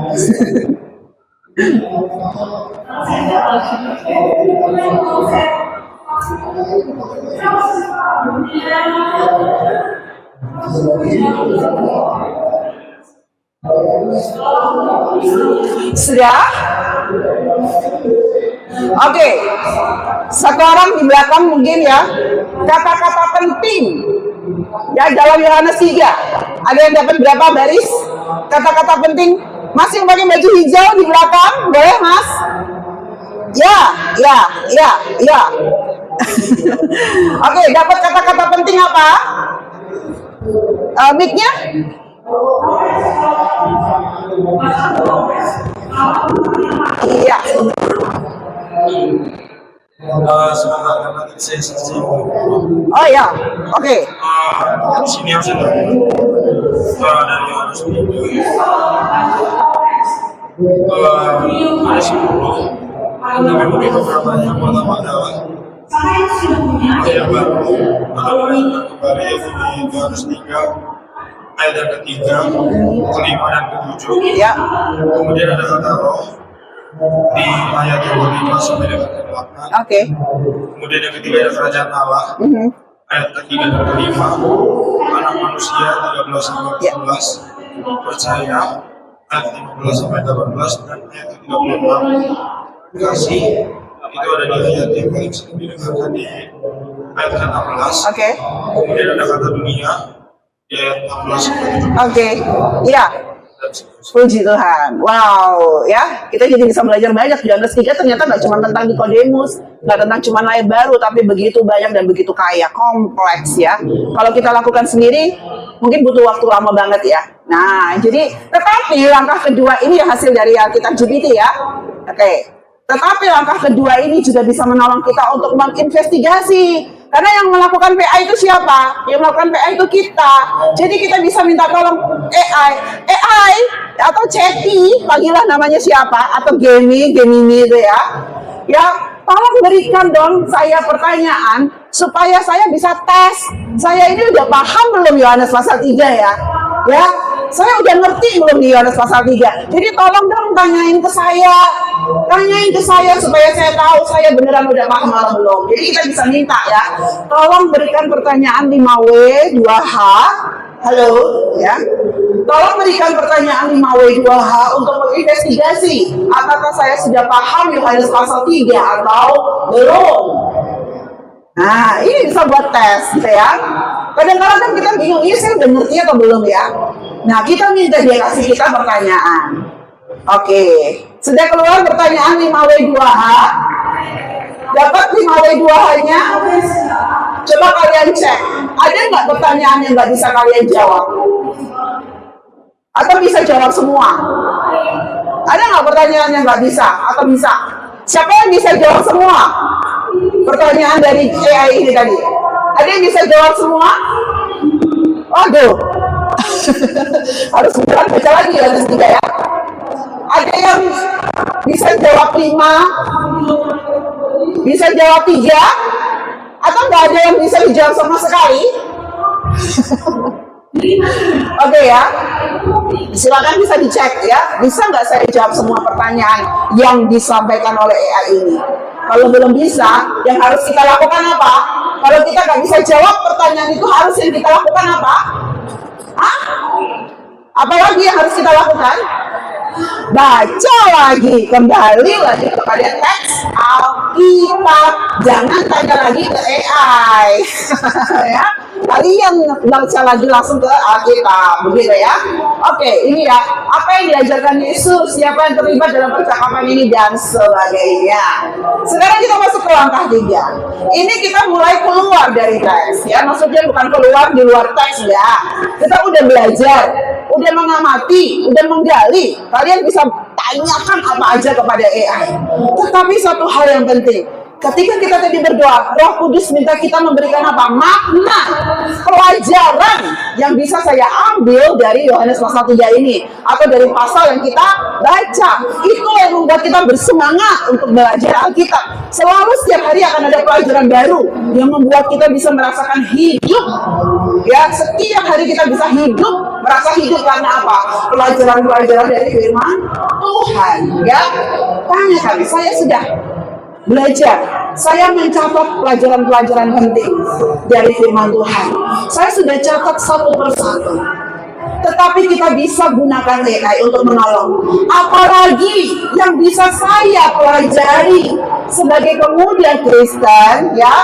Sudah? Oke. Satu orang di belakang mungkin ya. Kata-kata penting. Ya, dalam Yohanes 3. Ada yang dapat berapa baris? Kata-kata penting. Mas yang pakai baju hijau di belakang, boleh Mas? Ya. Oke, dapat kata-kata penting apa? Mic-nya? Iya. Sebentar karena tadi saya saksi. Oh ya, oke. Di sini yang saya dari Yohanes 3. Ada 10. Tapi mungkin beberapa yang pertama adalah ayat baru atau kembali di Yohanes 3 ayat yang ketiga, kelima dan ketujuh. Ya. Kemudian ada kata roh di ayat yang kelima sampai dengan ke-8. Oke. Kemudian yang ketiga ada kerajaan Allah. Ayat ketiga dan kelima, anak manusia 13 sampai 14, percaya ayat 15 sampai 18 dan ayat 36 kasih itu ada di ayat yang paling sering didengarkan di ayat 16. Oke. Kemudian ada kata dunia di ayat 16 sampai 17. Oke. Iya. Puji Tuhan. Wow, ya kita jadi bisa belajar banyak. Yohanes 3 ternyata nggak cuma tentang Nikodemus, nggak tentang cuma lahir baru, tapi begitu banyak dan begitu kaya, kompleks ya. Kalau kita lakukan sendiri, mungkin butuh waktu lama banget ya. Nah, jadi tetapi langkah kedua ini hasil dari Alkitab GPT ya. Oke. Tetapi langkah kedua ini juga bisa menolong kita untuk menginvestigasi. Karena yang melakukan PA itu siapa? Yang melakukan PA itu kita. Jadi kita bisa minta tolong AI atau Chatty, panggillah namanya siapa, atau Gemini itu ya. Ya, tolong berikan dong saya pertanyaan supaya saya bisa tes. Saya ini udah paham belum Yohanes pasal 3 ya? Ya, saya udah ngerti belum di Yohanes pasal 3. Jadi tolong dong tanyain ke saya. Tanyain ke saya supaya saya tahu saya beneran udah paham atau belum. Jadi kita bisa minta ya. Tolong berikan pertanyaan 5W 2H. Halo, ya. Tolong berikan pertanyaan 5W 2H untuk menginvestigasi apakah saya sudah paham Yohanes pasal 3 atau belum. Nah, ini bisa buat tes, gitu ya. Kadang-kadang kan kita bingung, ini saya udah ngerti atau belum ya? Nah, kita minta dia kasih kita pertanyaan. Oke, sudah keluar pertanyaan 5W2H. Dapat 5W2H-nya? Coba kalian cek, ada nggak pertanyaan yang nggak bisa kalian jawab? Atau bisa jawab semua? Ada nggak pertanyaan yang nggak bisa? Atau bisa? Siapa yang bisa jawab semua? Pertanyaan dari AI ini tadi. Ada yang bisa jawab semua? Waduh. Harus baca lagi ya, harus juga ya. Ada yang bisa jawab 5? Bisa jawab 3? Atau nggak ada yang bisa dijawab sama sekali? Oke ya, silakan bisa dicek ya, bisa nggak saya jawab semua pertanyaan yang disampaikan oleh AI ini? Kalau belum bisa, yang harus kita lakukan apa? Kalau kita nggak bisa jawab pertanyaan itu, harus yang kita lakukan apa? Hah? Apalagi yang harus kita lakukan? Baca lagi, kembali lagi kepada teks Alkitab, jangan tanya lagi ke AI. Ya, kalian baca lagi langsung ke Alkitab, begitu ya. Oke, ini ya, apa yang diajarkan Yesus, siapa yang terlibat dalam percakapan ini dan sebagainya. Sekarang kita masuk ke langkah 3. Ini kita mulai keluar dari teks ya, maksudnya bukan keluar di luar teks ya. Kita udah belajar, udah mengamati, udah menggali. Kalian bisa tanyakan apa aja kepada AI. Tetapi satu hal yang penting, ketika kita tadi berdoa, Roh Kudus minta kita memberikan apa? Makna, pelajaran yang bisa saya ambil dari Yohanes pasal 3 ini, atau dari pasal yang kita baca. Itu yang membuat kita bersemangat untuk belajar Alkitab. Selalu setiap hari akan ada pelajaran baru yang membuat kita bisa merasakan hidup. Ya, setiap hari kita bisa hidup, merasa hidup karena apa? Pelajaran-pelajaran dari firman Tuhan. Ya, tanya kali, saya sudah belajar, saya mencatat pelajaran-pelajaran penting dari firman Tuhan. Saya sudah catat satu persatu. Tetapi kita bisa gunakan AI untuk menolong. Apalagi yang bisa saya pelajari sebagai pemuda Kristen, ya,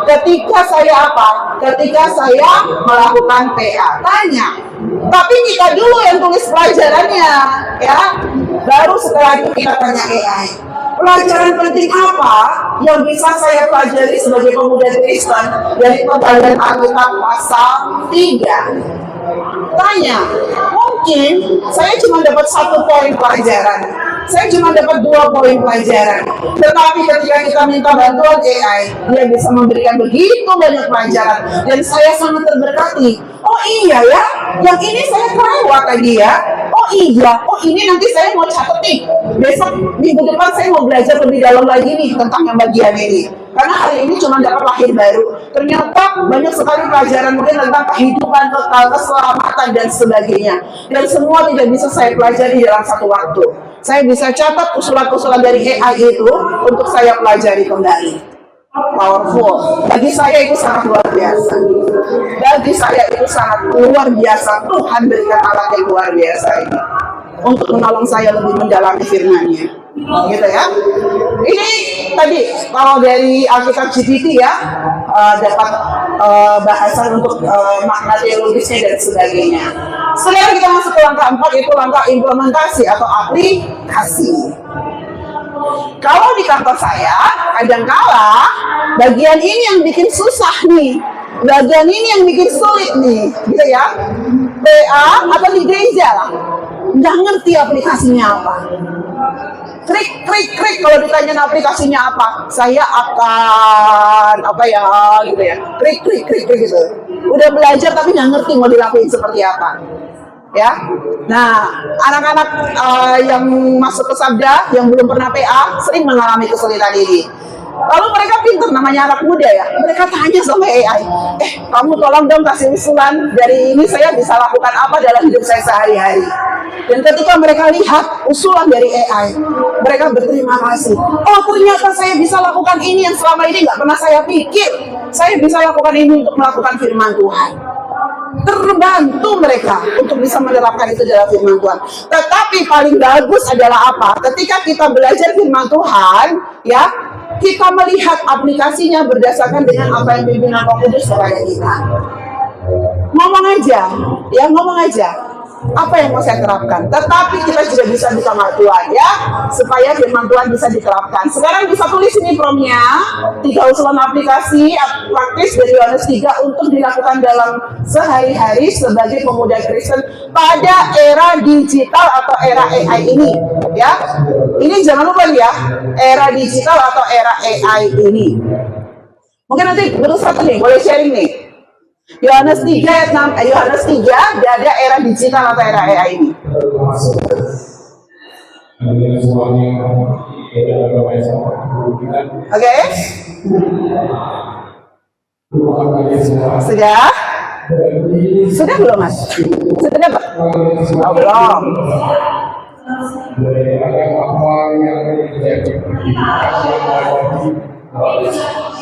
ketika saya apa? Ketika saya melakukan PA. Tanya. Tapi kita dulu yang tulis pelajarannya, ya. Baru setelah itu kita tanya AI. Pelajaran penting apa yang bisa saya pelajari sebagai pemuda Kristen dari pembelajaran Alkitab pasal 3? Tanya, mungkin saya cuma dapat 1 poin pelajaran, saya cuma dapat 2 poin pelajaran. Tetapi ketika kita minta bantuan AI, dia bisa memberikan begitu banyak pelajaran, dan saya sangat terberkati. Oh iya ya, yang ini saya kelewat tadi ya. Oh iya, oh ini nanti saya mau catat nih. Besok minggu depan saya mau belajar lebih dalam lagi nih tentang yang bagian ini. Karena hari ini cuma dapat lahir baru. Ternyata banyak sekali pelajaran mungkin tentang kehidupan, kekal, keselamatan dan sebagainya. Dan semua tidak bisa saya pelajari dalam satu waktu. Saya bisa catat usulan-usulan dari AI itu untuk saya pelajari kembali. Powerful. Bagi saya itu sangat luar biasa. Bagi saya itu sangat luar biasa. Tuhan berikan alat yang luar biasa ini untuk menolong saya lebih mendalami firman-Nya. Gitu ya. Ini tadi kalau dari Alkitab GPT ya, dapat bahasan untuk makna teologisnya dan sebagainya. Sekarang kita masuk ke langkah 4, yaitu langkah implementasi atau aplikasi. Kalau di kantor saya, kadangkala bagian ini yang bikin susah nih, bagian ini yang bikin sulit nih, gitu ya. PA atau di gereja lah, nggak ngerti aplikasinya apa. Klik kalau ditanya aplikasinya apa, saya akan apa ya, gitu ya. Klik gitu. Udah belajar tapi nggak ngerti mau dilakuin seperti apa. Ya, nah anak-anak yang masuk ke Sabda yang belum pernah PA sering mengalami kesulitan ini. Lalu mereka pintar, namanya anak muda ya, mereka tanya sama AI, kamu tolong dong kasih usulan dari ini, saya bisa lakukan apa dalam hidup saya sehari-hari. Dan ketika mereka lihat usulan dari AI, mereka berterima kasih. Oh ternyata saya bisa lakukan ini yang selama ini nggak pernah saya pikir. Saya bisa lakukan ini untuk melakukan firman Tuhan. Terbantu mereka untuk bisa menerapkan itu dalam firman Tuhan. Tetapi paling bagus adalah apa? Ketika kita belajar firman Tuhan, ya, kita melihat aplikasinya berdasarkan dengan apa yang pimpinan Roh Kudus kepada kita. Ngomong aja, ya ngomong aja. Apa yang mau saya terapkan? Tetapi kita juga bisa sama Tuhan ya, supaya firman Tuhan bisa diterapkan. Sekarang bisa tulis ini promnya, 3 usulan aplikasi praktis dari Yohanes 3 untuk dilakukan dalam sehari-hari sebagai pemuda Kristen pada era digital atau era AI ini. Ya, ini jangan lupa ya, era digital atau era AI ini. Mungkin nanti berusaha nih, boleh sharing nih. Yohanes 3 ayat 6, Yohanes 3 ada era digital atau era AI ini. Oke? Sudah? Sudah belum Mas? Sudah dapat? Oh, belum.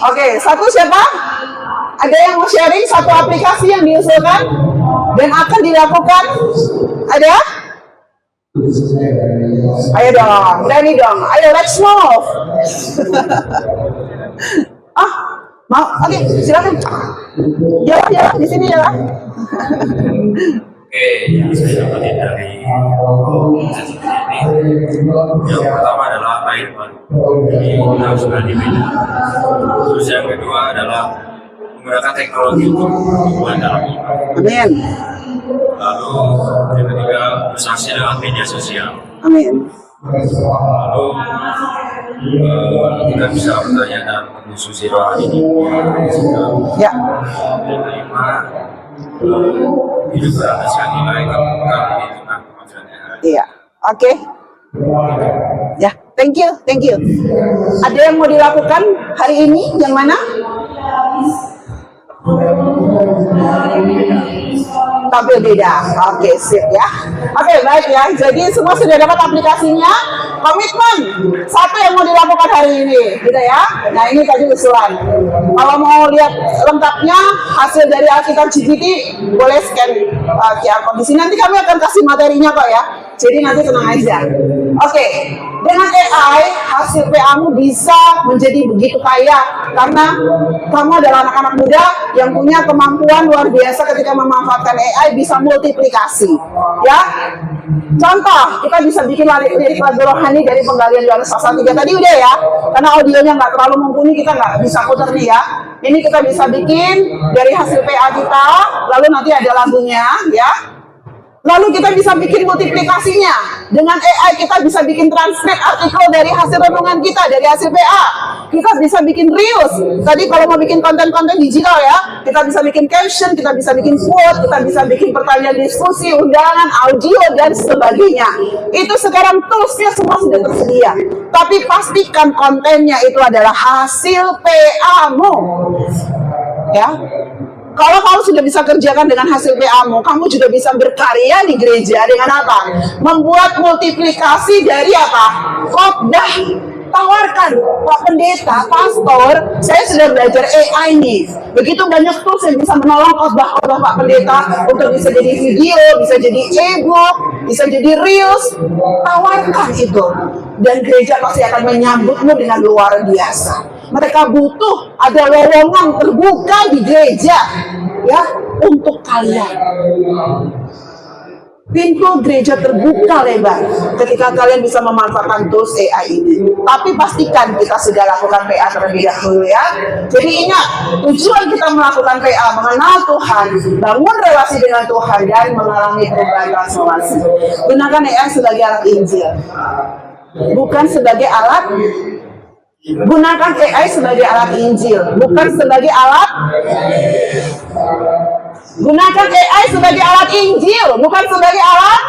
Oke, satu siapa? Ada yang mau sharing satu aplikasi yang diusulkan dan akan dilakukan? Ada? Ayo dong, berani dong. Ayo, let's move. Mau? Oke, silakan. Jalan, di sini jalan. Oke, yang saya dapatin dari sesi ini, yang pertama adalah air yang sudah dibina. Terus yang kedua adalah menggunakan teknologi untuk hubungan dalam iman. Amin. Lalu yang ketiga bersaksi dengan media sosial. Amin. Lalu kita bisa bertanya dan mengkonsumsi rohani ini. Ya. Yang kelima, hidup berdasarkan nilai kami di tengah kemajuan yang ada. Iya. Oke. Ya, thank you. Ada yang mau dilakukan hari ini? Yang mana? Tampil beda. Oke, sip ya. Oke, baik ya. Jadi semua sudah dapat aplikasinya. Komitmen satu yang mau dilakukan hari ini, gitu ya. Nah, ini tadi usulan. Kalau mau lihat lengkapnya hasil dari Alkitab GPT, boleh scan QR code di sini. Nanti kami akan kasih materinya kok ya. Jadi nanti tenang aja. Oke, dengan AI hasil PA-mu bisa menjadi begitu kaya karena kamu adalah anak-anak muda yang punya kemampuan luar biasa ketika memanfaatkan AI, bisa multiplikasi. Ya, contoh kita bisa bikin lirik lagu rohani dari penggalian Yohanes pasal 3 tadi udah ya, karena audionya nggak terlalu mumpuni, kita nggak bisa putar nih ya. Ini kita bisa bikin dari hasil PA kita, lalu nanti ada lagunya ya. Lalu kita bisa bikin multiplikasinya. Dengan AI kita bisa bikin transkrip artikel dari hasil renungan kita, dari hasil PA. Kita bisa bikin reels. Tadi kalau mau bikin konten-konten digital ya, kita bisa bikin caption, kita bisa bikin quote, kita bisa bikin pertanyaan diskusi, undangan, audio, dan sebagainya. Itu sekarang toolsnya semua sudah tersedia. Tapi pastikan kontennya itu adalah hasil PA-mu. Ya. Kalau kamu sudah bisa kerjakan dengan hasil PA-mu, kamu juga bisa berkarya di gereja dengan apa? Membuat multiplikasi dari apa? Khotbah. Tawarkan, Pak Pendeta, Pastor, saya sudah belajar AI nih. Begitu banyak tools yang bisa menolong khotbah Pak Pendeta untuk bisa jadi video, bisa jadi e-book, bisa jadi reels. Tawarkan itu. Dan gereja pasti akan menyambutmu dengan luar biasa. Mereka butuh ada lowongan terbuka di gereja ya untuk kalian. Pintu gereja terbuka lebar ketika kalian bisa memanfaatkan tools AI ini. Tapi pastikan kita sudah lakukan PA terlebih dahulu ya. Jadi ingat, tujuan kita melakukan PA mengenal Tuhan, bangun relasi dengan Tuhan, dan mengalami perubahan transformasi. Gunakan AI sebagai alat Injil, bukan sebagai alat. Gunakan AI sebagai alat Injil, bukan sebagai alat. Gunakan AI sebagai alat Injil, bukan sebagai alat.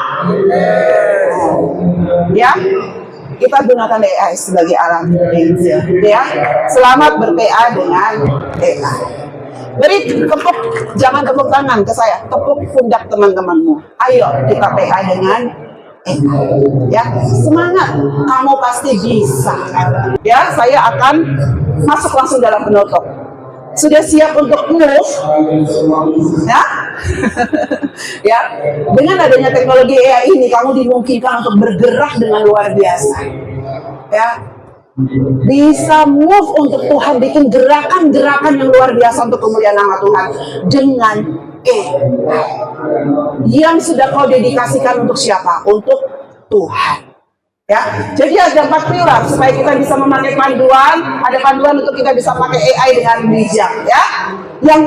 Ya, kita gunakan AI sebagai alat Injil. Ya, selamat ber-PA dengan AI. Beri tepuk, jangan tepuk tangan ke saya, tepuk pundak teman-temanmu. Ayo kita PA dengan ya, semangat, kamu pasti bisa. Ya, saya akan masuk langsung dalam penutup. Sudah siap untuk move? Ya, ya. Dengan adanya teknologi AI ini, kamu dimungkinkan untuk bergerak dengan luar biasa. Ya, Bisa move untuk Tuhan, bikin gerakan-gerakan yang luar biasa untuk kemuliaan nama Tuhan dengan yang sudah kau dedikasikan untuk siapa? Untuk Tuhan. Ya, jadi ada 4 pilar supaya kita bisa memakai panduan. Ada panduan untuk kita bisa pakai AI dengan bijak. Ya, yang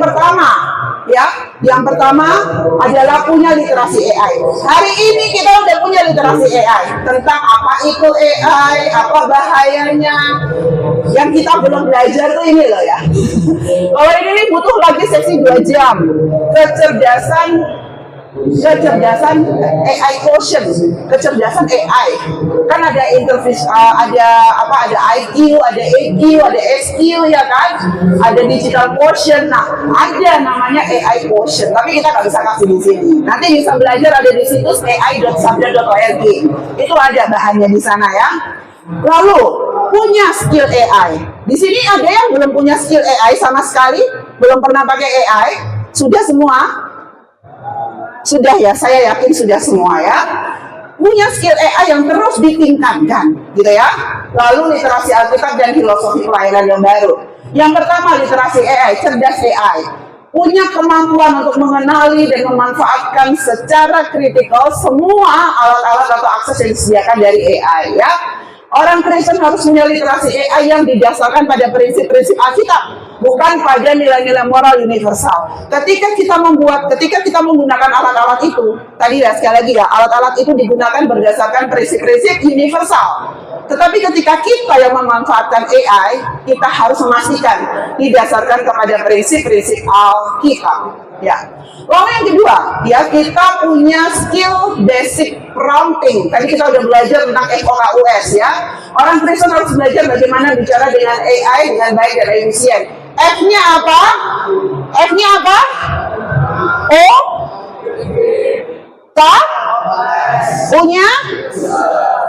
pertama adalah punya literasi AI. Hari ini kita udah punya literasi AI tentang apa itu AI, apa bahayanya. Yang kita belum belajar tuh ini loh ya. Kalau ini butuh lagi sesi 2 jam. Kecerdasan AI quotient, kecerdasan AI kan ada ada IQ, ada EQ, ada SQ ya kan, ada digital quotient. Nah, ada namanya AI quotient, tapi kita nggak bisa kasih di sini. Nanti bisa belajar ada di situs ai.sabda.org. Itu ada bahannya di sana ya. Lalu punya skill AI. Di sini ada yang belum punya skill AI sama sekali, belum pernah pakai AI. Sudah semua? Sudah ya, saya yakin sudah semua ya. Punya skill AI yang terus ditingkatkan, gitu ya. Lalu literasi Alkitab dan filosofi pelayanan yang baru. Yang pertama literasi AI, cerdas AI. Punya kemampuan untuk mengenali dan memanfaatkan secara kritikal semua alat-alat atau akses yang disediakan dari AI ya. Orang Kristen harus punya literasi AI yang didasarkan pada prinsip-prinsip Alkitab, bukan pada nilai-nilai moral universal. Ketika kita menggunakan alat-alat itu, tadi ya sekali lagi ya, alat-alat itu digunakan berdasarkan prinsip-prinsip universal. Tetapi ketika kita yang memanfaatkan AI, kita harus memastikan didasarkan kepada prinsip-prinsip Alkitab. Ya. Lalu yang kedua, ya kita punya skill basic prompting. Tadi kita udah belajar tentang FOKUS ya. Orang Kristen harus belajar bagaimana bicara dengan AI dengan baik dan efisien. F-nya apa? F-nya apa? O? K? Punya?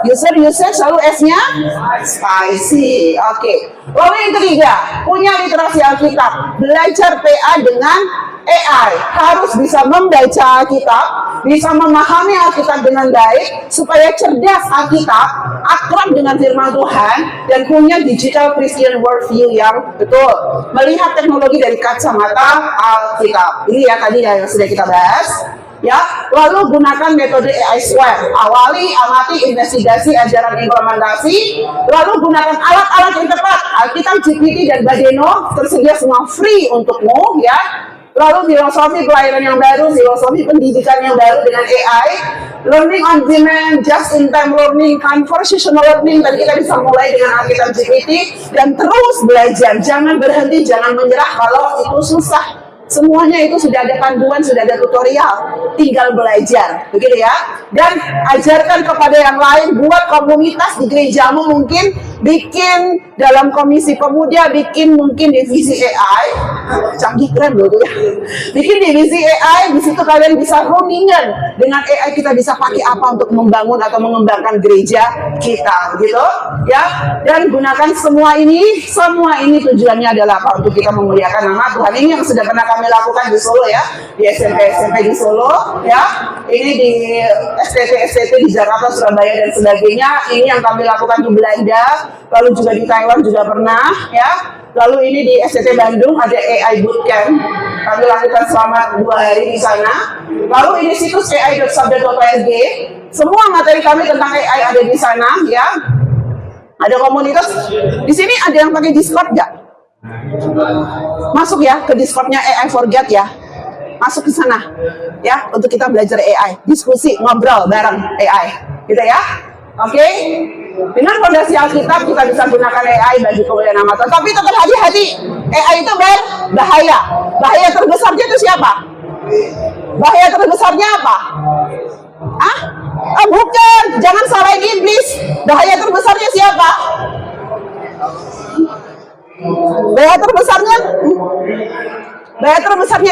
User selalu S-nya? Spicy. Oke. Lalu yang ketiga, punya literasi Alkitab. Belajar PA dengan AI, harus bisa membaca Alkitab, bisa memahami Alkitab dengan baik, supaya cerdas Alkitab, akrab dengan firman Tuhan, dan punya digital Christian worldview yang betul. Melihat teknologi dari kacamata Alkitab. Ini ya tadi yang sudah kita bahas. Ya, lalu gunakan metode AI SWOT. Awali, amati, investigasi, ajaran, implementasi. Lalu gunakan alat-alat yang tepat. Alkitab, GPT, dan Badeno tersedia semua free untukmu ya. Lalu filosofi pelayanan yang baru, filosofi pendidikan yang baru dengan AI, learning on demand, just in time learning, conversational learning. Tadi kita bisa mulai dengan Alkitab GPT dan terus belajar. Jangan berhenti, jangan menyerah kalau itu susah. Semuanya itu sudah ada panduan, sudah ada tutorial, tinggal belajar, begitu ya. Dan ajarkan kepada yang lain, buat komunitas di gerejamu, mungkin bikin dalam komisi pemuda, bikin mungkin divisi AI, canggih keren loh ya. Bikin divisi AI, di situ kalian bisa roamingan dengan AI, kita bisa pakai apa untuk membangun atau mengembangkan gereja kita, gitu ya. Dan gunakan semua ini tujuannya adalah apa? Untuk kita memuliakan nama Tuhan. Ini yang sudah pernah kami lakukan di Solo ya, di SMP di Solo ya, ini di STT di Jakarta, Surabaya dan sebagainya. Ini yang kami lakukan di Belanda, lalu juga di Taiwan juga pernah ya. Lalu ini di STT Bandung ada AI Bootcamp, kami lakukan selama 2 hari di sana. Lalu ini situs ai.sabda.org, semua materi kami tentang AI ada di sana ya. Ada komunitas di sini. Ada yang pakai Discord nggak? Masuk ya ke Discordnya AI Forget ya, masuk ke sana ya untuk kita belajar AI, diskusi, ngobrol bareng AI, gitu ya. Oke, dengan fondasi Alkitab kita bisa gunakan AI bagi kemuliaan nama Tuhan. Tapi tetap hati-hati, AI itu berbahaya. Bahaya terbesarnya itu siapa? Bahaya terbesarnya apa? Bukan, jangan salahin iblis. Bahaya terbesarnya siapa? Bahaya terbesarnya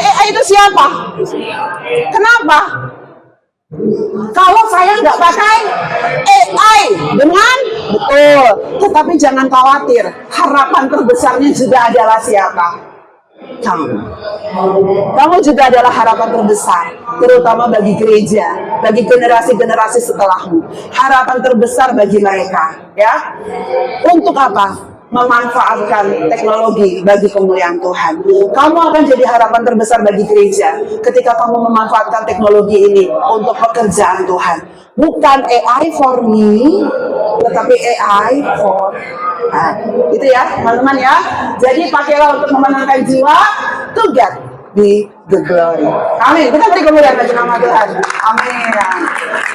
AI itu siapa? Kenapa? Kalau saya nggak pakai AI dengan betul, tetapi jangan khawatir, harapan terbesarnya juga adalah siapa? Kamu juga adalah harapan terbesar, terutama bagi gereja, bagi generasi-generasi setelahmu. Harapan terbesar bagi mereka, ya. Untuk apa? Memanfaatkan teknologi bagi kemuliaan Tuhan. Kamu akan jadi harapan terbesar bagi gereja ketika kamu memanfaatkan teknologi ini untuk pekerjaan Tuhan. Bukan AI for me, tetapi AI for itu ya, teman-teman ya. Jadi pakailah untuk memenangkan jiwa, to get the glory. Amin. Kita beri kemuliaan bagi nama Tuhan. Amin.